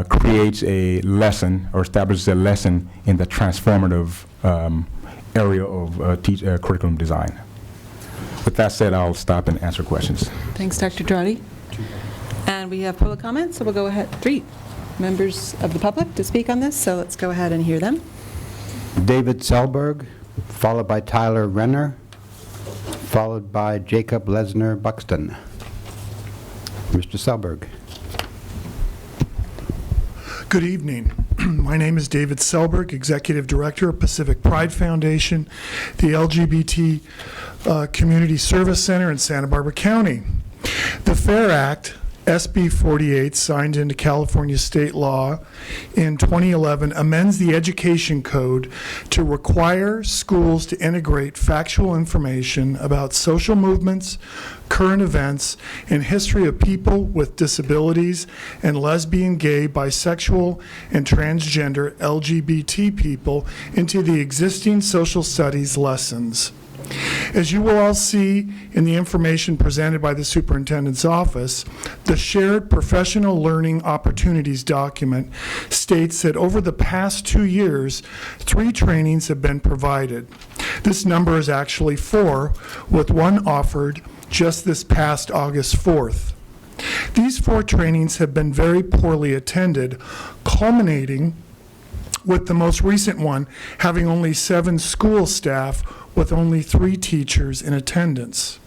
creates a lesson or establishes a lesson in the transformative area of curriculum design. With that said, I'll stop and answer questions. Thanks, Dr. Girardi. And we have public comments, so we'll go ahead. 3 members of the public to speak on this, so let's go ahead and hear them. David Selberg, followed by Tyler Renner, followed by Jacob Lesnar Buxton. Mr. Selberg. Good evening. My name is David Selberg, Executive Director of Pacific Pride Foundation, the LGBT Community Service Center in Santa Barbara County. The FAIR Act, SB 48, signed into California state law in 2011, amends the Education Code to require schools to integrate factual information about social movements, current events, and history of people with disabilities and lesbian, gay, bisexual, and transgender LGBT people into the existing social studies lessons. As you will all see in the information presented by the superintendent's office, the Shared Professional Learning Opportunities document states that over the past 2 years, 3 trainings have been provided. This number is actually 4, with one offered just this past August 4th. These 4 trainings have been very poorly attended, culminating with the most recent one having only 7 school staff with only 3 teachers in attendance.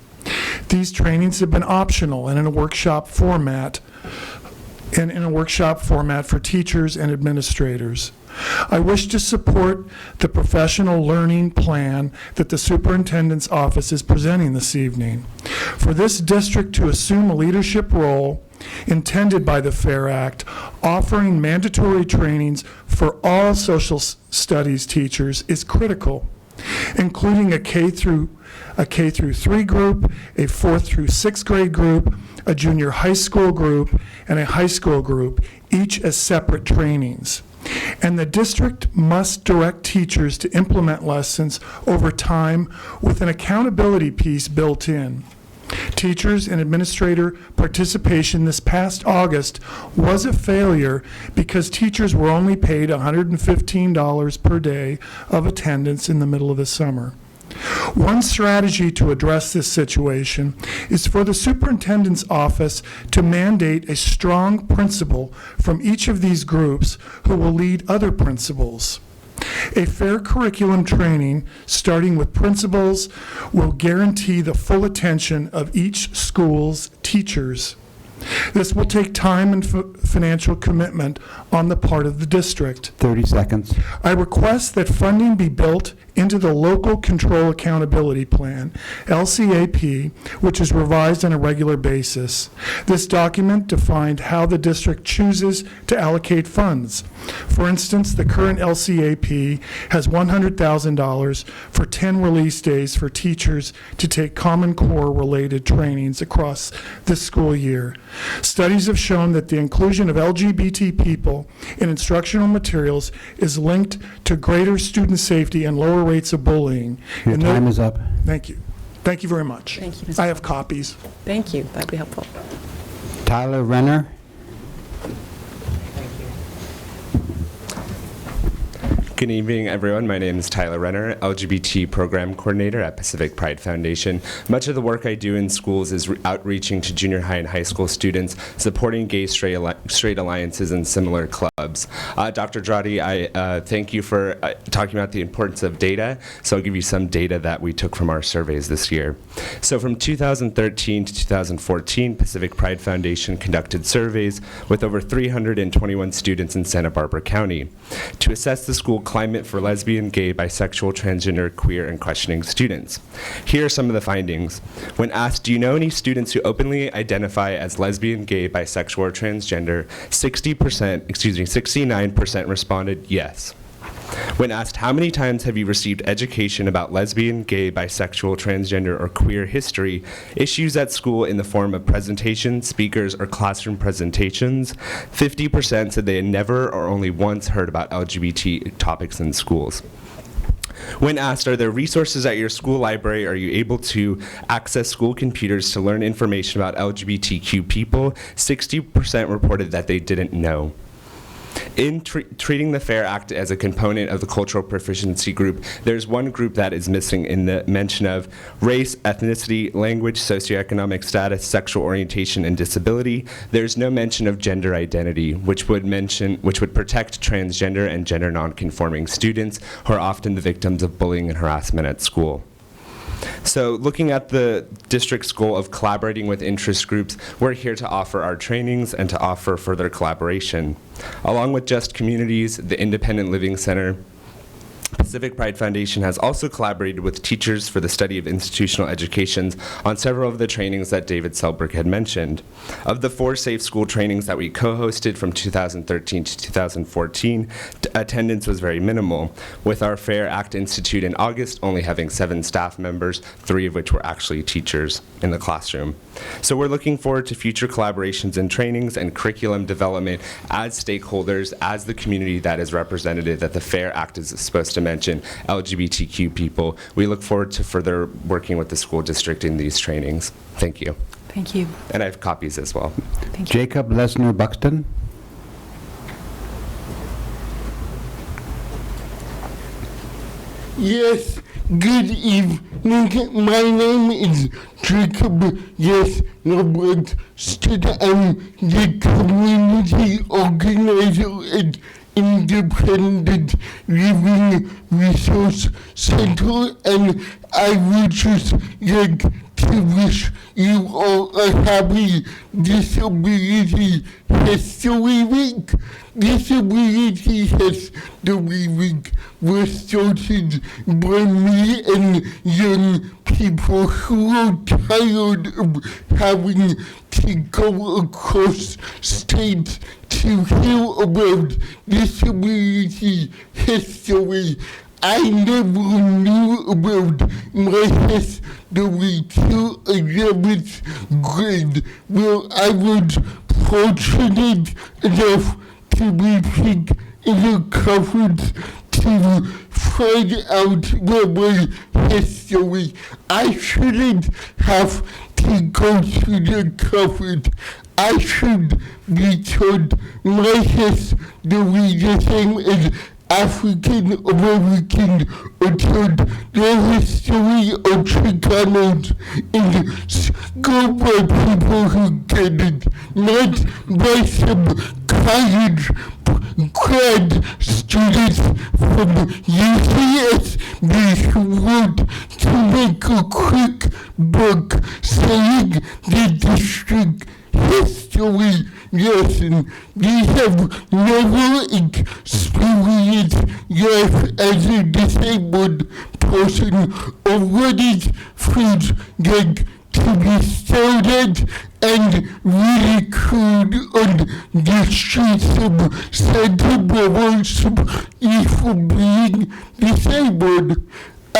These trainings have been optional and in a workshop format for teachers and administrators. I wish to support the professional learning plan that the superintendent's office is presenting this evening. For this district to assume a leadership role intended by the FAIR Act, offering mandatory trainings for all social studies teachers is critical, including a K through 3 group, a 4th through 6th grade group, a junior high school group, and a high school group, each as separate trainings. And the district must direct teachers to implement lessons over time with an accountability piece built in. Teachers and administrator participation this past August was a failure because teachers were only paid $115 per day of attendance in the middle of the summer. One strategy to address this situation is for the superintendent's office to mandate a strong principal from each of these groups who will lead other principals. A fair curriculum training, starting with principals, will guarantee the full attention of each school's teachers. This will take time and financial commitment on the part of the district. 30 seconds. I request that funding be built into the Local Control Accountability Plan, LCAP, which is revised on a regular basis. This document defined how the district chooses to allocate funds. For instance, the current LCAP has $100,000 for 10 release days for teachers to take Common Core related trainings across this school year. Studies have shown that the inclusion of LGBT people in instructional materials is linked to greater student safety and lower rates of bullying. Your time is up. Thank you. Thank you very much. Thank you, Mr. I have copies. Thank you. That'd be helpful. Tyler Renner. Good evening, everyone. My name is Tyler Renner, LGBT Program Coordinator at Pacific Pride Foundation. Much of the work I do in schools is outreaching to junior high and high school students, supporting gay, straight alliances and similar clubs. Dr. Drotti, I thank you for talking about the importance of data. So I'll give you some data that we took from our surveys this year. So from 2013 to 2014, Pacific Pride Foundation conducted surveys with over 321 students in Santa Barbara County to assess the school climate for lesbian, gay, bisexual, transgender, queer, and questioning students. Here are some of the findings. When asked, do you know any students who openly identify as lesbian, gay, bisexual, or transgender, 69% responded yes. When asked how many times have you received education about lesbian, gay, bisexual, transgender, or queer history, issues at school in the form of presentations, speakers, or classroom presentations, 50% said they had never or only once heard about LGBT topics in schools. When asked, are there resources at your school library? Are you able to access school computers to learn information about LGBTQ people? 60% reported that they didn't know. In treating the FAIR Act as a component of the cultural proficiency group, there's one group that is missing in the mention of race, ethnicity, language, socioeconomic status, sexual orientation, and disability. There's no mention of gender identity, which would protect transgender and gender nonconforming students who are often the victims of bullying and harassment at school. So looking at the district's goal of collaborating with interest groups, we're here to offer our trainings and to offer further collaboration. Along with Just Communities, the Independent Living Center, Pacific Pride Foundation has also collaborated with Teachers for the Study of Institutional Education on several of the trainings that David Selberg had mentioned. Of the 4 Safe School trainings that we co-hosted from 2013 to 2014, attendance was very minimal, with our FAIR Act Institute in August only having 7 staff members, 3 of which were actually teachers in the classroom. So we're looking forward to future collaborations and trainings and curriculum development as stakeholders, as the community that is representative, that the FAIR Act is supposed to mention, LGBTQ people. We look forward to further working with the school district in these trainings. Thank you. Thank you. And I have copies as well. Thank you. Jacob Lesnar Buxton. Yes, good evening. My name is Jacob Buxton. I'm the community organizer at Independent Living Resource Center, and I would just like to wish you all a happy Disability History Week. Disability History Week was started by me and young people who are tired of having to go across states to hear about disability history. I never knew about my history till 11th grade, where I was fortunate enough to be picked in a conference to find out about my history. I shouldn't have to go to the conference. I should be told my history the same as African American or told the history of Chicanos in school by people who get it, not by some college grad students from UCSB who want to make a quick buck saying the district history lesson. They have never experienced life as a disabled person or what it feels like to be started and ridiculed on the streets of Santa Barbara for being disabled. I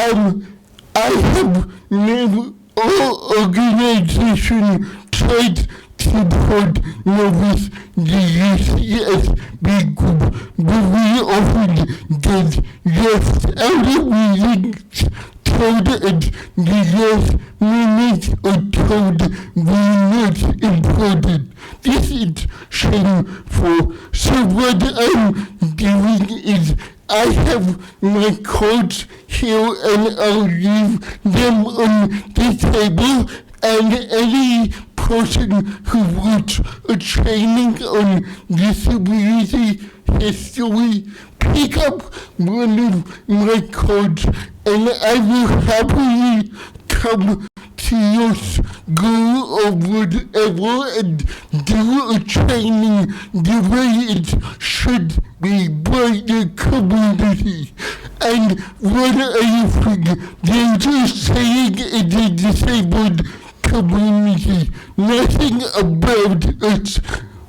have never, our organization tried to partner with the UCSB group, but we often get left out of meetings, told at the last minute or told we're not important. This is shameful. So what I'm doing is I have my cards here and I'll leave them on the table, and any person who wants a training on disability history, pick up one of my cards and I will happily come to your school or whatever and do a training the way it should be by the community. And what I think they're just saying in the disabled community, nothing about us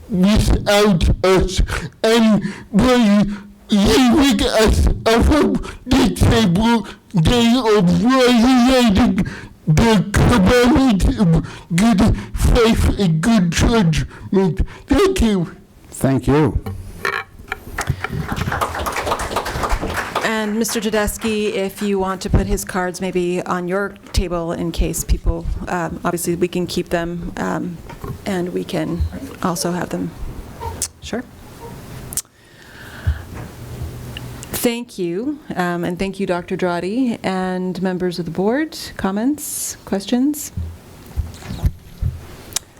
without us, and by leaving us off of the table, they are violating the commandment of good faith and good judgment. Thank you. Thank you. And Mr. Tedeschi, if you want to put his cards maybe on your table in case people, obviously we can keep them, and we can also have them. Sure. Thank you, and thank you, Dr. Drotti, and members of the board. Comments, questions?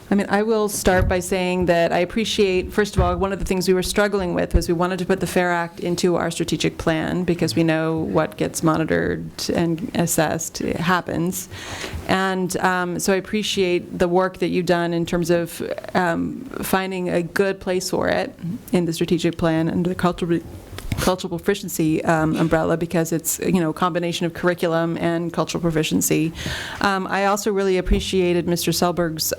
I mean, I will start by saying that I appreciate, first of all, one of the things we were struggling with was we wanted to put the FAIR Act into our strategic plan because we know what gets monitored and assessed happens. And so I appreciate the work that you've done in terms of finding a good place for it in the strategic plan under the cultural proficiency umbrella, because it's, you know, a combination of curriculum and cultural proficiency. I also really appreciated Mr. Selberg's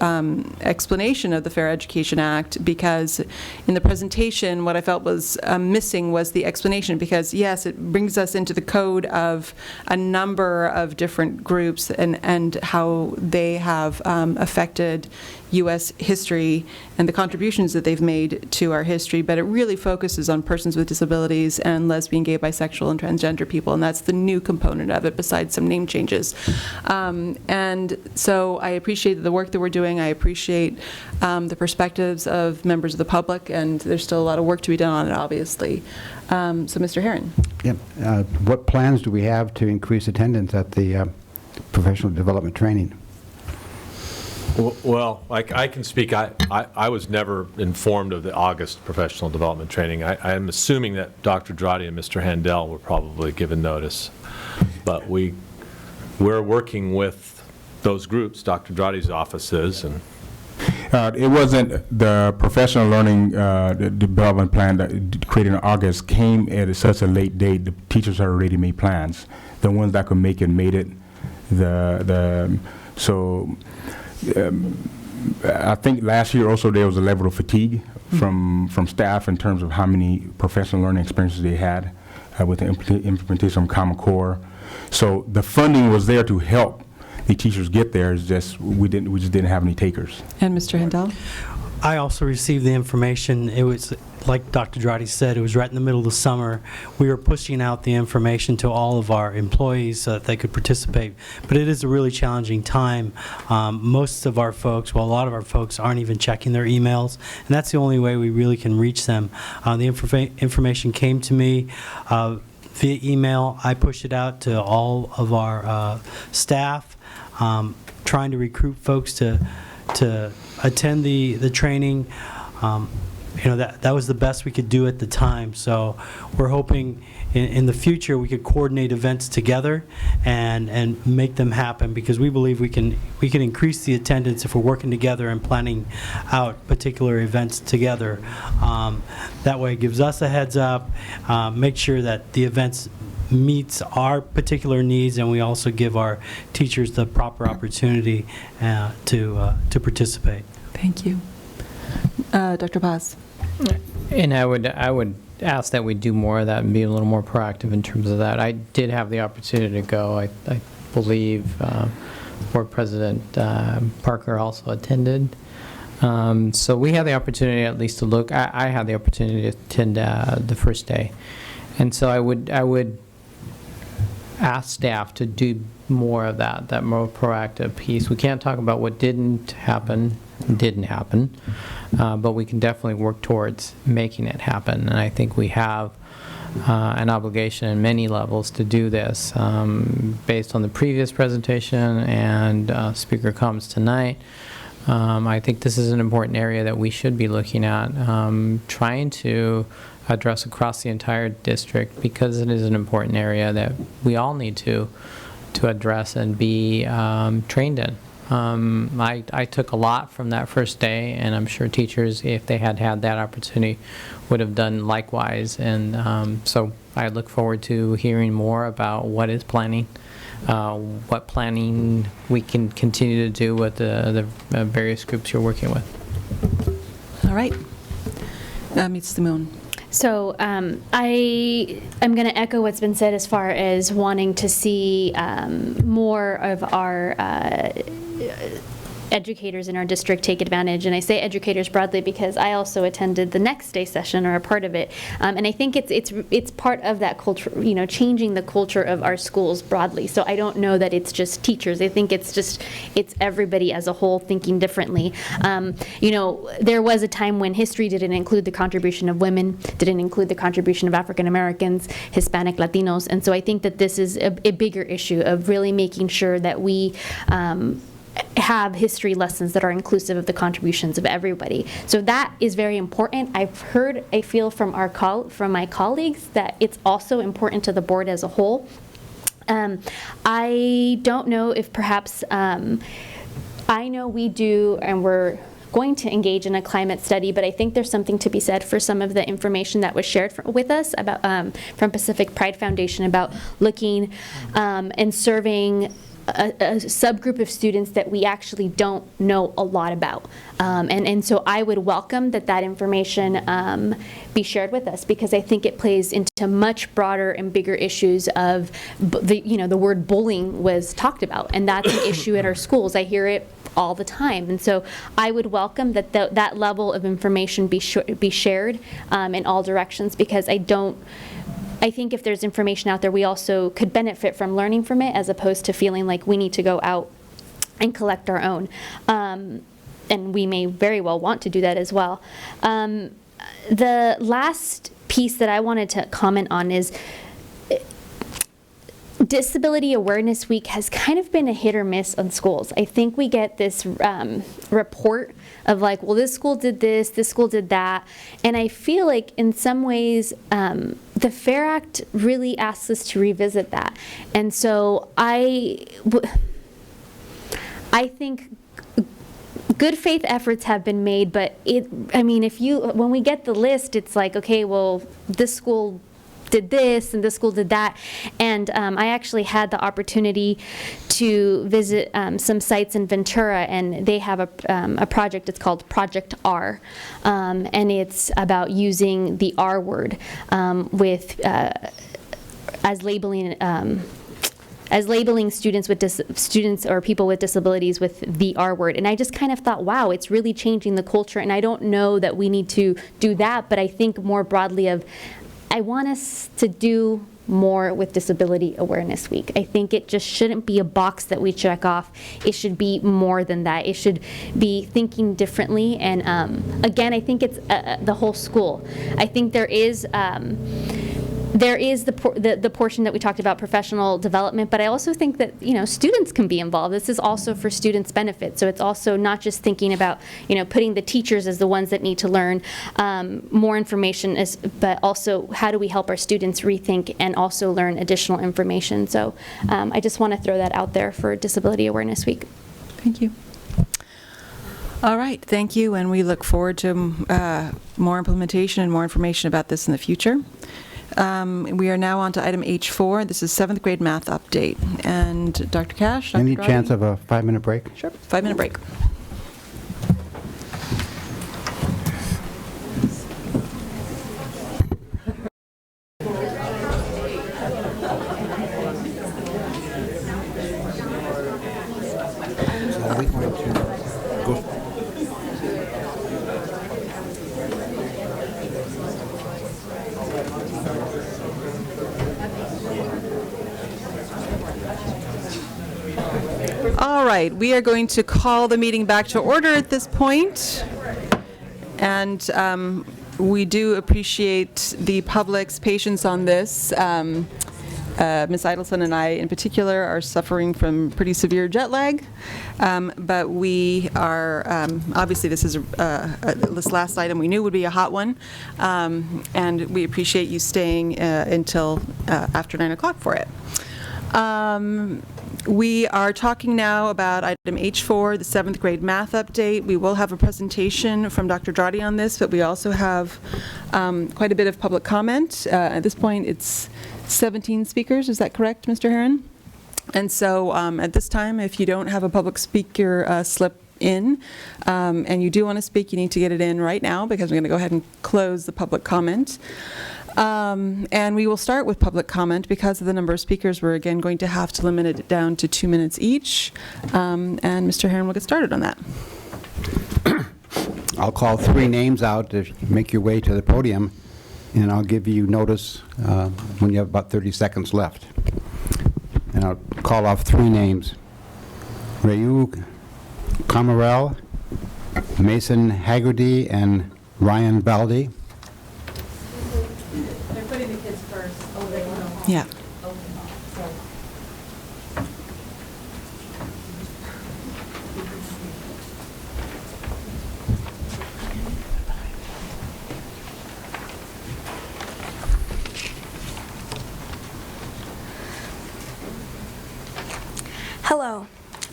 explanation of the Fair Education Act, because in the presentation what I felt was missing was the explanation, because yes, it brings us into the code of a number of different groups and how they have affected U.S. history and the contributions that they've made to our history, but it really focuses on persons with disabilities and lesbian, gay, bisexual, and transgender people, and that's the new component of it besides some name changes. And so I appreciate the work that we're doing. I appreciate the perspectives of members of the public, and there's still a lot of work to be done on it, obviously. So Mr. Herron. Yep. What plans do we have to increase attendance at the professional development training? Well, I can speak. I was never informed of the August professional development training. I'm assuming that Dr. Drotti and Mr. Handel were probably given notice. But we're working with those groups, Dr. Drotti's office is. And it wasn't the professional learning the development plan that created in August came at such a late date. The teachers had already made plans. The ones that could make it made it. I think last year also there was a level of fatigue from staff in terms of how many professional learning experiences they had with the implementation of Common Core. So the funding was there to help the teachers get there. It's just we just didn't have any takers. And Mr. Handel? I also received the information. It was, like Dr. Drotti said, it was right in the middle of the summer. We were pushing out the information to all of our employees so that they could participate. But it is a really challenging time. Most of our folks, well, a lot of our folks aren't even checking their emails, and that's the only way we really can reach them. The information came to me via email. I pushed it out to all of our staff, trying to recruit folks to attend the training. that was the best we could do at the time. So we're hoping in the future we could coordinate events together and make them happen, because we believe we can increase the attendance if we're working together and planning out particular events together. That way it gives us a heads up, make sure that the events meets our particular needs, and we also give our teachers the proper opportunity to participate. Thank you. Dr. Paz. And I would ask that we do more of that and be a little more proactive in terms of that. I did have the opportunity to go. I believe Board President Parker also attended. So we had the opportunity at least to look. I had the opportunity to attend the first day. And so I would ask staff to do more of that more proactive piece. We can't talk about what didn't happen, but we can definitely work towards making it happen. And I think we have an obligation in many levels to do this. Based on the previous presentation and speaker comments tonight, I think this is an important area that we should be looking at, trying to address across the entire district, because it is an important area that we all need to address and be trained in. I took a lot from that first day, and I'm sure teachers, if they had had that opportunity, would have done likewise. And so I look forward to hearing more about what is planning, what planning we can continue to do with the various groups you're working with. All right. Ms. Simone. So I'm going to echo what's been said as far as wanting to see more of our educators in our district take advantage. And I say educators broadly because I also attended the next day session, or a part of it. And I think it's part of that culture, changing the culture of our schools broadly. So I don't know that it's just teachers. I think it's everybody as a whole thinking differently. There was a time when history didn't include the contribution of women, didn't include the contribution of African Americans, Hispanic, Latinos. And so I think that this is a bigger issue of really making sure that we have history lessons that are inclusive of the contributions of everybody. So that is very important. I feel from my colleagues that it's also important to the board as a whole. I don't know if perhaps, I know we do, and we're going to engage in a climate study, but I think there's something to be said for some of the information that was shared with us about from Pacific Pride Foundation about looking and serving a subgroup of students that we actually don't know a lot about. And so I would welcome that information be shared with us, because I think it plays into much broader and bigger issues of, the word bullying was talked about, and that's an issue at our schools. I hear it all the time. And so I would welcome that level of information be shared in all directions, because I think if there's information out there, we also could benefit from learning from it, as opposed to feeling like we need to go out and collect our own. And we may very well want to do that as well. The last piece that I wanted to comment on is Disability Awareness Week has kind of been a hit or miss on schools. I think we get this report of like, well, this school did this school did that. And I feel like in some ways, the FAIR Act really asks us to revisit that. And so I think good faith efforts have been made, but when we get the list, it's like, okay, well, this school did this and this school did that. And I actually had the opportunity to visit some sites in Ventura, and they have a project. It's called Project R, and it's about using the R word with as labeling students or people with disabilities with the R word. And I just kind of thought, wow, it's really changing the culture. And I don't know that we need to do that, but I think more broadly I want us to do more with Disability Awareness Week. I think it just shouldn't be a box that we check off. It should be more than that. It should be thinking differently. And again, I think it's the whole school. I think there is there is the portion that we talked about, professional development, but I also think that, students can be involved. This is also for students' benefit. So it's also not just thinking about, putting the teachers as the ones that need to learn more information, but also how do we help our students rethink and also learn additional information. So I just want to throw that out there for Disability Awareness Week. Thank you. All right, thank you, and we look forward to more implementation and more information about this in the future. We are now on to item H4. This is 7th grade math update. And Dr. Cash, Dr. Any Grotti? chance of a 5-minute break? Sure, 5-minute break. Are we going to go? All right, we are going to call the meeting back to order at this point. And we do appreciate the public's patience on this. Ms. Idelson and I, in particular, are suffering from pretty severe jet lag. But we are, obviously, this is this last item we knew would be a hot one. And we appreciate you staying until after 9 o'clock for it. We are talking now about item H4, the 7th grade math update. We will have a presentation from Dr. Drotti on this, but we also have quite a bit of public comment. At this point, it's 17 speakers. Is that correct, Mr. Herron? And so at this time, if you don't have a public speaker slip in, and you do want to speak, you need to get it in right now, because we're going to go ahead and close the public comment. And we will start with public comment. Because of the number of speakers, we're again going to have to limit it down to 2 minutes each. And Mr. Herron will get started on that. I'll call 3 names out to make your way to the podium, and I'll give you notice when you have about 30 seconds left. And I'll call off 3 names: Rayu Camarel, Mason Haggerty, and Ryan Baldi. They're putting the kids first. Oh, they want to home. Yeah. Hello,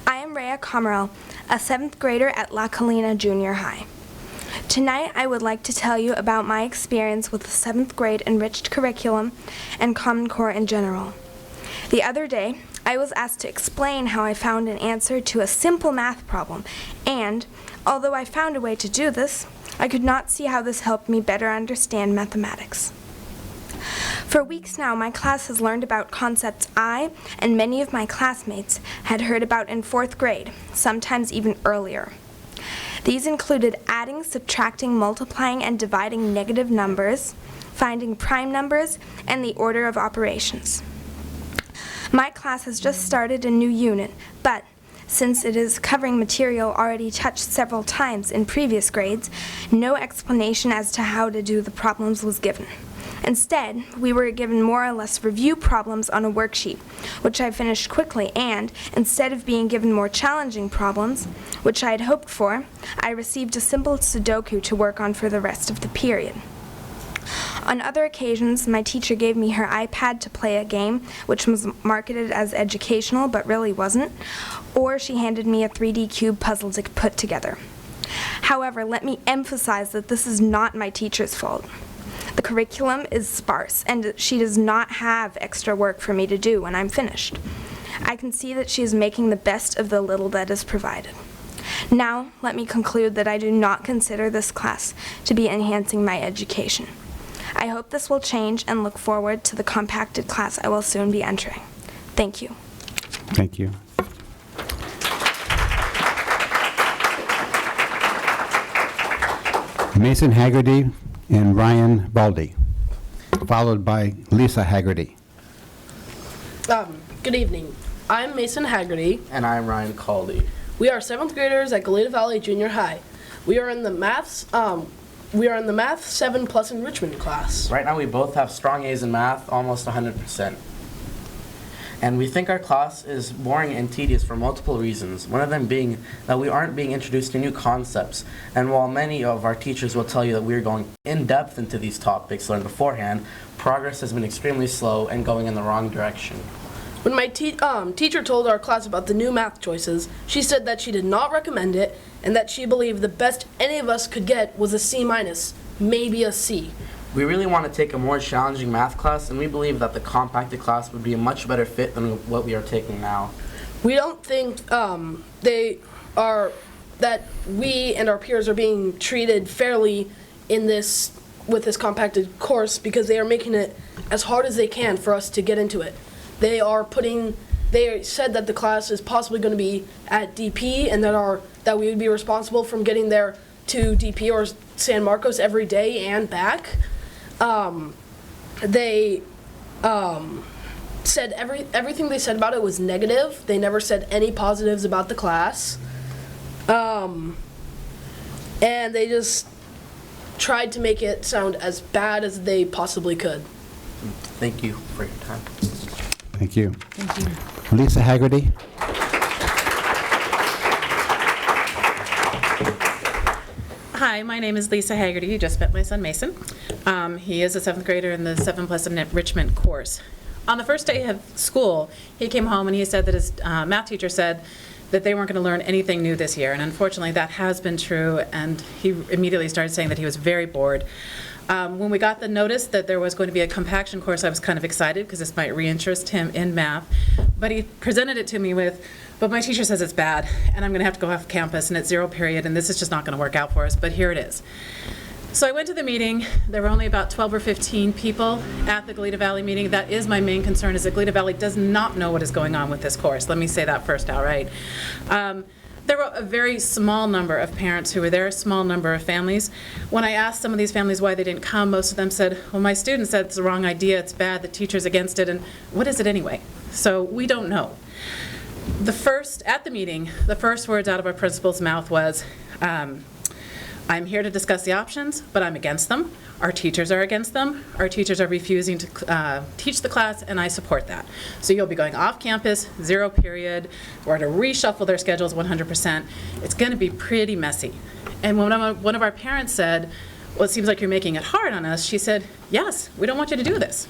I am Rhea Comerell, a 7th grader at La Colina Junior High. Tonight I would like to tell you about my experience with the 7th grade enriched curriculum and Common Core in general. The other day, I was asked to explain how I found an answer to a simple math problem, and although I found a way to do this, I could not see how this helped me better understand mathematics. For weeks now, my class has learned about concepts I and many of my classmates had heard about in 4th grade, sometimes even earlier. These included adding, subtracting, multiplying, and dividing negative numbers, finding prime numbers, and the order of operations. My class has just started a new unit, but since it is covering material already touched several times in previous grades, no explanation as to how to do the problems was given. Instead, we were given more or less review problems on a worksheet, which I finished quickly, and instead of being given more challenging problems, which I had hoped for, I received a simple Sudoku to work on for the rest of the period. On other occasions, my teacher gave me her iPad to play a game, which was marketed as educational but really wasn't, or she handed me a 3D cube puzzle to put together. However, let me emphasize that this is not my teacher's fault. The curriculum is sparse, and she does not have extra work for me to do when I'm finished. I can see that she is making the best of the little that is provided. Now, let me conclude that I do not consider this class to be enhancing my education. I hope this will change and look forward to the compacted class I will soon be entering. Thank you. Thank you. Mason Haggerty and Ryan Baldi, followed by Lisa Haggerty. Good evening. I'm Mason Haggerty. And I'm Ryan Caldy. We are 7th graders at Goleta Valley Junior High. We are in the maths We are in the Math 7+ enrichment class. Right now we both have strong A's in math, almost 100%. And we think our class is boring and tedious for multiple reasons, one of them being that we aren't being introduced to new concepts. And while many of our teachers will tell you that we're going in depth into these topics learned beforehand, progress has been extremely slow and going in the wrong direction. When my teacher told our class about the new math choices, she said that she did not recommend it and that she believed the best any of us could get was a C-, maybe a C. We really want to take a more challenging math class, and we believe that the compacted class would be a much better fit than what we are taking now. We don't think that we and our peers are being treated fairly with this compacted course because they are making it as hard as they can for us to get into it. They said that the class is possibly going to be at DP and that we would be responsible from getting there to DP or San Marcos every day and back. They said everything they said about it was negative. They never said any positives about the class. And they just tried to make it sound as bad as they possibly could. Thank you for your time. Thank you. Thank you. Lisa Haggerty. Hi, my name is Lisa Haggerty. You just met my son Mason. He is a 7th grader in the 7+ enrichment course. On the first day of school, he came home and he said that his math teacher said that they weren't going to learn anything new this year, and unfortunately that has been true, and he immediately started saying that he was very bored. When we got the notice that there was going to be a compaction course, I was kind of excited because this might reinterest him in math, but he presented it to me with, but my teacher says it's bad, and I'm going to have to go off campus, and it's 0 period, and this is just not going to work out for us, but here it is. So I went to the meeting. There were only about 12 or 15 people at the Goleta Valley meeting. That is my main concern, is that Goleta Valley does not know what is going on with this course. Let me say that first outright. There were a very small number of parents who were there, a small number of families. When I asked some of these families why they didn't come, most of them said, well, my student said it's the wrong idea, it's bad, the teacher's against it, and what is it anyway? So we don't know. At the meeting, the first words out of our principal's mouth was, I'm here to discuss the options, but I'm against them. Our teachers are against them. Our teachers are refusing to teach the class, and I support that. So you'll be going off campus, 0 period. We're going to reshuffle their schedules 100%. It's going to be pretty messy. And when one of our parents said, well, it seems like you're making it hard on us, she said, yes, we don't want you to do this.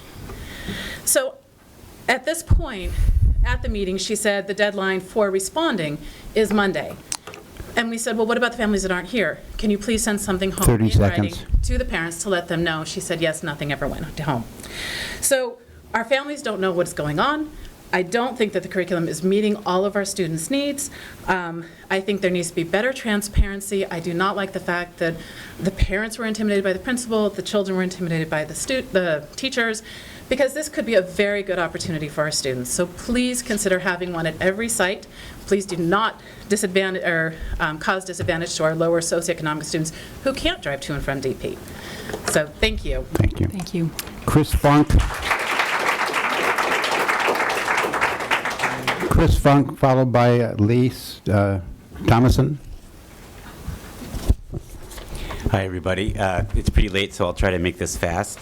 So at this point, at the meeting, she said the deadline for responding is Monday. And we said, well, what about the families that aren't here? Can you please send something home 30 in writing seconds. to the parents to let them know? She said, yes, nothing ever went home. So our families don't know what's going on. I don't think that the curriculum is meeting all of our students' needs. I think there needs to be better transparency. I do not like the fact that the parents were intimidated by the principal, the children were intimidated by the teachers, because this could be a very good opportunity for our students. So please consider having one at every site. Please do not disadvantage or cause disadvantage to our lower socioeconomic students who can't drive to and from DP. So thank you. Thank you. Thank you. Chris Funk. Chris Funk, followed by Lise Thomason. Hi, everybody. It's pretty late, so I'll try to make this fast.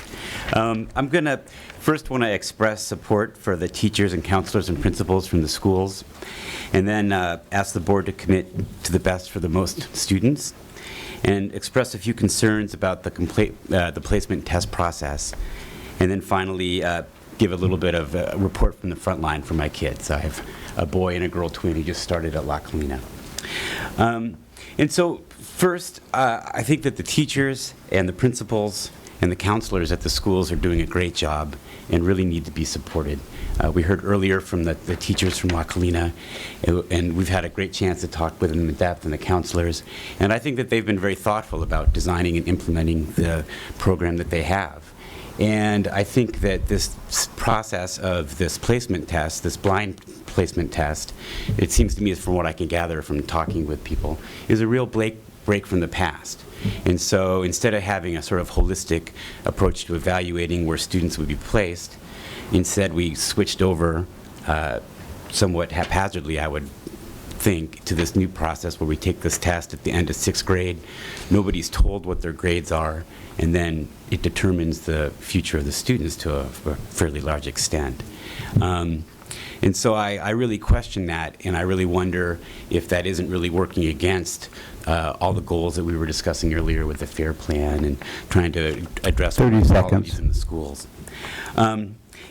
I'm going to first want to express support for the teachers and counselors and principals from the schools, and then ask the board to commit to the best for the most students, and express a few concerns about the placement test process, and then finally give a little bit of a report from the front line for my kids. I have a boy and a girl twin who just started at La Colina. And so first, I think that the teachers and the principals and the counselors at the schools are doing a great job and really need to be supported. We heard earlier from the teachers from La Colina, and we've had a great chance to talk with them in depth, and the counselors. And I think that they've been very thoughtful about designing and implementing the program that they have. And I think that this process of this placement test, this blind placement test, it seems to me, from what I can gather from talking with people, is a real break from the past. And so instead of having a sort of holistic approach to evaluating where students would be placed, instead we switched over somewhat haphazardly, I would think, to this new process where we take this test at the end of 6th grade. Nobody's told what their grades are, and then it determines the future of the students to a fairly large extent. And so I really question that, and I really wonder if that isn't really working against all the goals that we were discussing earlier with the FAIR plan and trying to address 30 inequalities seconds. in the schools.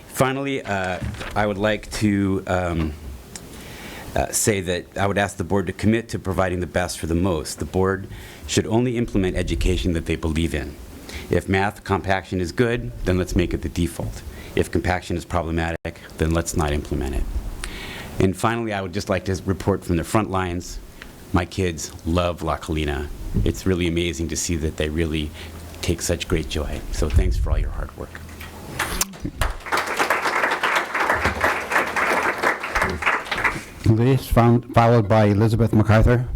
Finally, I would like to say that I would ask the board to commit to providing the best for the most. The board should only implement education that they believe in. If math compaction is good, then let's make it the default. If compaction is problematic, then let's not implement it. And finally, I would just like to report from the front lines, my kids love La Colina. It's really amazing to see that they really take such great joy. So thanks for all your hard work. Liz, followed by Elizabeth MacArthur.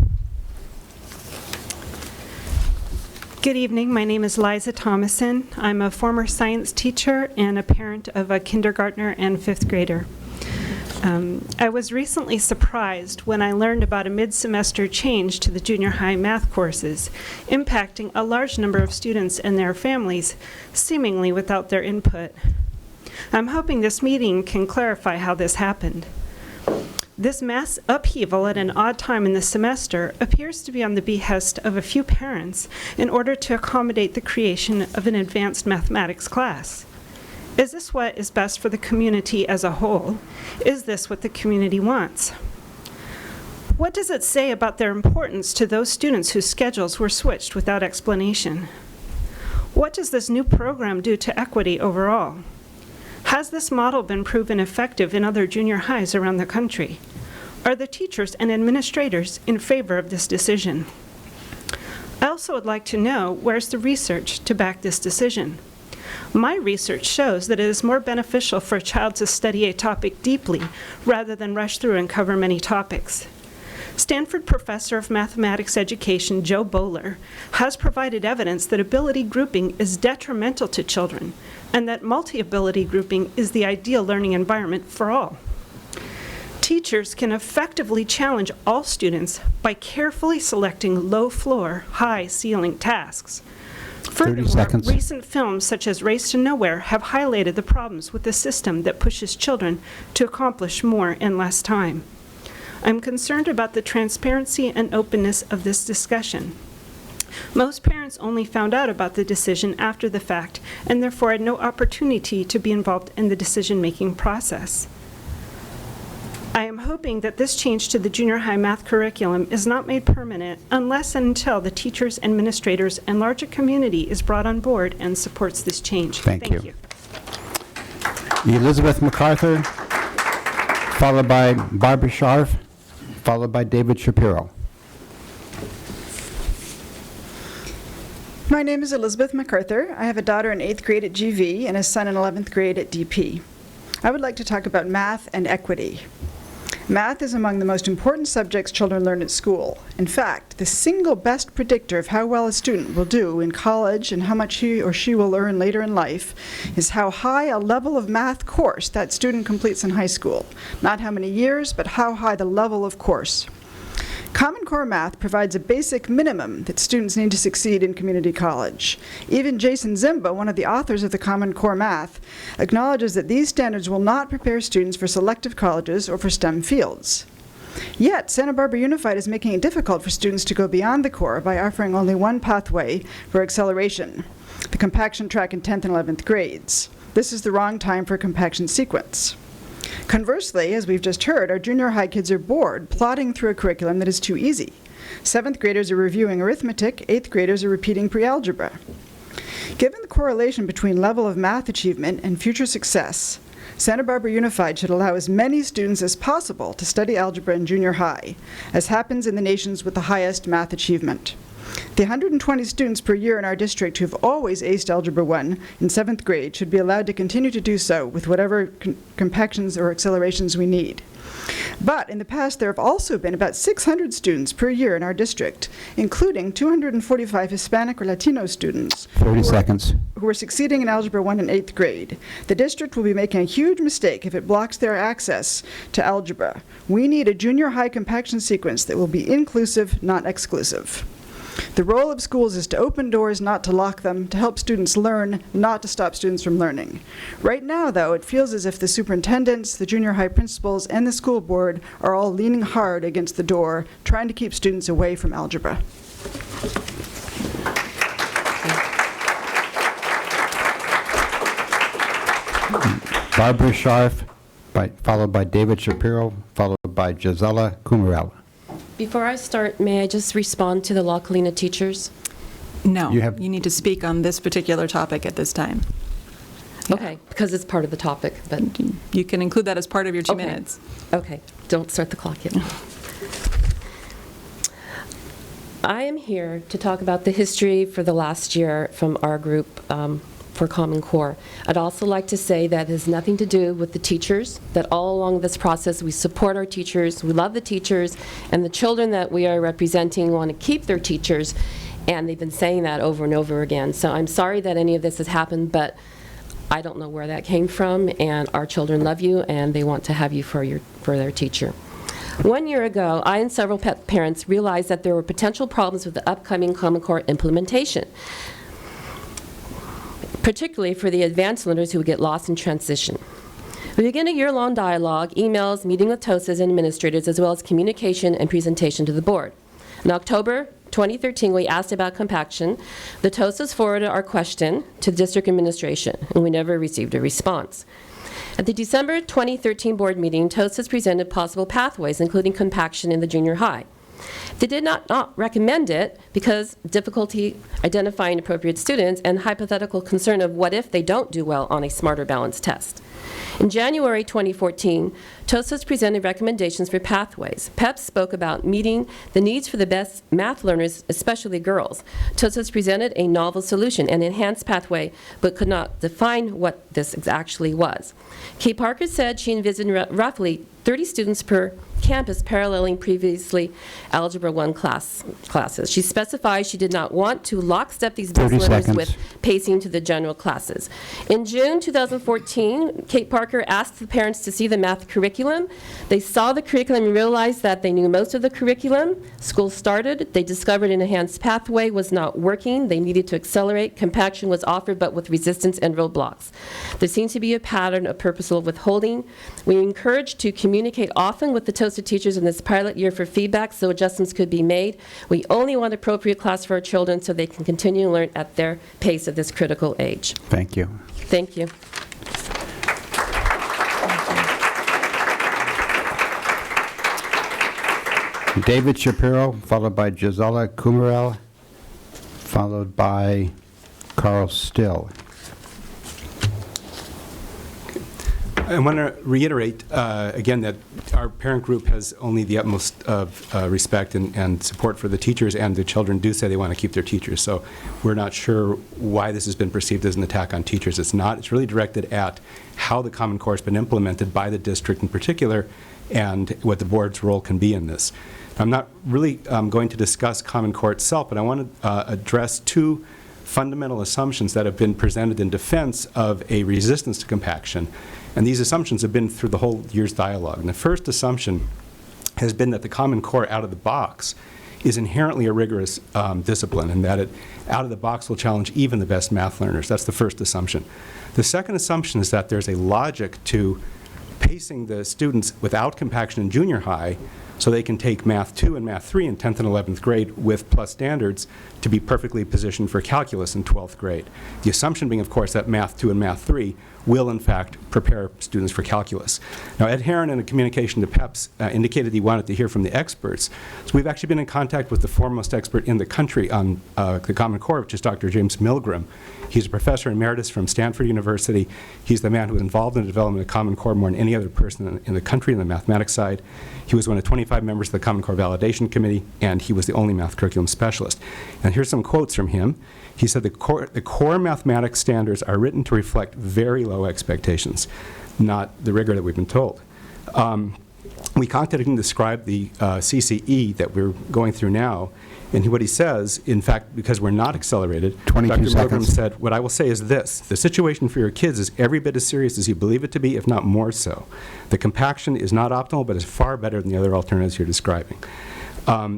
Good evening. My name is Liza Thomason. I'm a former science teacher and a parent of a kindergartner and 5th grader. I was recently surprised when I learned about a mid-semester change to the junior high math courses, impacting a large number of students and their families, seemingly without their input. I'm hoping this meeting can clarify how this happened. This mass upheaval at an odd time in the semester appears to be on the behest of a few parents in order to accommodate the creation of an advanced mathematics class. Is this what is best for the community as a whole? Is this what the community wants? What does it say about their importance to those students whose schedules were switched without explanation? What does this new program do to equity overall? Has this model been proven effective in other junior highs around the country? Are the teachers and administrators in favor of this decision? I also would like to know where's the research to back this decision? My research shows that it is more beneficial for a child to study a topic deeply rather than rush through and cover many topics. Stanford professor of mathematics education Joe Bowler has provided evidence that ability grouping is detrimental to children and that multi-ability grouping is the ideal learning environment for all. Teachers can effectively challenge all students by carefully selecting low-floor, high-ceiling tasks. 30 seconds. Recent films such as Race to Nowhere have highlighted the problems with a system that pushes children to accomplish more in less time. I'm concerned about the transparency and openness of this discussion. Most parents only found out about the decision after the fact and therefore had no opportunity to be involved in the decision-making process. I am hoping that this change to the junior high math curriculum is not made permanent unless and until the teachers, administrators, and larger community is brought on board and supports this change. Thank you. Elizabeth MacArthur, followed by Barbara Scharf, followed by David Shapiro. My name is Elizabeth MacArthur. I have a daughter in 8th grade at GV and a son in 11th grade at DP. I would like to talk about math and equity. Math is among the most important subjects children learn at school. In fact, the single best predictor of how well a student will do in college and how much he or she will earn later in life is how high a level of math course that student completes in high school. Not how many years, but how high the level of course. Common Core Math provides a basic minimum that students need to succeed in community college. Even Jason Zimba, one of the authors of the Common Core Math, acknowledges that these standards will not prepare students for selective colleges or for STEM fields. Yet, Santa Barbara Unified is making it difficult for students to go beyond the core by offering only one pathway for acceleration, the compaction track in 10th and 11th grades. This is the wrong time for a compaction sequence. Conversely, as we've just heard, our junior high kids are bored plodding through a curriculum that is too easy. 7th graders are reviewing arithmetic, 8th graders are repeating pre-algebra. Given the correlation between level of math achievement and future success, Santa Barbara Unified should allow as many students as possible to study algebra in junior high, as happens in the nations with the highest math achievement. The 120 students per year in our district who've always aced Algebra 1 in 7th grade should be allowed to continue to do so with whatever compactions or accelerations we need. But in the past, there have also been about 600 students per year in our district, including 245 Hispanic or Latino students 30 seconds. who are succeeding in Algebra 1 in 8th grade. The district will be making a huge mistake if it blocks their access to algebra. We need a junior high compaction sequence that will be inclusive, not exclusive. The role of schools is to open doors, not to lock them, to help students learn, not to stop students from learning. Right now, though, it feels as if the superintendents, the junior high principals, and the school board are all leaning hard against the door, trying to keep students away from algebra. Barbara Scharf, followed by David Shapiro, followed by Gisela Cumarella. Before I start, may I just respond to the La Colina teachers? No, You have- you need to speak on this particular topic at this time. Okay, because it's part of the topic, but... You can include that as part of your 2 Okay. minutes. Okay, don't start the clock yet. I am here to talk about the history for the last year from our group for Common Core. I'd also like to say that it has nothing to do with the teachers, that all along this process we support our teachers, we love the teachers, and the children that we are representing want to keep their teachers, and they've been saying that over and over again. So I'm sorry that any of this has happened, but I don't know where that came from, and our children love you, and they want to have you for their teacher. 1 year ago, I and several parents realized that there were potential problems with the upcoming Common Core implementation, particularly for the advanced learners who would get lost in transition. We began a year-long dialogue, emails, meeting with TOSAs and administrators, as well as communication and presentation to the board. In October 2013, we asked about compaction. The TOSAs forwarded our question to the district administration, and we never received a response. At the December 2013 board meeting, TOSAs presented possible pathways, including compaction in the junior high. They did not recommend it because difficulty identifying appropriate students and hypothetical concern of what if they don't do well on a Smarter Balance test. In January 2014, TOSAs presented recommendations for pathways. PEPS spoke about meeting the needs for the best math learners, especially girls. TOSAs presented a novel solution, an enhanced pathway, but could not define what this actually was. Kate Parker said she envisioned roughly 30 students per campus paralleling previously Algebra 1 classes. She specified she did not want to lockstep these best 30 learners seconds. with pacing to the general classes. In June 2014, Kate Parker asked the parents to see the math curriculum. They saw the curriculum and realized that they knew most of the curriculum. School started. They discovered an enhanced pathway was not working. They needed to accelerate. Compaction was offered, but with resistance and roadblocks. There seems to be a pattern of purposeful withholding. We encourage to communicate often with the TOSA teachers in this pilot year for feedback so adjustments could be made. We only want appropriate class for our children so they can continue to learn at their pace at this critical age. Thank you. Thank you. David Shapiro, followed by Gisela Cumarella, followed by Carl Still. I want to reiterate again that our parent group has only the utmost of respect and support for the teachers, and the children do say they want to keep their teachers. So we're not sure why this has been perceived as an attack on teachers. It's not. It's really directed at how the Common Core has been implemented by the district in particular and what the board's role can be in this. I'm not really going to discuss Common Core itself, but I want to address two fundamental assumptions that have been presented in defense of a resistance to compaction. And these assumptions have been through the whole year's dialogue. And the first assumption has been that the Common Core out of the box is inherently a rigorous discipline, and that it out of the box will challenge even the best math learners. That's the first assumption. The second assumption is that there's a logic to pacing the students without compaction in junior high so they can take Math 2 and Math 3 in 10th and 11th grade with plus standards to be perfectly positioned for calculus in 12th grade. The assumption being, of course, that Math 2 and Math 3 will, in fact, prepare students for calculus. Now, Ed Herron, in a communication to PEPS, indicated he wanted to hear from the experts. So we've actually been in contact with the foremost expert in the country on the Common Core, which is Dr. James Milgram. He's a professor emeritus from Stanford University. He's the man who was involved in the development of Common Core more than any other person in the country on the mathematics side. He was one of 25 25 members of the Common Core Validation Committee, and he was the only math curriculum specialist. And here's some quotes from him. He said, the core mathematics standards are written to reflect very low expectations, not the rigor that we've been told. We contacted him to describe the CCE that we're going through now, and what he says, in fact, because we're not accelerated, 22 Dr. Milgram seconds. said, what I will say is this: the situation for your kids is every bit as serious as you believe it to be, if not more so. The compaction is not optimal, but is far better than the other alternatives you're describing.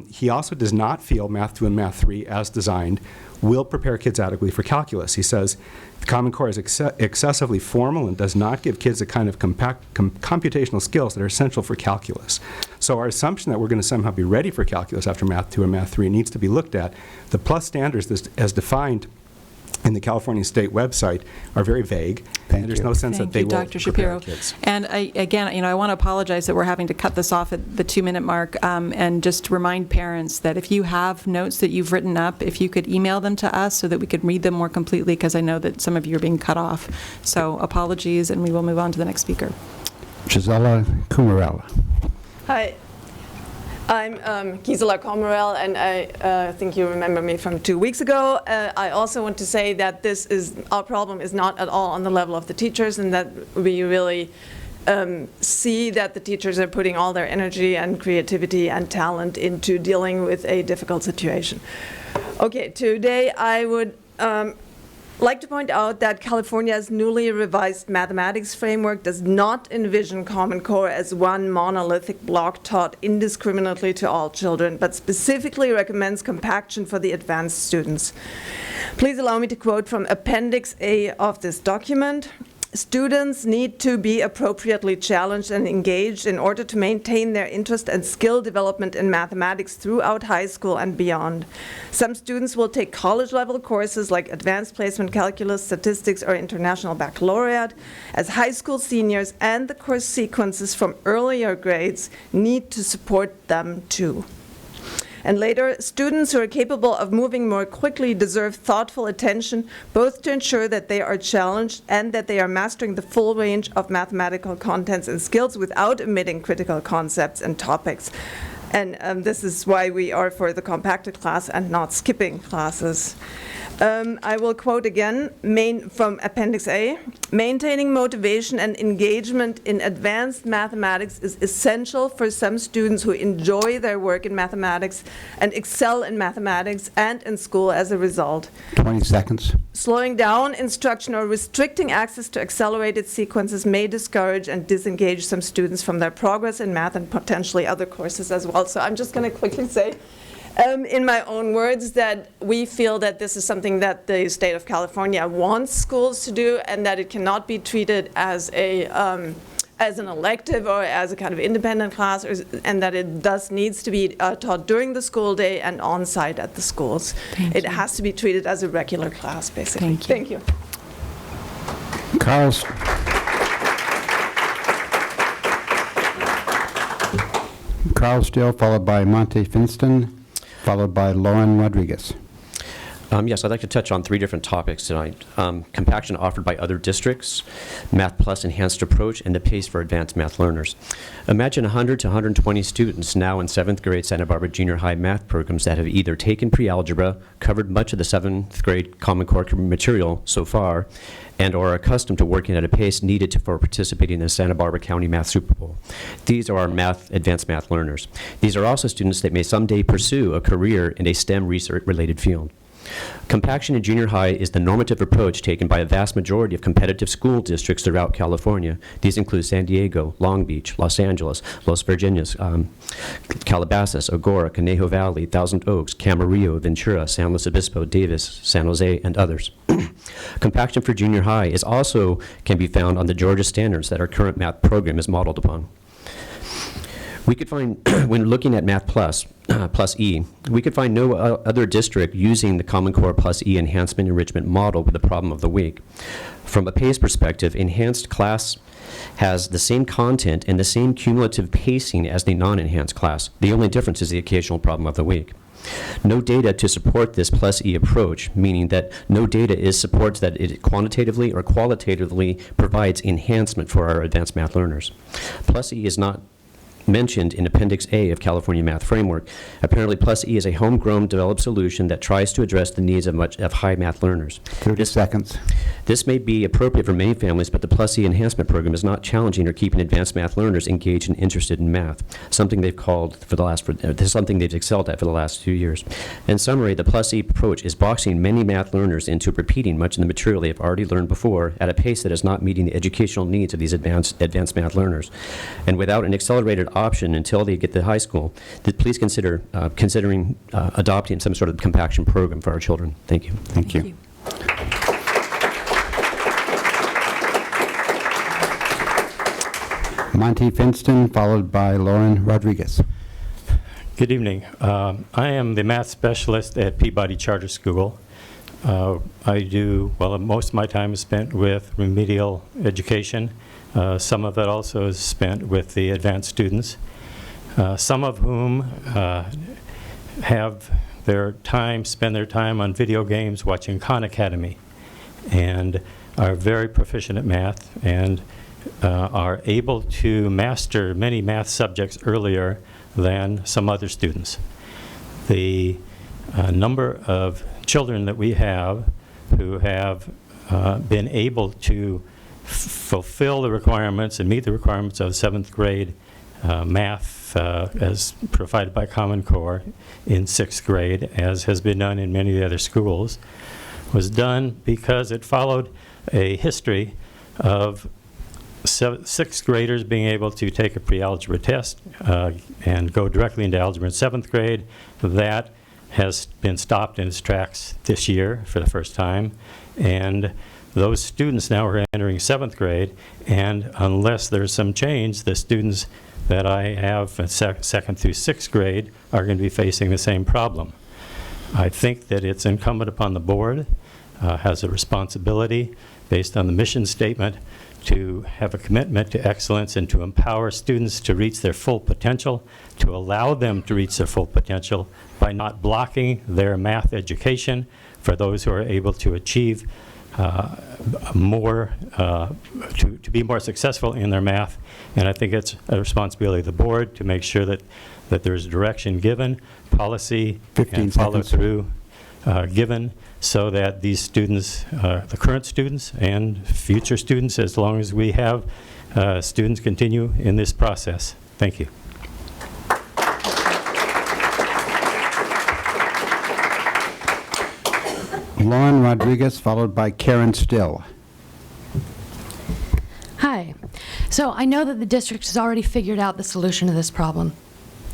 He also does not feel Math 2 and Math 3, as designed, will prepare kids adequately for calculus. He says the Common Core is excessively formal and does not give kids the kind of computational skills that are essential for calculus. So our assumption that we're going to somehow be ready for calculus after Math 2 and Math 3 needs to be looked at. The PLUS standards as defined in the California State website are very vague, and there's no sense that they will Dr. prepare Shapiro. kids. And again, I want to apologize that we're having to cut this off at the 2-minute mark, and just remind parents that if you have notes that you've written up, if you could email them to us so that we could read them more completely, because I know that some of you are being cut off. So apologies, and we will move on to the next speaker. Gisela Cumarella. Hi, I'm Gisela Comerell, and I think you remember me from 2 weeks ago. I also want to say that our problem is not at all on the level of the teachers, and that we really see that the teachers are putting all their energy and creativity and talent into dealing with a difficult situation. Okay, today I would like to point out that California's newly revised mathematics framework does not envision Common Core as one monolithic block taught indiscriminately to all children, but specifically recommends compaction for the advanced students. Please allow me to quote from Appendix A of this document. Students need to be appropriately challenged and engaged in order to maintain their interest and skill development in mathematics throughout high school and beyond. Some students will take college-level courses like advanced placement calculus, statistics, or international baccalaureate as high school seniors, and the course sequences from earlier grades need to support them too. And later, students who are capable of moving more quickly deserve thoughtful attention, both to ensure that they are challenged and that they are mastering the full range of mathematical contents and skills without omitting critical concepts and topics. And this is why we are for the compacted class and not skipping classes. I will quote again from Appendix A. Maintaining motivation and engagement in advanced mathematics is essential for some students who enjoy their work in mathematics and excel in mathematics and in school as a result. 20 seconds. Slowing down instruction or restricting access to accelerated sequences may discourage and disengage some students from their progress in math and potentially other courses as well. So I'm just going to quickly say, in my own words, that we feel that this is something that the state of California wants schools to do, and that it cannot be treated as an elective or as a kind of independent class, and that it needs to be taught during the school day and on-site at the schools. It has to be treated as a regular class, basically. Thank you. Carl Still, followed by Monte Finston, followed by Lauren Rodriguez. Yes, I'd like to touch on 3 different topics tonight. Compaction offered by other districts, Math Plus enhanced approach, and the pace for advanced math learners. Imagine 100 to 120 students now in 7th grade Santa Barbara Junior High math programs that have either taken pre-algebra, covered much of the 7th grade Common Core material so far, and are accustomed to working at a pace needed for participating in the Santa Barbara County Math Super Bowl. These are our advanced math learners. These are also students that may someday pursue a career in a STEM research-related field. Compaction in junior high is the normative approach taken by a vast majority of competitive school districts throughout California. These include San Diego, Long Beach, Los Angeles, Los Virginias, Calabasas, Agoura, Conejo Valley, Thousand Oaks, Camarillo, Ventura, San Luis Obispo, Davis, San Jose, and others. Compaction for junior high can be found on the Georgia standards that our current math program is modeled upon. We could find, when looking at Math Plus E, we could find no other district using the Common Core Plus E enhancement enrichment model with the problem of the week. From a pace perspective, enhanced class has the same content and the same cumulative pacing as the non-enhanced class. The only difference is the occasional problem of the week. No data to support this Plus E approach, meaning that no data supports that it quantitatively or qualitatively provides enhancement for our advanced math learners. Plus E is not mentioned in Appendix A of California Math Framework. Apparently, Plus E is a homegrown developed solution that tries to address the needs of high math learners. 30 seconds. This may be appropriate for many families, but the Plus E enhancement program is not challenging or keeping advanced math learners engaged and interested in math, something they've something they've excelled at for the last 2 years. In summary, the Plus E approach is boxing many math learners into repeating much of the material they have already learned before at a pace that is not meeting the educational needs of these advanced math learners. And without an accelerated option until they get to high school, please consider adopting some sort of compaction program for our children. Thank you. Thank you. Monty Finston, followed by Lauren Rodriguez. Good evening. I am the math specialist at Peabody Charter School. Most of my time is spent with remedial education. Some of it also is spent with the advanced students, some of whom spend their time on video games watching Khan Academy, and are very proficient at math and are able to master many math subjects earlier than some other students. The number of children that we have who have been able to fulfill the requirements and meet the requirements of 7th grade math as provided by Common Core in 6th grade, as has been done in many of the other schools, was done because it followed a history of 6th graders being able to take a pre-algebra test and go directly into algebra in 7th grade. That has been stopped in its tracks this year for the first time, and those students now are entering 7th grade, and unless there's some change, the students that I have in 2nd through 6th grade are going to be facing the same problem. I think that it's incumbent upon the board, has a responsibility based on the mission statement, to have a commitment to excellence and to empower students to reach their full potential, to allow them to reach their full potential by not blocking their math education for those who are able to achieve to be more successful in their math. And I think it's a responsibility of the board to make sure that there's direction given, policy and follow through given, so that these students, the current students and future students, as long as we have students continue in this process. Thank you. Lauren Rodriguez, followed by Karen Still. Hi. So I know that the district has already figured out the solution to this problem.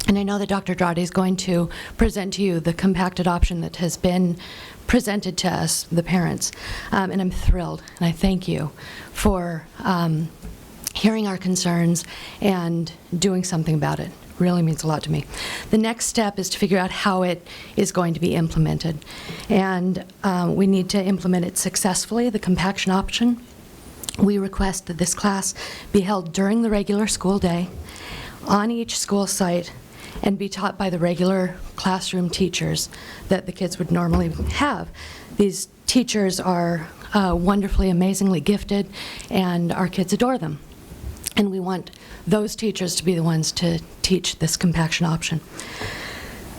And I know that Dr. Drade is going to present to you the compacted option that has been presented to us, the parents. And I'm thrilled, and I thank you for hearing our concerns and doing something about it. Really means a lot to me. The next step is to figure out how it is going to be implemented. And we need to implement it successfully, the compaction option. We request that this class be held during the regular school day on each school site and be taught by the regular classroom teachers that the kids would normally have. These teachers are wonderfully, amazingly gifted, and our kids adore them. And we want those teachers to be the ones to teach this compaction option.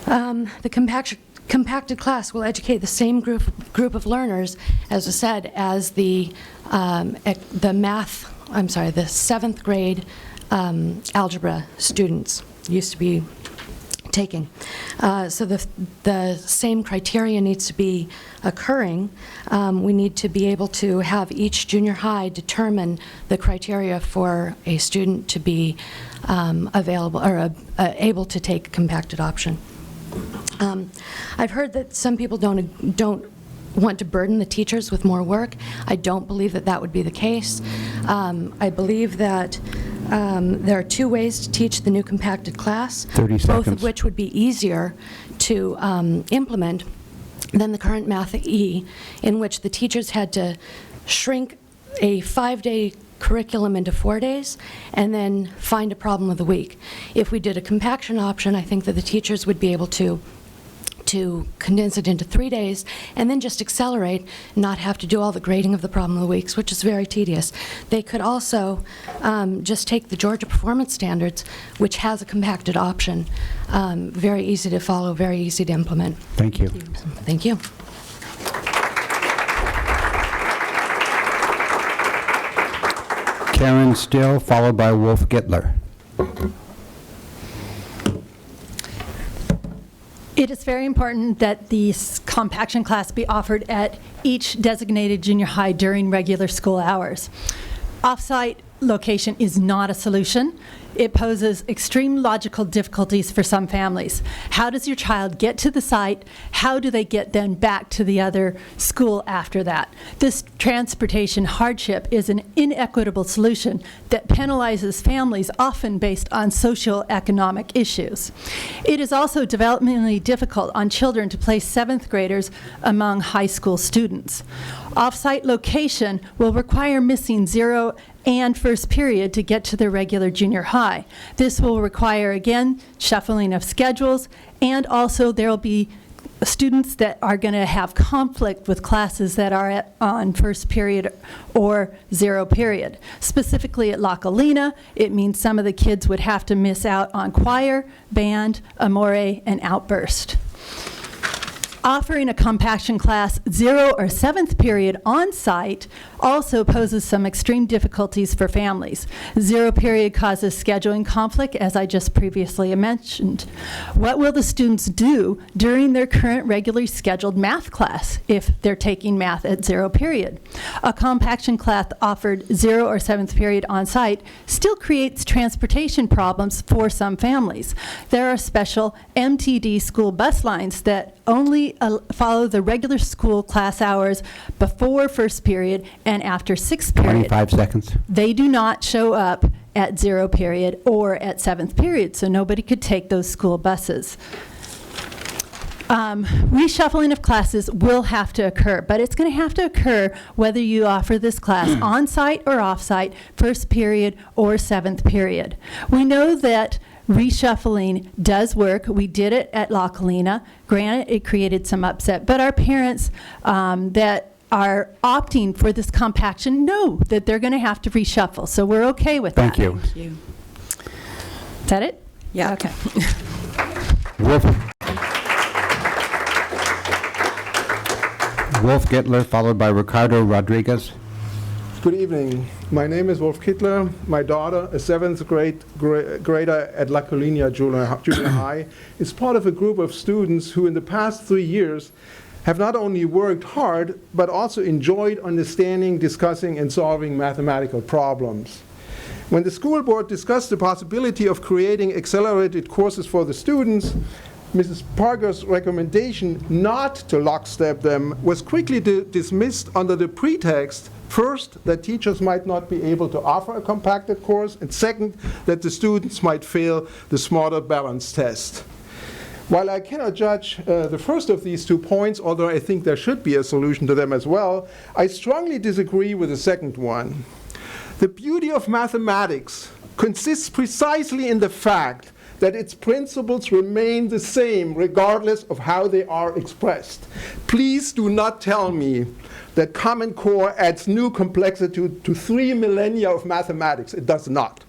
The compacted class will educate the same group of learners, as I said, as the 7th grade algebra students used to be taking. So the same criteria needs to be occurring. We need to be able to have each junior high determine the criteria for a student to be available or able to take a compacted option. I've heard that some people don't want to burden the teachers with more work. I don't believe that that would be the case. I believe that there are two ways to teach the new compacted class, 30 seconds. Both of which would be easier to implement than the current Math E, in which the teachers had to shrink a 5-day curriculum into 4 days and then find a problem of the week. If we did a compaction option, I think that the teachers would be able to to condense it into 3 days, and then just accelerate, not have to do all the grading of the problem of the weeks, which is very tedious. They could also just take the Georgia Performance Standards, which has a compacted option, very easy to follow, very easy to implement. Thank you. Thank you. Karen Still, followed by Wolf Gittler. It is very important that the compaction class be offered at each designated junior high during regular school hours. Off-site location is not a solution. It poses extreme logical difficulties for some families. How does your child get to the site? How do they get then back to the other school after that? This transportation hardship is an inequitable solution that penalizes families often based on socioeconomic issues. It is also developmentally difficult on children to place 7th graders among high school students. Off-site location will require missing 0 and first period to get to the regular junior high. This will require, again, shuffling of schedules, and also there will be students that are going to have conflict with classes that are on first period or 0 period. Specifically at La Colina, it means some of the kids would have to miss out on choir, band, Amore, and Outburst. Offering a compaction class 0 or 7th period on-site also poses some extreme difficulties for families. 0 period causes scheduling conflict, as I just previously mentioned. What will the students do during their current regularly scheduled math class if they're taking math at 0 period? A compaction class offered 0 or 7th period on-site still creates transportation problems for some families. There are special MTD school bus lines that only follow the regular school class hours before first period and after 6th period. 25 seconds. They do not show up at 0 period or at 7th period, so nobody could take those school buses. Reshuffling of classes will have to occur, but it's going to have to occur whether you offer this class on-site or off-site, first period or 7th period. We know that reshuffling does work. We did it at La Colina. Granted, it created some upset, but our parents that are opting for this compaction know that they're going to have to reshuffle, so we're okay with that. Thank you. Thank you. Is that it? Yeah. Okay. Wolf Gittler, followed by Ricardo Rodriguez. Good evening. My name is Wolf Kittler. My daughter, a 7th grader at La Colina Junior High, is part of a group of students who in the past 3 years have not only worked hard, but also enjoyed understanding, discussing, and solving mathematical problems. When the school board discussed the possibility of creating accelerated courses for the students, Mrs. Parker's recommendation not to lockstep them was quickly dismissed under the pretext, first, that teachers might not be able to offer a compacted course, and second, that the students might fail the Smarter Balance test. While I cannot judge the first of these 2 points, although I think there should be a solution to them as well, I strongly disagree with the second one. The beauty of mathematics consists precisely in the fact that its principles remain the same regardless of how they are expressed. Please do not tell me that Common Core adds new complexity to 3 millennia of mathematics. It does not.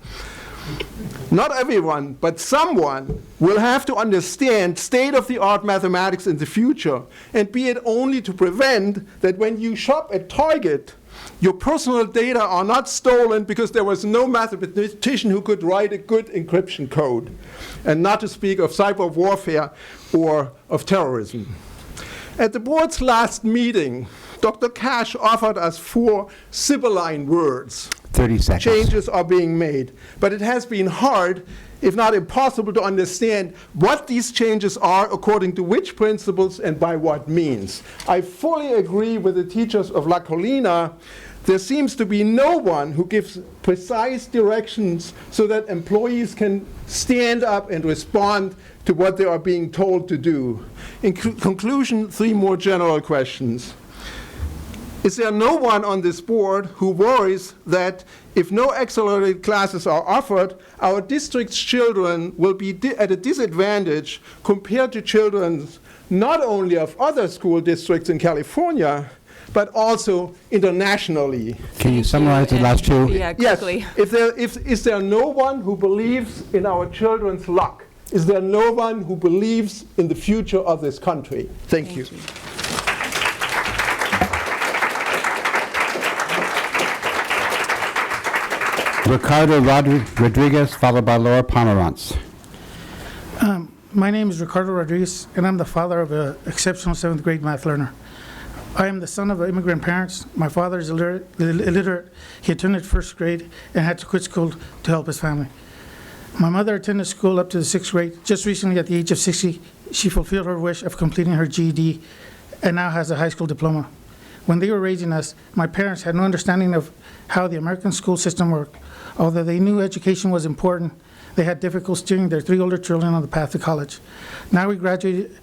Not everyone, but someone will have to understand state-of-the-art mathematics in the future, and be it only to prevent that when you shop at Target, your personal data are not stolen because there was no mathematician who could write a good encryption code, and not to speak of cyber warfare or of terrorism. At the board's last meeting, Dr. Cash offered us 4 Sibylline words. 30 seconds. Changes are being made, but it has been hard, if not impossible, to understand what these changes are, according to which principles and by what means. I fully agree with the teachers of La Colina. There seems to be no one who gives precise directions so that employees can stand up and respond to what they are being told to do. In conclusion, 3 more general questions. Is there no one on this board who worries that if no accelerated classes are offered, our district's children will be at a disadvantage compared to children not only of other school districts in California, but also internationally. Can you summarize the last two? Yeah, quickly. Yes. Is there no one who believes in our children's luck? Is there no one who believes in the future of this country? Thank you. Ricardo Rodriguez, followed by Laura Pomerantz. My name is Ricardo Rodriguez, and I'm the father of an exceptional 7th grade math learner. I am the son of immigrant parents. My father is illiterate. He attended 1st grade and had to quit school to help his family. My mother attended school up to the 6th grade. Just recently, at the age of 60, she fulfilled her wish of completing her GED and now has a high school diploma. When they were raising us, my parents had no understanding of how the American school system worked. Although they knew education was important, they had difficulty steering their 3 older children on the path to college. Now we graduated,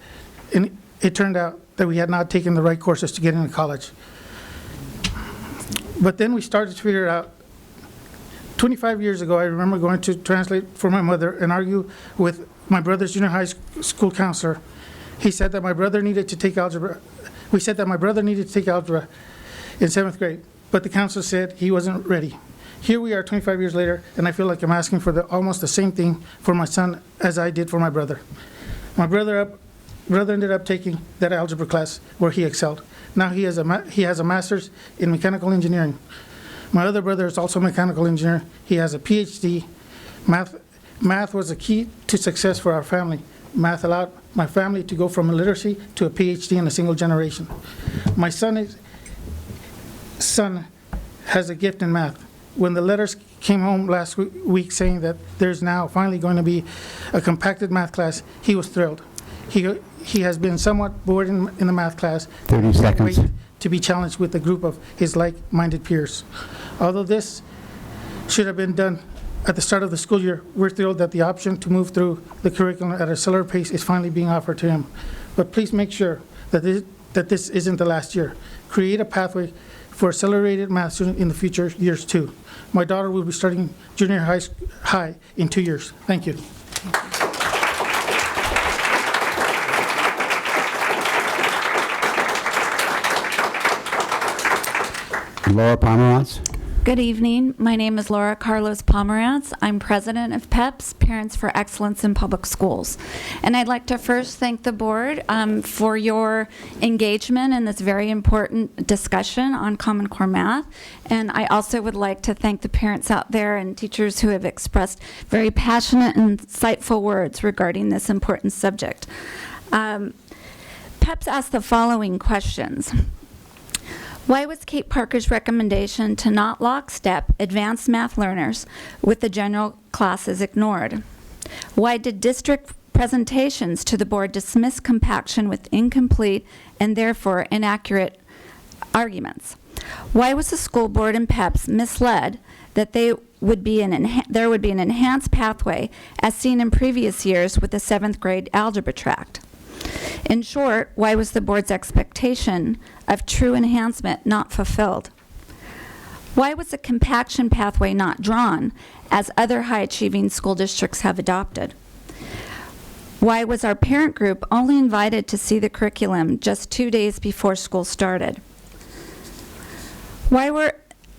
and it turned out that we had not taken the right courses to get into college. But then we started to figure out, 25 years ago, I remember going to translate for my mother and argue with my brother's junior high school counselor. He said that my brother needed to take algebra. We said that my brother needed to take algebra in 7th grade, but the counselor said he wasn't ready. Here we are 25 years later, and I feel like I'm asking for almost the same thing for my son as I did for my brother. My brother ended up taking that algebra class where he excelled. Now he has a master's in mechanical engineering. My other brother is also a mechanical engineer. He has a PhD. Math was a key to success for our family. Math allowed my family to go from illiteracy to a PhD in a single generation. My son has a gift in math. When the letters came home last week saying that there's now finally going to be a compacted math class, he was thrilled. He has been somewhat bored in the math class. 30 seconds. Wait to be challenged with a group of his like-minded peers. Although this should have been done at the start of the school year, we're thrilled that the option to move through the curriculum at a slower pace is finally being offered to him. But please make sure that this isn't the last year. Create a pathway for accelerated math students in the future years too. My daughter will be starting junior high in 2 years. Thank you. Laura Pomerantz. Good evening. My name is Laura Carlos Pomerantz. I'm president of PEPS, Parents for Excellence in Public Schools. And I'd like to first thank the board for your engagement in this very important discussion on Common Core Math. And I also would like to thank the parents out there and teachers who have expressed very passionate and insightful words regarding this important subject. PEPS asked the following questions. Why was Kate Parker's recommendation to not lockstep advanced math learners with the general classes ignored? Why did district presentations to the board dismiss compaction with incomplete and therefore inaccurate arguments? Why was the school board and PEPS misled that there would be an enhanced pathway as seen in previous years with the 7th grade algebra tract? In short, why was the board's expectation of true enhancement not fulfilled? Why was the compaction pathway not drawn, as other high-achieving school districts have adopted? Why was our parent group only invited to see the curriculum just 2 days before school started? Why were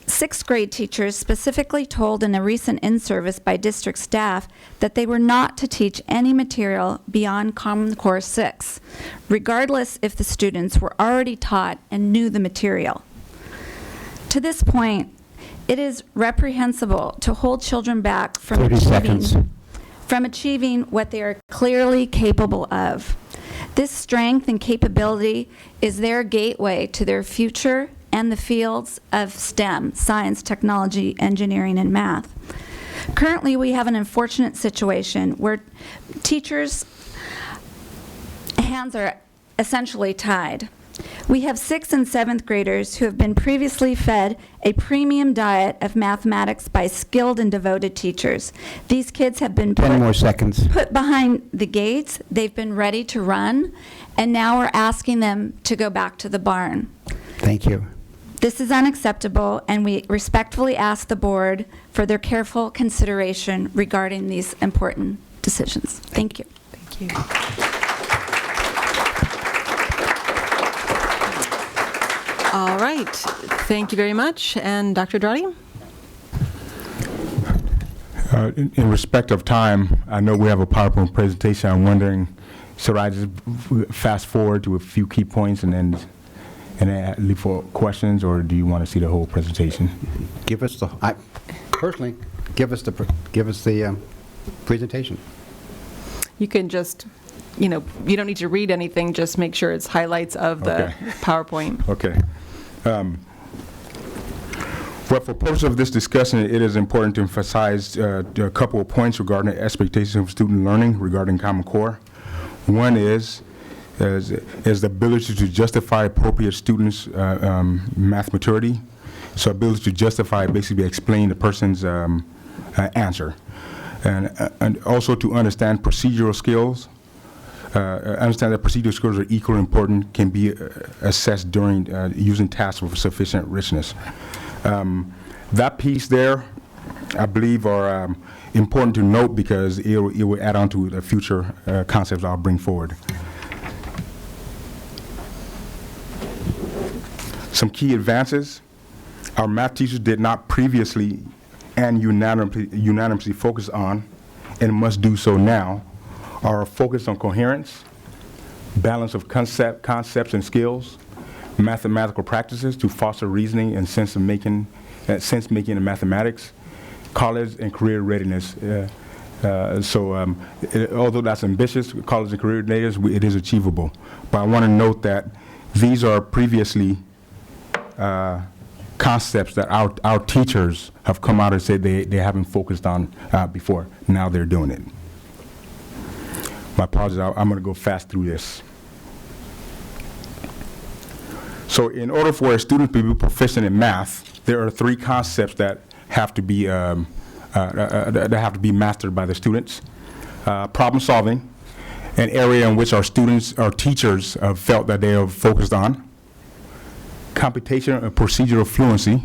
6th grade teachers specifically told in a recent in-service by district staff that they were not to teach any material beyond Common Core 6, regardless if the students were already taught and knew the material? To this point, it is reprehensible to hold children back from achieving what they are clearly capable of. This strength and capability is their gateway to their future and the fields of STEM, science, technology, engineering, and math. Currently, we have an unfortunate situation where teachers' hands are essentially tied. We have 6th and 7th graders who have been previously fed a premium diet of mathematics by skilled and devoted teachers. These kids have been 10 more seconds. put behind the gates, they've been ready to run, and now we're asking them to go back to the barn. Thank you. This is unacceptable, and we respectfully ask the board for their careful consideration regarding these important decisions. Thank you. Thank you. All right. Thank you very much. And Dr. Drotti? In respect of time, I know we have a PowerPoint presentation. I'm wondering, should I just fast forward to a few key points and then leave for questions, or do you want to see the whole presentation? Give us the, personally, give us the presentation. You can just, you don't need to read anything, just make sure it's highlights of the PowerPoint. Okay. Well, for purpose of this discussion, it is important to emphasize a couple of points regarding the expectations of student learning regarding Common Core. One is the ability to justify appropriate students' math maturity. So ability to justify, basically explain the person's answer. And also to understand procedural skills. Understand that procedural skills are equally important, can be assessed during using tasks with sufficient richness. That piece there, I believe, are important to note because it will add on to the future concepts I'll bring forward. Some key advances. Our math teachers did not previously and unanimously focus on, and must do so now, are focused on coherence, balance of concepts and skills, mathematical practices to foster reasoning and sense making in mathematics, college and career readiness. Although that's ambitious, college and career readiness, it is achievable. But I want to note that these are previously concepts that our teachers have come out and said they haven't focused on before. Now they're doing it. My apologies, I'm going to go fast through this. So in order for a student to be proficient in math, there are three concepts that have to be mastered by the students. Problem solving, an area in which our teachers have felt that they have focused on. Computation and procedural fluency.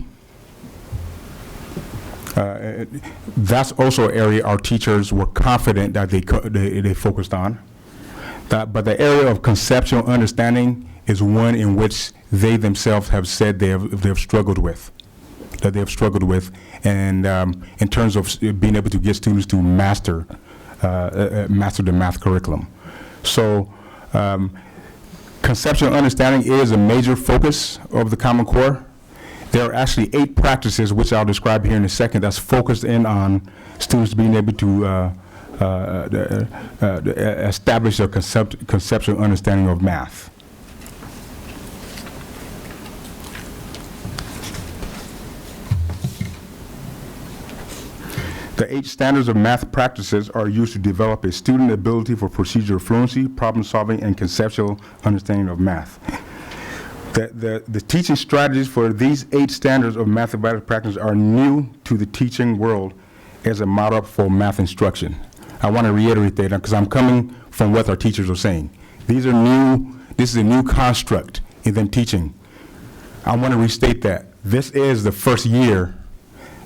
That's also an area our teachers were confident that they focused on. But the area of conceptual understanding is one in which they themselves have said they have struggled with, and in terms of being able to get students to master the math curriculum. So conceptual understanding is a major focus of the Common Core. There are actually 8 practices, which I'll describe here in a second, that's focused in on students being able to establish a conceptual understanding of math. The 8 standards of math practices are used to develop a student ability for procedural fluency, problem solving, and conceptual understanding of math. The teaching strategies for these 8 standards of mathematical practice are new to the teaching world as a model for math instruction. I want to reiterate that because I'm coming from what our teachers are saying. These are new, this is a new construct in them teaching. I want to restate that. This is the first year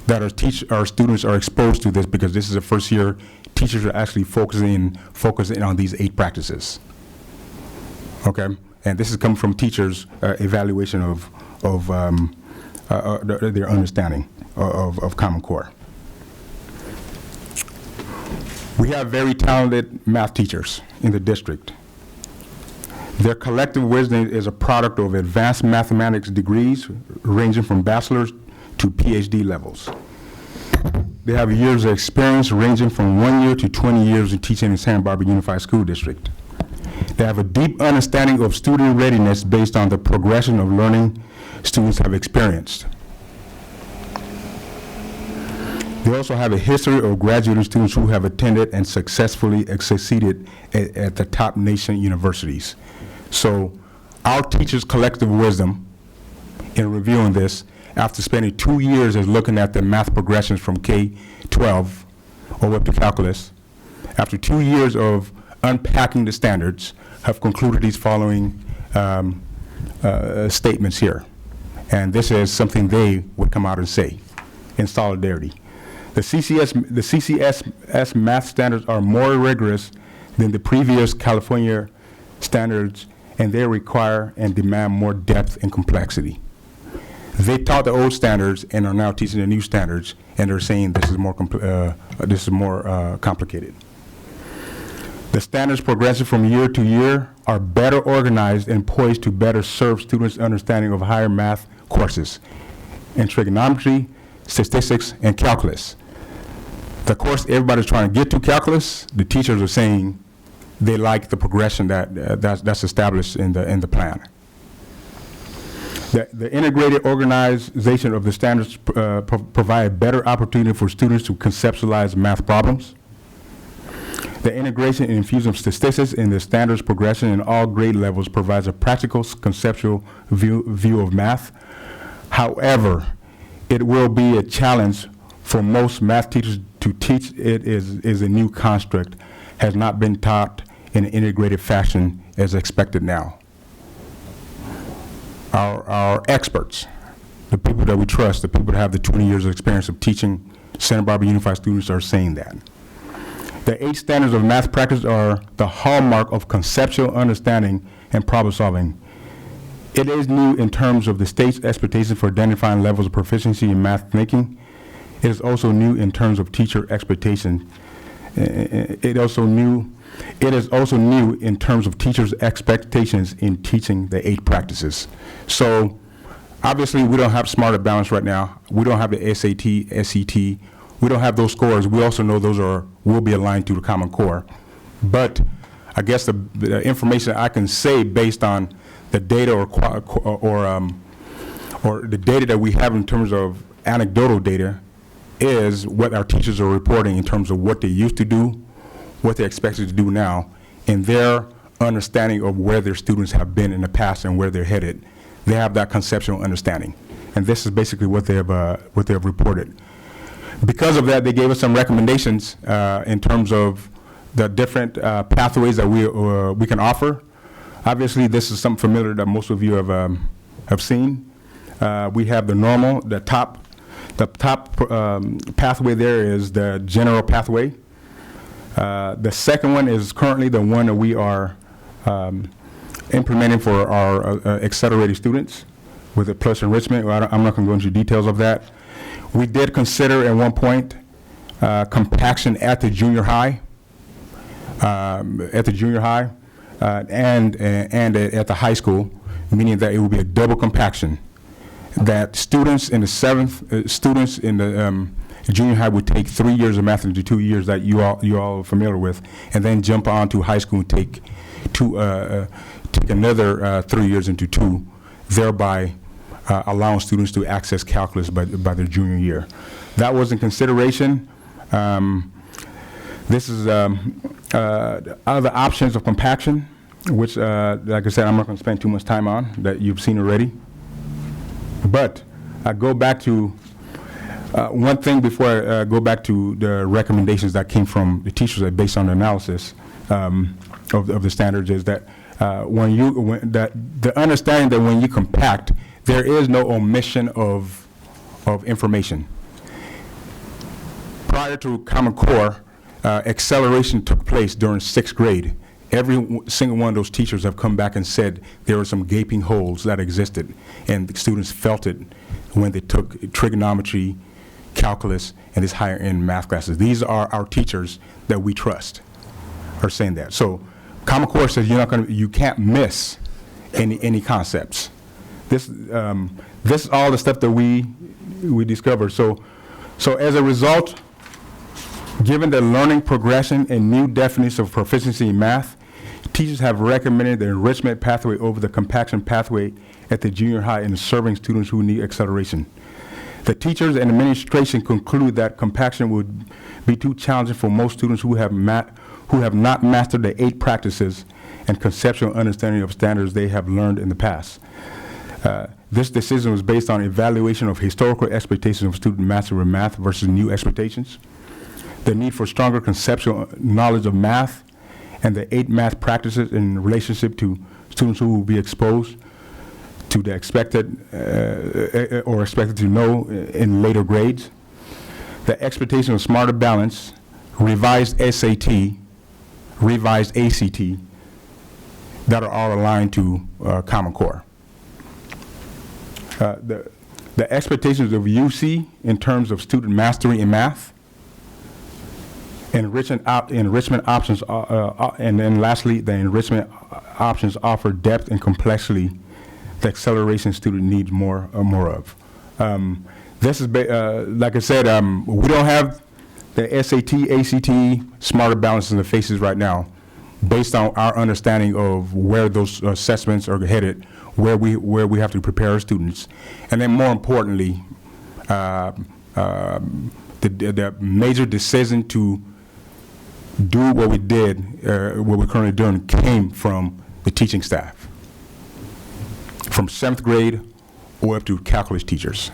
that our students are exposed to this, because this is the first year teachers are actually focusing on these 8 practices. Okay, and this is coming from teachers' evaluation of their understanding of Common Core. We have very talented math teachers in the district. Their collective wisdom is a product of advanced mathematics degrees ranging from bachelor's to PhD levels. They have years of experience ranging from 1 year to 20 years in teaching in Santa Barbara Unified School District. They have a deep understanding of student readiness based on the progression of learning students have experienced. They also have a history of graduating students who have attended and successfully succeeded at the top nation universities. So our teachers' collective wisdom in reviewing this, after spending 2 years as looking at the math progressions from K-12 over to calculus, after 2 years of unpacking the standards, have concluded these following statements here. And this is something they would come out and say in solidarity. The CCS math standards are more rigorous than the previous California standards, and they require and demand more depth and complexity. They taught the old standards and are now teaching the new standards, and they're saying this is more complicated. The standards progressing from year to year are better organized and poised to better serve students' understanding of higher math courses in trigonometry, statistics, and calculus. The course everybody's trying to get to, calculus, the teachers are saying they like the progression that's established in the plan. The integrated organization of the standards provide better opportunity for students to conceptualize math problems. The integration and infusion of statistics in the standards progression in all grade levels provides a practical, conceptual view of math. However, it will be a challenge for most math teachers to teach it is a new construct, has not been taught in an integrated fashion as expected now. Our experts, the people that we trust, the people that have the 20 years of experience of teaching Santa Barbara Unified students are saying that. The 8 standards of math practice are the hallmark of conceptual understanding and problem solving. It is new in terms of the state's expectation for identifying levels of proficiency in math thinking. It is also new in terms of teacher expectations. It is also new in terms of teachers' expectations in teaching the 8 practices. So obviously we don't have Smarter Balance right now. We don't have the SAT, SET. We don't have those scores. We also know those will be aligned to the Common Core. But I guess the information I can say based on the data or the data that we have in terms of anecdotal data is what our teachers are reporting in terms of what they used to do, what they're expected to do now, and their understanding of where their students have been in the past and where they're headed. They have that conceptual understanding. And this is basically what they have reported. Because of that, they gave us some recommendations in terms of the different pathways that we can offer. Obviously, this is something familiar that most of you have seen. We have the normal, the top pathway there is the general pathway. The second one is currently the one that we are implementing for our accelerated students with the plus enrichment. I'm not going to go into details of that. We did consider at one point compaction at the junior high, and at the high school, meaning that it would be a double compaction. That students in the junior high would take 3 years of math into 2 years that you all are familiar with, and then jump on to high school and take another 3 years into 2, thereby allowing students to access calculus by their junior year. That was in consideration. This is other options of compaction, which, like I said, I'm not going to spend too much time on, that you've seen already. But I go back to one thing before I go back to the recommendations that came from the teachers based on the analysis of the standards is that the understanding that when you compact, there is no omission of information. Prior to Common Core, acceleration took place during 6th grade. Every single one of those teachers have come back and said there were some gaping holes that existed, and the students felt it when they took trigonometry, calculus, and these higher end math classes. These are our teachers that we trust are saying that. So Common Core says you can't miss any concepts. This is all the stuff that we discovered. So as a result, given the learning progression and new definitions of proficiency in math, teachers have recommended the enrichment pathway over the compaction pathway at the junior high in serving students who need acceleration. The teachers and administration conclude that compaction would be too challenging for most students who have not mastered the 8 practices and conceptual understanding of standards they have learned in the past. This decision was based on evaluation of historical expectations of student mastery of math versus new expectations, the need for stronger conceptual knowledge of math, and the 8 math practices in relationship to students who will be exposed to the expected or expected to know in later grades. The expectation of Smarter Balance, revised SAT, revised ACT, that are all aligned to Common Core. the expectations of UC in terms of student mastery in math, enrichment options, and then lastly, the enrichment options offer depth and complexity the acceleration student needs more of. This is, like I said, we don't have the SAT, ACT, smarter balances in the faces right now, based on our understanding of where those assessments are headed, where we have to prepare our students, and then more importantly, the major decision to do what we did, what we're currently doing, came from the teaching staff, from 7th grade or up to calculus teachers,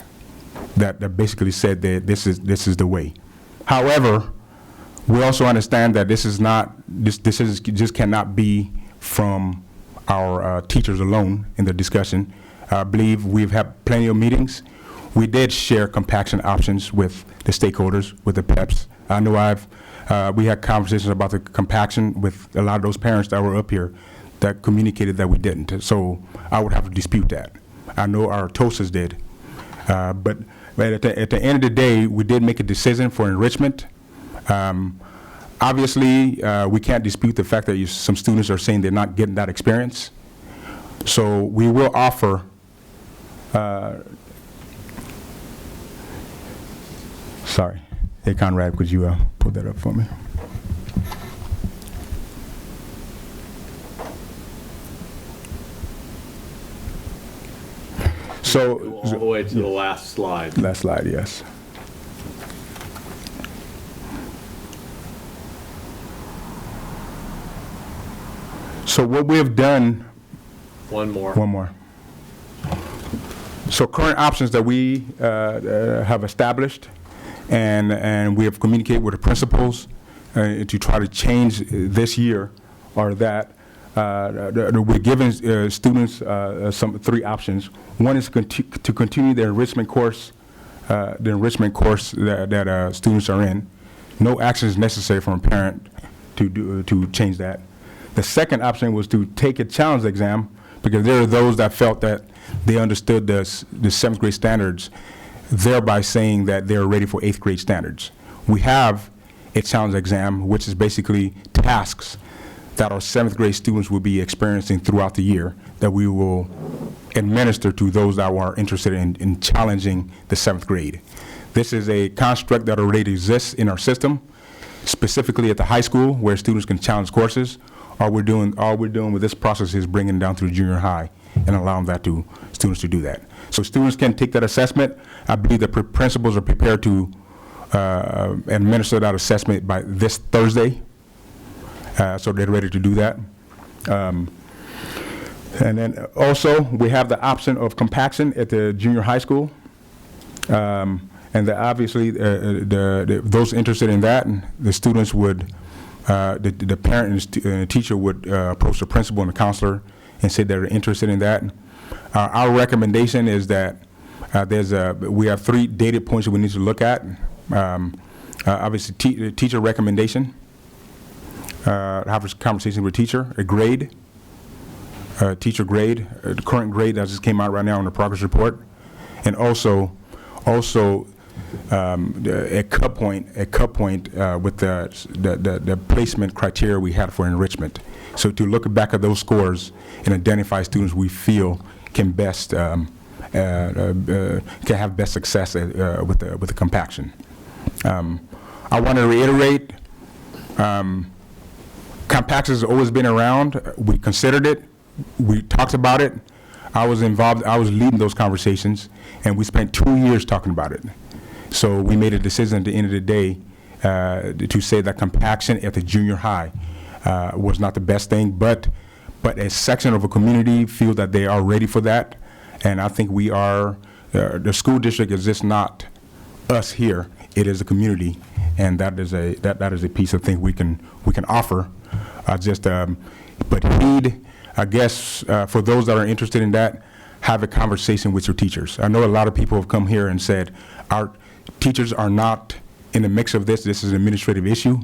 that basically said that this is the way. However, we also understand that this just cannot be from our teachers alone in the discussion. I believe we've had plenty of meetings. We did share compaction options with the stakeholders, with the PEPs. I know we had conversations about the compaction with a lot of those parents that were up here that communicated that we didn't. So I would have to dispute that. I know our TOSAs did. But at the end of the day, we did make a decision for enrichment. Obviously, we can't dispute the fact that some students are saying they're not getting that experience. So we will offer sorry. Hey, Conrad, could you pull that up for me? So go all the way to the last slide. Last slide, yes. So what we have done. One more. One more. So current options that we have established, and we have communicated with the principals to try to change this year, are that we're giving students some 3 options. One is to continue the enrichment course that students are in. No action is necessary from a parent to change that. The second option was to take a challenge exam, because there are those that felt that they understood the 7th grade standards, thereby saying that they're ready for 8th grade standards. We have a challenge exam, which is basically tasks that our 7th grade students will be experiencing throughout the year, that we will administer to those that are interested in challenging the 7th grade. This is a construct that already exists in our system, specifically at the high school, where students can challenge courses. All we're doing with this process is bringing it down to the junior high and allowing students to do that. So students can take that assessment. I believe the principals are prepared to administer that assessment by this Thursday. So they're ready to do that. And then also, we have the option of compaction at the junior high school. And obviously, those interested in that, the students would, the parent and the teacher would approach the principal and the counselor and say they're interested in that. Our recommendation is that we have 3 data points that we need to look at. Obviously, teacher recommendation, have a conversation with teacher, a grade, teacher grade, the current grade that just came out right now in the progress report, and also a cut point with the placement criteria we had for enrichment. So to look back at those scores and identify students we feel can best can have best success with the compaction. I want to reiterate, compaction has always been around. We considered it. We talked about it. I was involved. I was leading those conversations, and we spent 2 years talking about it. So we made a decision at the end of the day to say that compaction at the junior high was not the best thing, but a section of a community feel that they are ready for that, and I think we are. The school district is just not us here; it is a community, and that is a piece of thing we can offer. But heed, I guess, for those that are interested in that, have a conversation with your teachers. I know a lot of people have come here and said our teachers are not in the mix of this. This is an administrative issue.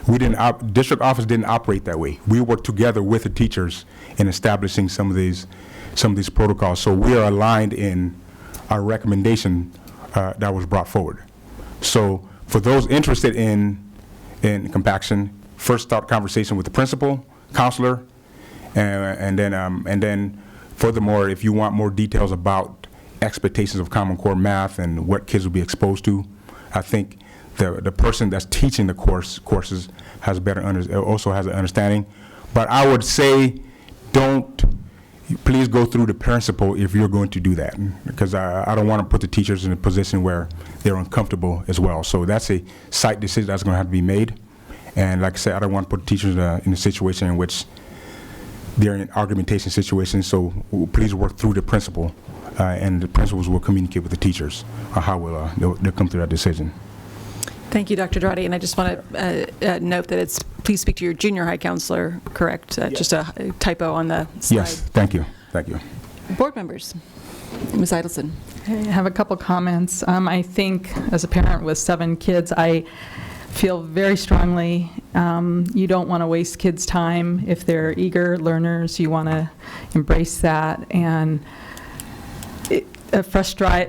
We didn't. District office didn't operate that way. We worked together with the teachers in establishing some of these protocols. So we are aligned in our recommendation that was brought forward. So for those interested in compaction, first start conversation with the principal, counselor, and then furthermore, if you want more details about expectations of Common Core math and what kids will be exposed to, I think the person that's teaching the courses has also has an understanding. But I would say, please go through the principal if you're going to do that, because I don't want to put the teachers in a position where they're uncomfortable as well. So that's a site decision that's going to have to be made. And like I said, I don't want to put teachers in a situation in which they're in an argumentation situation. So please work through the principal, and the principals will communicate with the teachers on how they'll come to that decision. Thank you, Dr. Drade, and I just want to note that it's, please speak to your junior high counselor, correct? Just a typo on the slide. Yes, thank you. Thank you. Board members. Ms. Idelson. I have a couple comments. I think as a parent with 7 kids, I feel very strongly you don't want to waste kids' time. If they're eager learners, you want to embrace that. And a frustrated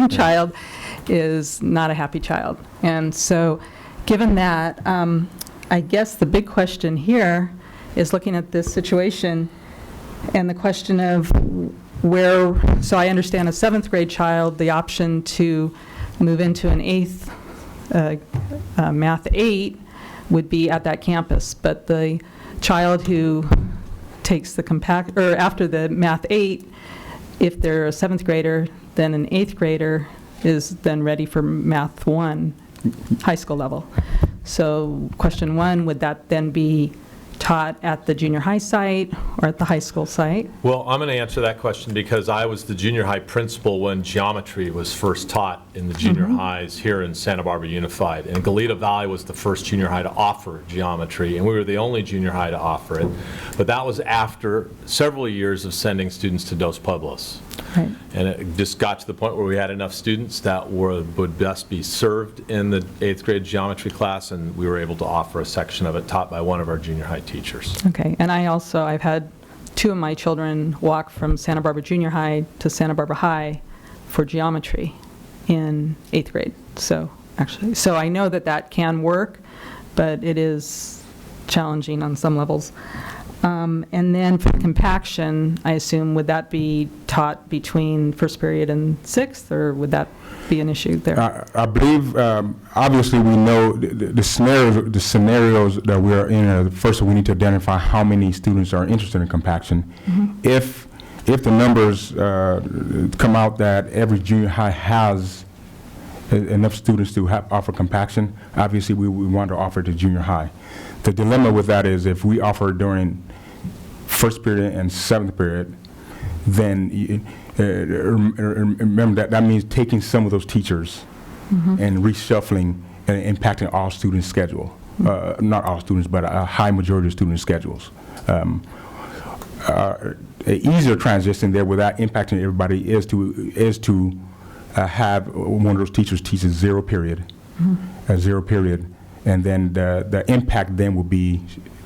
child is not a happy child. And so given that, I guess the big question here is looking at this situation and the question of so I understand a 7th grade child, the option to move into an 8th, Math 8 would be at that campus, but the child who takes the after the Math 8, if they're a 7th grader, then an 8th grader is then ready for Math 1, high school level. So question 1, would that then be taught at the junior high site or at the high school site? Well, I'm going to answer that question because I was the junior high principal when geometry was first taught in the junior highs here in Santa Barbara Unified. And Goleta Valley was the first junior high to offer geometry, and we were the only junior high to offer it. But that was after several years of sending students to Dos Pueblos. Right. And it just got to the point where we had enough students that would best be served in the 8th grade geometry class, and we were able to offer a section of it taught by one of our junior high teachers. Okay, and I've had 2 of my children walk from Santa Barbara Junior High to Santa Barbara High for geometry in 8th grade. So I know that can work, but it is challenging on some levels. And then for compaction, I assume, would that be taught between first period and 6th, or would that be an issue there? I believe, obviously, we know the scenarios that we are in. First, we need to identify how many students are interested in compaction. If the numbers come out that every junior high has enough students to offer compaction, obviously we want to offer it to junior high. The dilemma with that is if we offer during first period and 7th period, then remember that means taking some of those teachers and reshuffling and impacting all students' schedule. Not all students, but a high majority of students' schedules. An easier transition there without impacting everybody is to have one of those teachers teach a 0 period, and then the impact then will be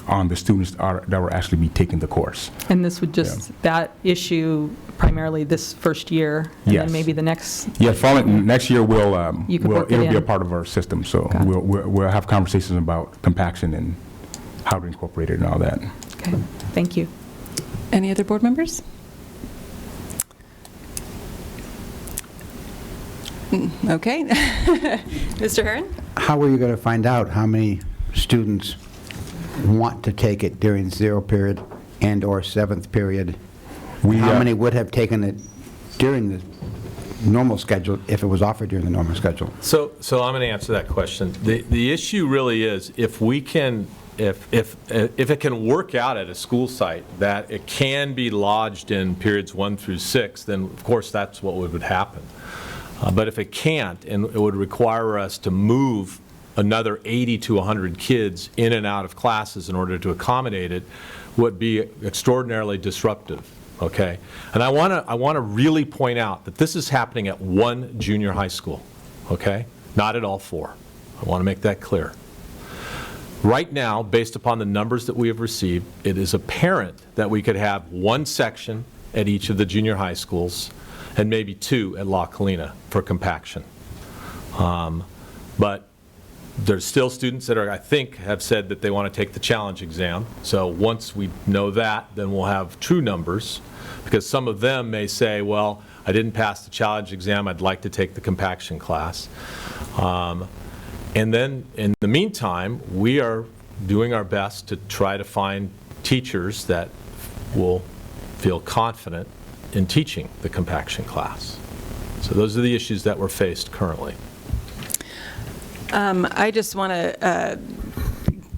on the students that will actually be taking the course. And this would that issue primarily this first year, and then maybe the next? Yeah, following next year it'll be a part of our system, so we'll have conversations about compaction and how to incorporate it and all that. Okay, thank you. Any other board members? Okay. Mr. Herron? How are you going to find out how many students want to take it during 0 period and or 7th period? How many would have taken it during the normal schedule if it was offered during the normal schedule? So I'm going to answer that question. The issue really is if we can, if it can work out at a school site that it can be lodged in periods 1 through 6, then of course that's what would happen. But if it can't, and it would require us to move another 80 to 100 kids in and out of classes in order to accommodate it, would be extraordinarily disruptive. Okay, and I want to really point out that this is happening at 1 junior high school. Okay, not at all 4. I want to make that clear. Right now, based upon the numbers that we have received, it is apparent that we could have one section at each of the junior high schools, and maybe 2 at La Colina for compaction. But there's still students that I think, have said that they want to take the challenge exam. So once we know that, then we'll have true numbers, because some of them may say, well, I didn't pass the challenge exam, I'd like to take the compaction class. And then, in the meantime, we are doing our best to try to find teachers that will feel confident in teaching the compaction class. So those are the issues that we're faced currently. I just want to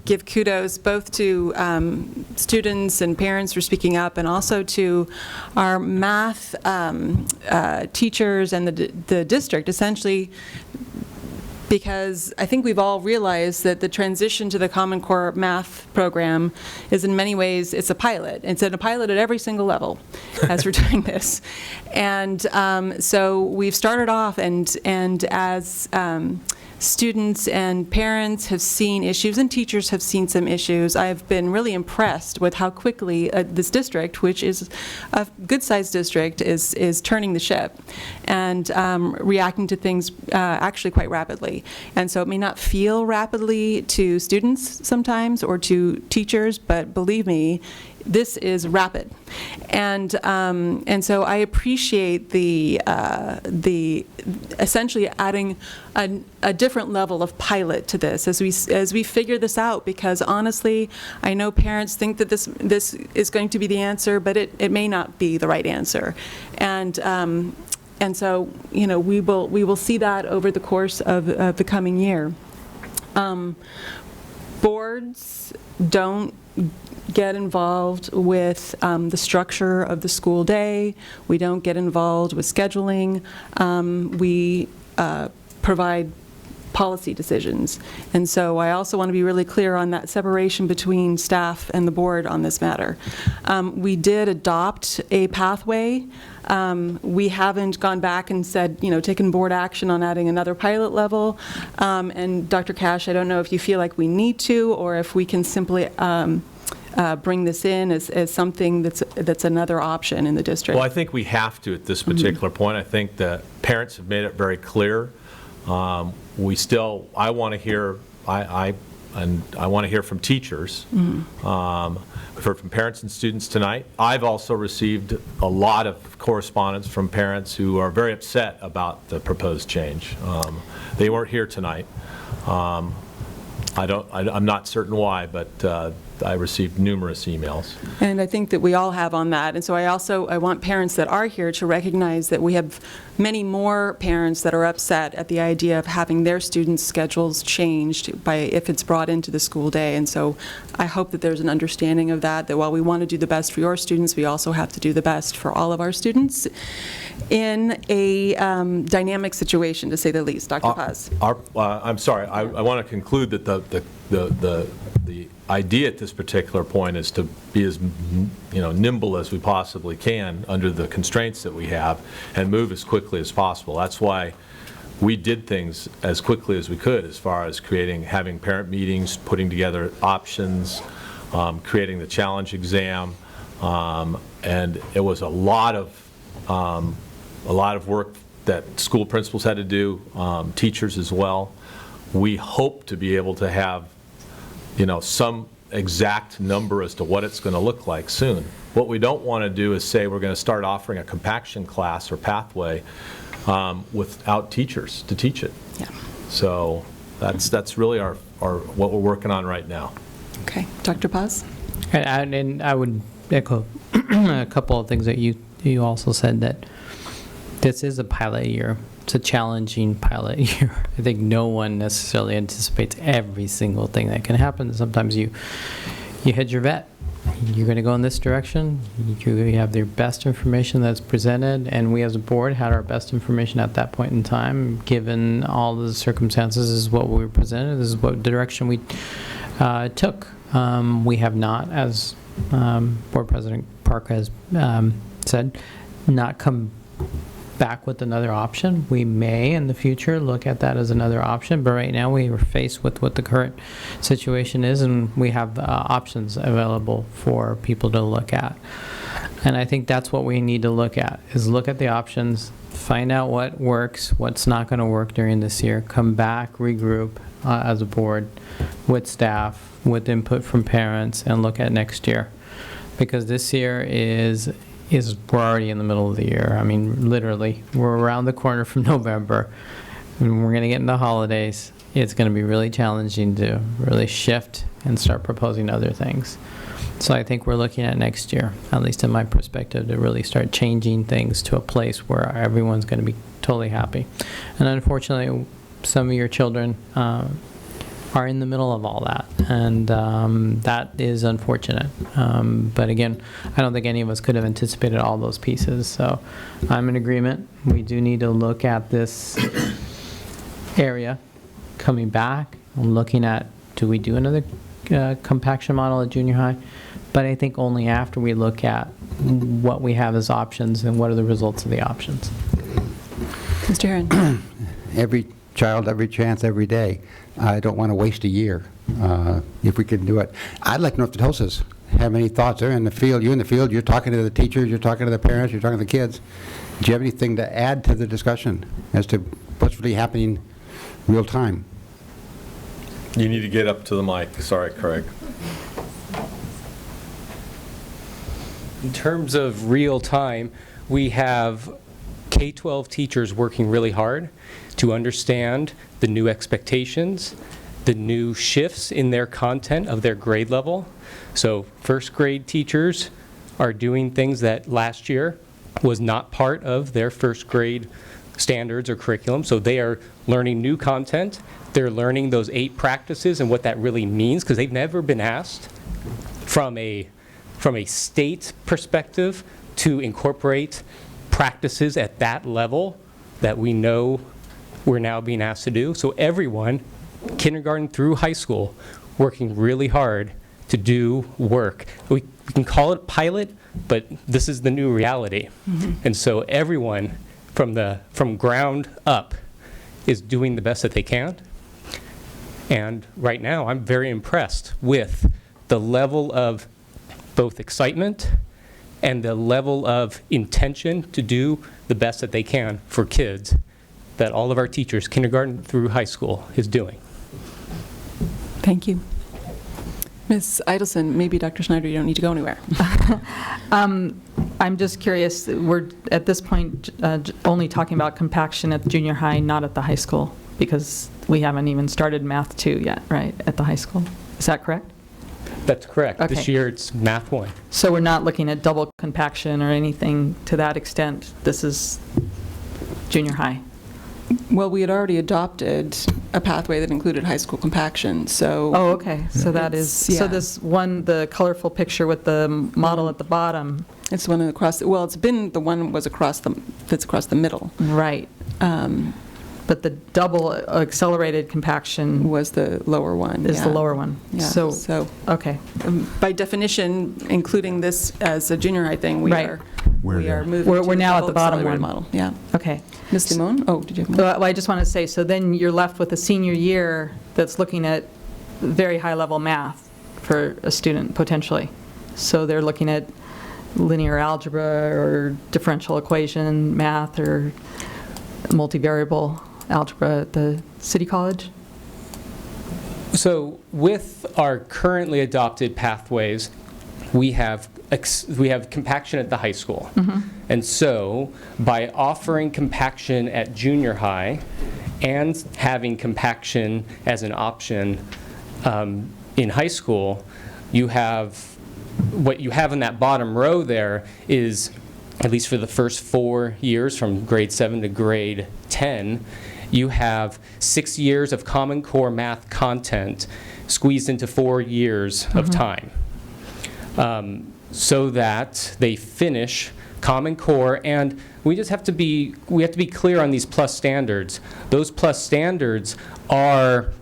give kudos both to students and parents for speaking up, and also to our math teachers and the district, essentially, because I think we've all realized that the transition to the Common Core math program is, in many ways, it's a pilot. It's a pilot at every single level as we're doing this. And so we've started off, and as students and parents have seen issues, and teachers have seen some issues, I've been really impressed with how quickly this district, which is a good-sized district, is turning the ship and reacting to things actually quite rapidly. And so it may not feel rapidly to students sometimes, or to teachers, but believe me, this is rapid. And so I appreciate the essentially adding a different level of pilot to this as we figure this out, because honestly, I know parents think that this is going to be the answer, but it may not be the right answer. And so, you know, we will see that over the course of the coming year. Boards don't get involved with the structure of the school day. We don't get involved with scheduling. We provide policy decisions. And so I also want to be really clear on that separation between staff and the board on this matter. We did adopt a pathway. We haven't gone back and said, you know, taken board action on adding another pilot level. And Dr. Cash, I don't know if you feel like we need to, or if we can simply bring this in as something that's another option in the district. Well, I think we have to at this particular point. I think that parents have made it very clear. I want to hear, I want to hear from teachers. We've heard from parents and students tonight. I've also received a lot of correspondence from parents who are very upset about the proposed change. They weren't here tonight. I'm not certain why, but I received numerous emails. And I think that we all have on that. And so I want parents that are here to recognize that we have many more parents that are upset at the idea of having their students' schedules changed if it's brought into the school day. And so I hope that there's an understanding of that while we want to do the best for your students, we also have to do the best for all of our students in a dynamic situation, to say the least. Dr. Paz. I'm sorry. I want to conclude that the idea at this particular point is to be as nimble as we possibly can under the constraints that we have, and move as quickly as possible. That's why we did things as quickly as we could, as far as having parent meetings, putting together options, creating the challenge exam, and it was a lot of work that school principals had to do, teachers as well. We hope to be able to have some exact number as to what it's going to look like soon. What we don't want to do is say we're going to start offering a compaction class or pathway without teachers to teach it. Yeah. So that's really our what we're working on right now. Okay, Dr. Paz. And I would echo a couple of things that you also said, that this is a pilot year. It's a challenging pilot year. I think no one necessarily anticipates every single thing that can happen. Sometimes you hedge your bet. You're going to go in this direction. You have your best information that's presented, and we as a board had our best information at that point in time. Given all the circumstances, this is what we were presented. This is what direction we took. We have not, as Board President Park has said, not come back with another option. We may in the future look at that as another option, but right now we are faced with what the current situation is, and we have options available for people to look at. And I think that's what we need to look at, is look at the options, find out what works, what's not going to work during this year, come back, regroup as a board with staff, with input from parents, and look at next year. Because this year is we're already in the middle of the year. I mean, literally, we're around the corner from November, and we're going to get into holidays. It's going to be really challenging to really shift and start proposing other things. So I think we're looking at next year, at least in my perspective, to really start changing things to a place where everyone's going to be totally happy. And unfortunately, some of your children are in the middle of all that, and that is unfortunate. But again, I don't think any of us could have anticipated all those pieces. So I'm in agreement. We do need to look at this area coming back and looking at, do we do another compaction model at junior high? But I think only after we look at what we have as options and what are the results of the options. Mr. Herron. Every child, every chance, every day. I don't want to waste a year if we can do it. I'd like to know if the TOSAs have any thoughts. They're in the field. You're in the field. You're talking to the teachers. You're talking to the parents. You're talking to the kids. Do you have anything to add to the discussion as to what's really happening real time? You need to get up to the mic. Sorry, Craig. In terms of real time, we have K-12 teachers working really hard to understand the new expectations, the new shifts in their content of their grade level. So first grade teachers are doing things that last year was not part of their first grade standards or curriculum. So they are learning new content. They're learning those 8 practices and what that really means, because they've never been asked from a state perspective to incorporate practices at that level that we know we're now being asked to do. So everyone, kindergarten through high school, working really hard to do work. We can call it pilot, but this is the new reality. And so everyone from ground up is doing the best that they can. And right now, I'm very impressed with the level of both excitement and the level of intention to do the best that they can for kids that all of our teachers, kindergarten through high school, is doing. Thank you. Ms. Idelson, maybe Dr. Schneider, you don't need to go anywhere. I'm just curious, we're at this point only talking about compaction at the junior high, not at the high school, because we haven't even started Math 2 yet, right, at the high school. Is that correct? That's correct. Okay. This year it's Math 1. So we're not looking at double compaction or anything to that extent. This is junior high. Well, we had already adopted a pathway that included high school compaction, so. Oh, okay. So that is, yeah. so this one, the colorful picture with the model at the bottom. It's the one across, well, it's been the one was across that's across the middle. Right. But the double accelerated compaction was the lower one. Is the lower one. Yeah. So okay. By definition, including this as a junior high thing, we Right. are moving. We're to now at double the bottom accelerated one. model. Yeah. Okay. Ms. Limon? Oh, did you have more? Well, I just want to say, so then you're left with a senior year that's looking at very high-level math for a student, potentially. So they're looking at linear algebra or differential equation math or multivariable algebra at the City College? So with our currently adopted pathways, we have compaction at the high school. And so by offering compaction at junior high and having compaction as an option in high school, you have what you have in that bottom row there is, at least for the first 4 years from grade 7 to grade 10, you have 6 years of Common Core math content squeezed into 4 years of time. So that they finish Common Core, and we have to be clear on these plus standards. Those plus standards are,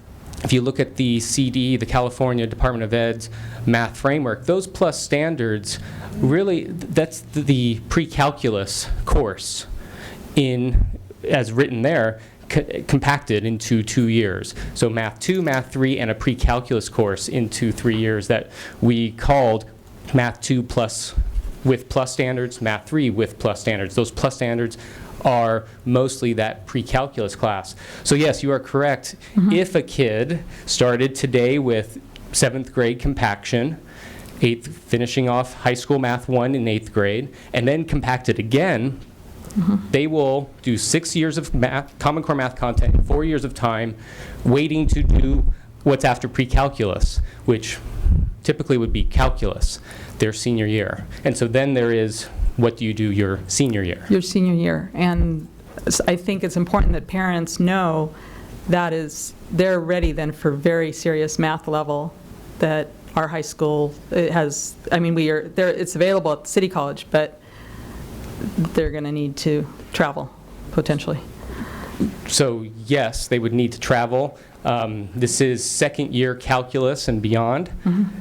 if you look at the CDE, the California Department of Ed's math framework, those plus standards really, that's the pre-calculus course as written there, compacted into 2 years. So Math 2, Math 3, and a pre-calculus course into 3 years that we called Math 2 plus with plus standards, Math 3 with plus standards. Those plus standards are mostly that pre-calculus class. So yes, you are correct. If a kid started today with 7th grade compaction, finishing off high school Math 1 in 8th grade, and then compacted again, they will do 6 years of math, Common Core math content in 4 years of time, waiting to do what's after pre-calculus, which typically would be calculus, their senior year. And so then there is, what do you do your senior year? Your senior year. And I think it's important that parents know that they're ready then for very serious math level that our high school has. I mean, it's available at City College, but they're going to need to travel, potentially. So yes, they would need to travel. This is second year calculus and beyond.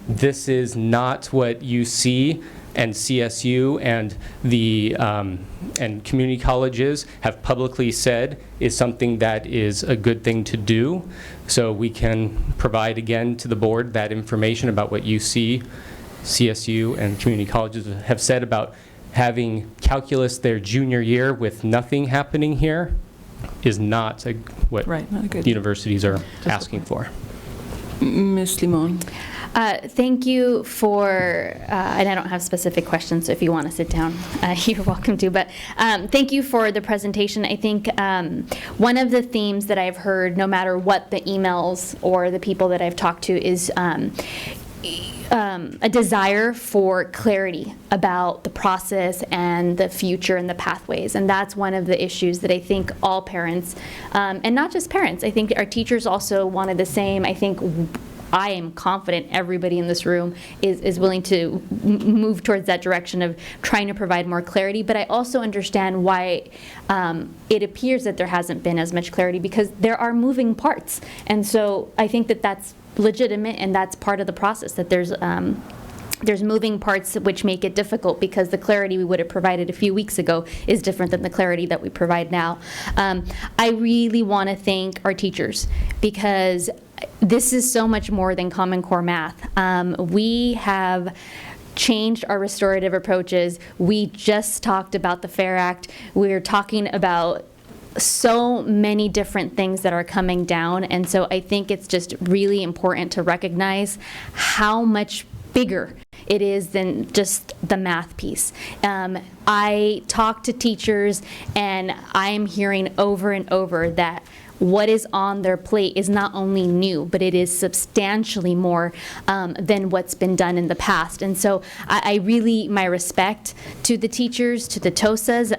This is not what UC and CSU and the and community colleges have publicly said is something that is a good thing to do. So we can provide again to the board that information about what UC, CSU, and community colleges have said about having calculus their junior year with nothing happening here is not what universities are asking for. Ms. Limon. Thank you for, and I don't have specific questions, so if you want to sit down, you're welcome to, but thank you for the presentation. I think one of the themes that I've heard, no matter what the emails or the people that I've talked to, is a desire for clarity about the process and the future and the pathways. And that's one of the issues that I think all parents, and not just parents, I think our teachers also wanted the same. I think I am confident everybody in this room is willing to move towards that direction of trying to provide more clarity. But I also understand why it appears that there hasn't been as much clarity, because there are moving parts. And so I think that that's legitimate, and that's part of the process, that there's moving parts which make it difficult, because the clarity we would have provided a few weeks ago is different than the clarity that we provide now. I really want to thank our teachers, because this is so much more than Common Core math. We have changed our restorative approaches. We just talked about the FAIR Act. We're talking about so many different things that are coming down, and so I think it's just really important to recognize how much bigger it is than just the math piece. I talk to teachers, and I'm hearing over and over that what is on their plate is not only new, but it is substantially more than what's been done in the past. And so I really, my respect to the teachers, to the TOSAs.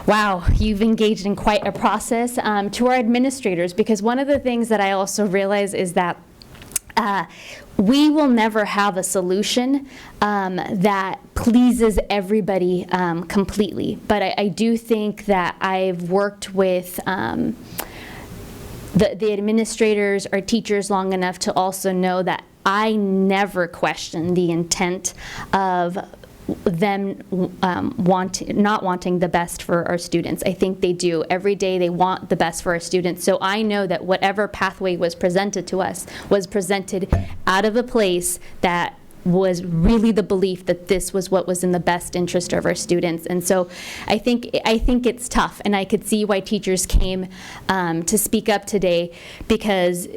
Wow, you've engaged in quite a process. To our administrators, because one of the things that I also realize is that we will never have a solution that pleases everybody completely. But I do think that I've worked with the administrators or teachers long enough to also know that I never question the intent of them not wanting the best for our students. I think they do. Every day they want the best for our students. So I know that whatever pathway was presented to us was presented out of a place that was really the belief that this was what was in the best interest of our students. And so I think it's tough, and I could see why teachers came to speak up today, because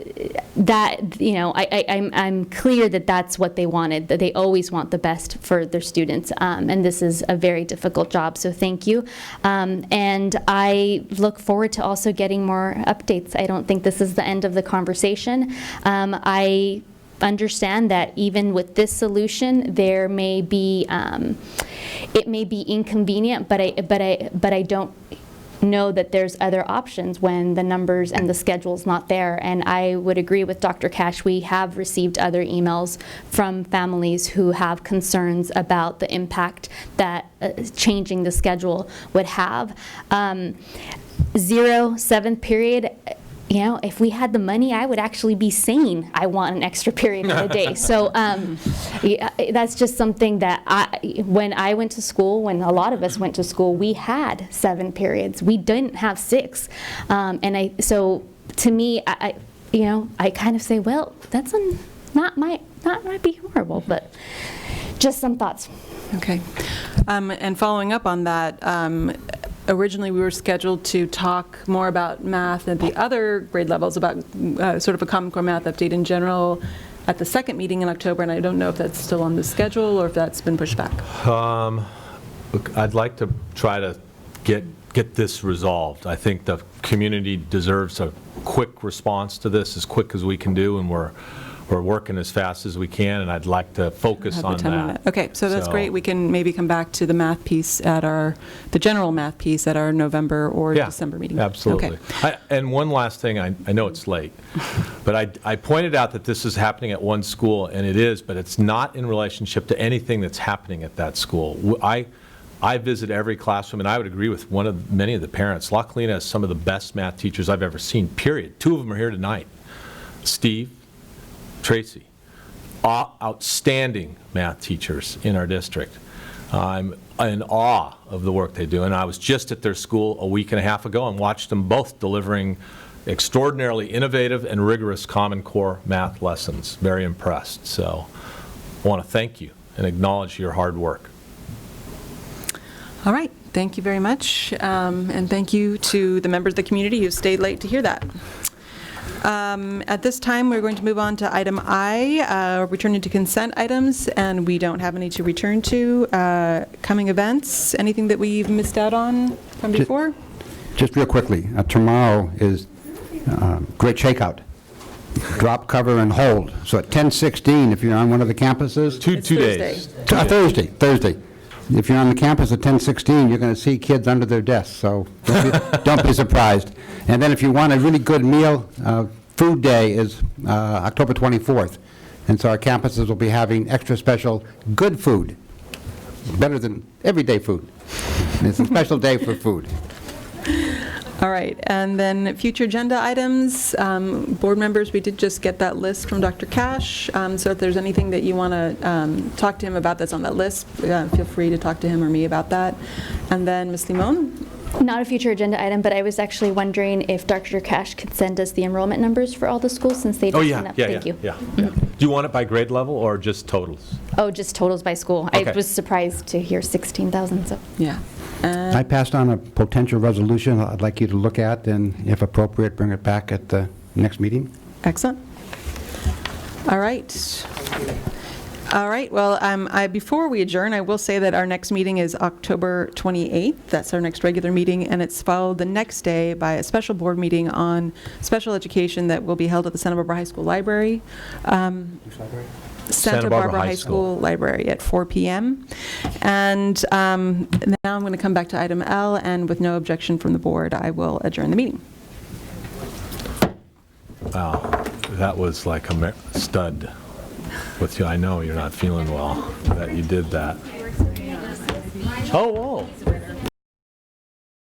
that, you know, I'm clear that that's what they wanted, that they always want the best for their students, and this is a very difficult job, so thank you. And I look forward to also getting more updates. I don't think this is the end of the conversation. I understand that even with this solution, there may be it may be inconvenient, but I don't know that there's other options when the numbers and the schedule's not there. And I would agree with Dr. Cash. We have received other emails from families who have concerns about the impact that changing the schedule would have. 7th period. You know, if we had the money, I would actually be saying I want an extra period of the day. So that's just something that when I went to school, when a lot of us went to school, we had 7 periods. We didn't have 6. So to me, I kind of say, well, that's not might be horrible, but just some thoughts. Okay. And following up on that, originally we were scheduled to talk more about math at the other grade levels, about sort of a Common Core math update in general at the second meeting in October, and I don't know if that's still on the schedule or if that's been pushed back. Look, I'd like to try to get this resolved. I think the community deserves a quick response to this, as quick as we can do, and we're working as fast as we can, and I'd like to focus Have the on time on that. it. Okay, so that's great. We can maybe come back to the math piece at the general math piece at our November or Yeah, December meeting. Absolutely. Okay. And one last thing, I know it's late, but I pointed out that this is happening at one school, and it is, but it's not in relationship to anything that's happening at that school. I visit every classroom, and I would agree with many of the parents. La Colina has some of the best math teachers I've ever seen, period. 2 of them are here tonight. Steve, Tracy, outstanding math teachers in our district. I'm in awe of the work they do, and I was just at their school a week and a half ago and watched them both delivering extraordinarily innovative and rigorous Common Core math lessons. Very impressed. So I want to thank you and acknowledge your hard work. All right. Thank you very much. And thank you to the members of the community who stayed late to hear that. At this time, we're going to move on to item I, returning to consent items, and we don't have any to return to. Coming events, anything that we've missed out on from before? Just real quickly, tomorrow is Great Shakeout. Drop, cover, and hold. So at 10:16, if you're on one of the campuses. Two days. Thursday. If you're on the campus at 10:16, you're going to see kids under their desks, so don't be surprised. And then if you want a really good meal, Food Day is October 24th. And so our campuses will be having extra special good food, better than everyday food. And it's a special day for food. All right, and then future agenda items, board members, we did just get that list from Dr. Cash, so if there's anything that you want to talk to him about that's on that list, feel free to talk to him or me about that. And then Ms. Limon? Not a future agenda item, but I was actually wondering if Dr. Cash could send us the enrollment numbers for all the schools since they just went up. Thank you. Yeah. Do you want it by grade level or just totals? Oh, just totals by school. Okay. I was surprised to hear 16,000. So. Yeah. I passed on a potential resolution I'd like you to look at, and if appropriate, bring it back at the next meeting. Excellent. All right. All right, well, before we adjourn, I will say that our next meeting is October 28th. That's our next regular meeting, and it's followed the next day by a special board meeting on special education that will be held at the Santa Barbara High School Library. Santa Barbara High School Library at 4 p.m. And now I'm going to come back to item L, and with no objection from the board, I will adjourn the meeting. Wow, that was like a stud with you. I know you're not feeling well that you did that. Oh, whoa.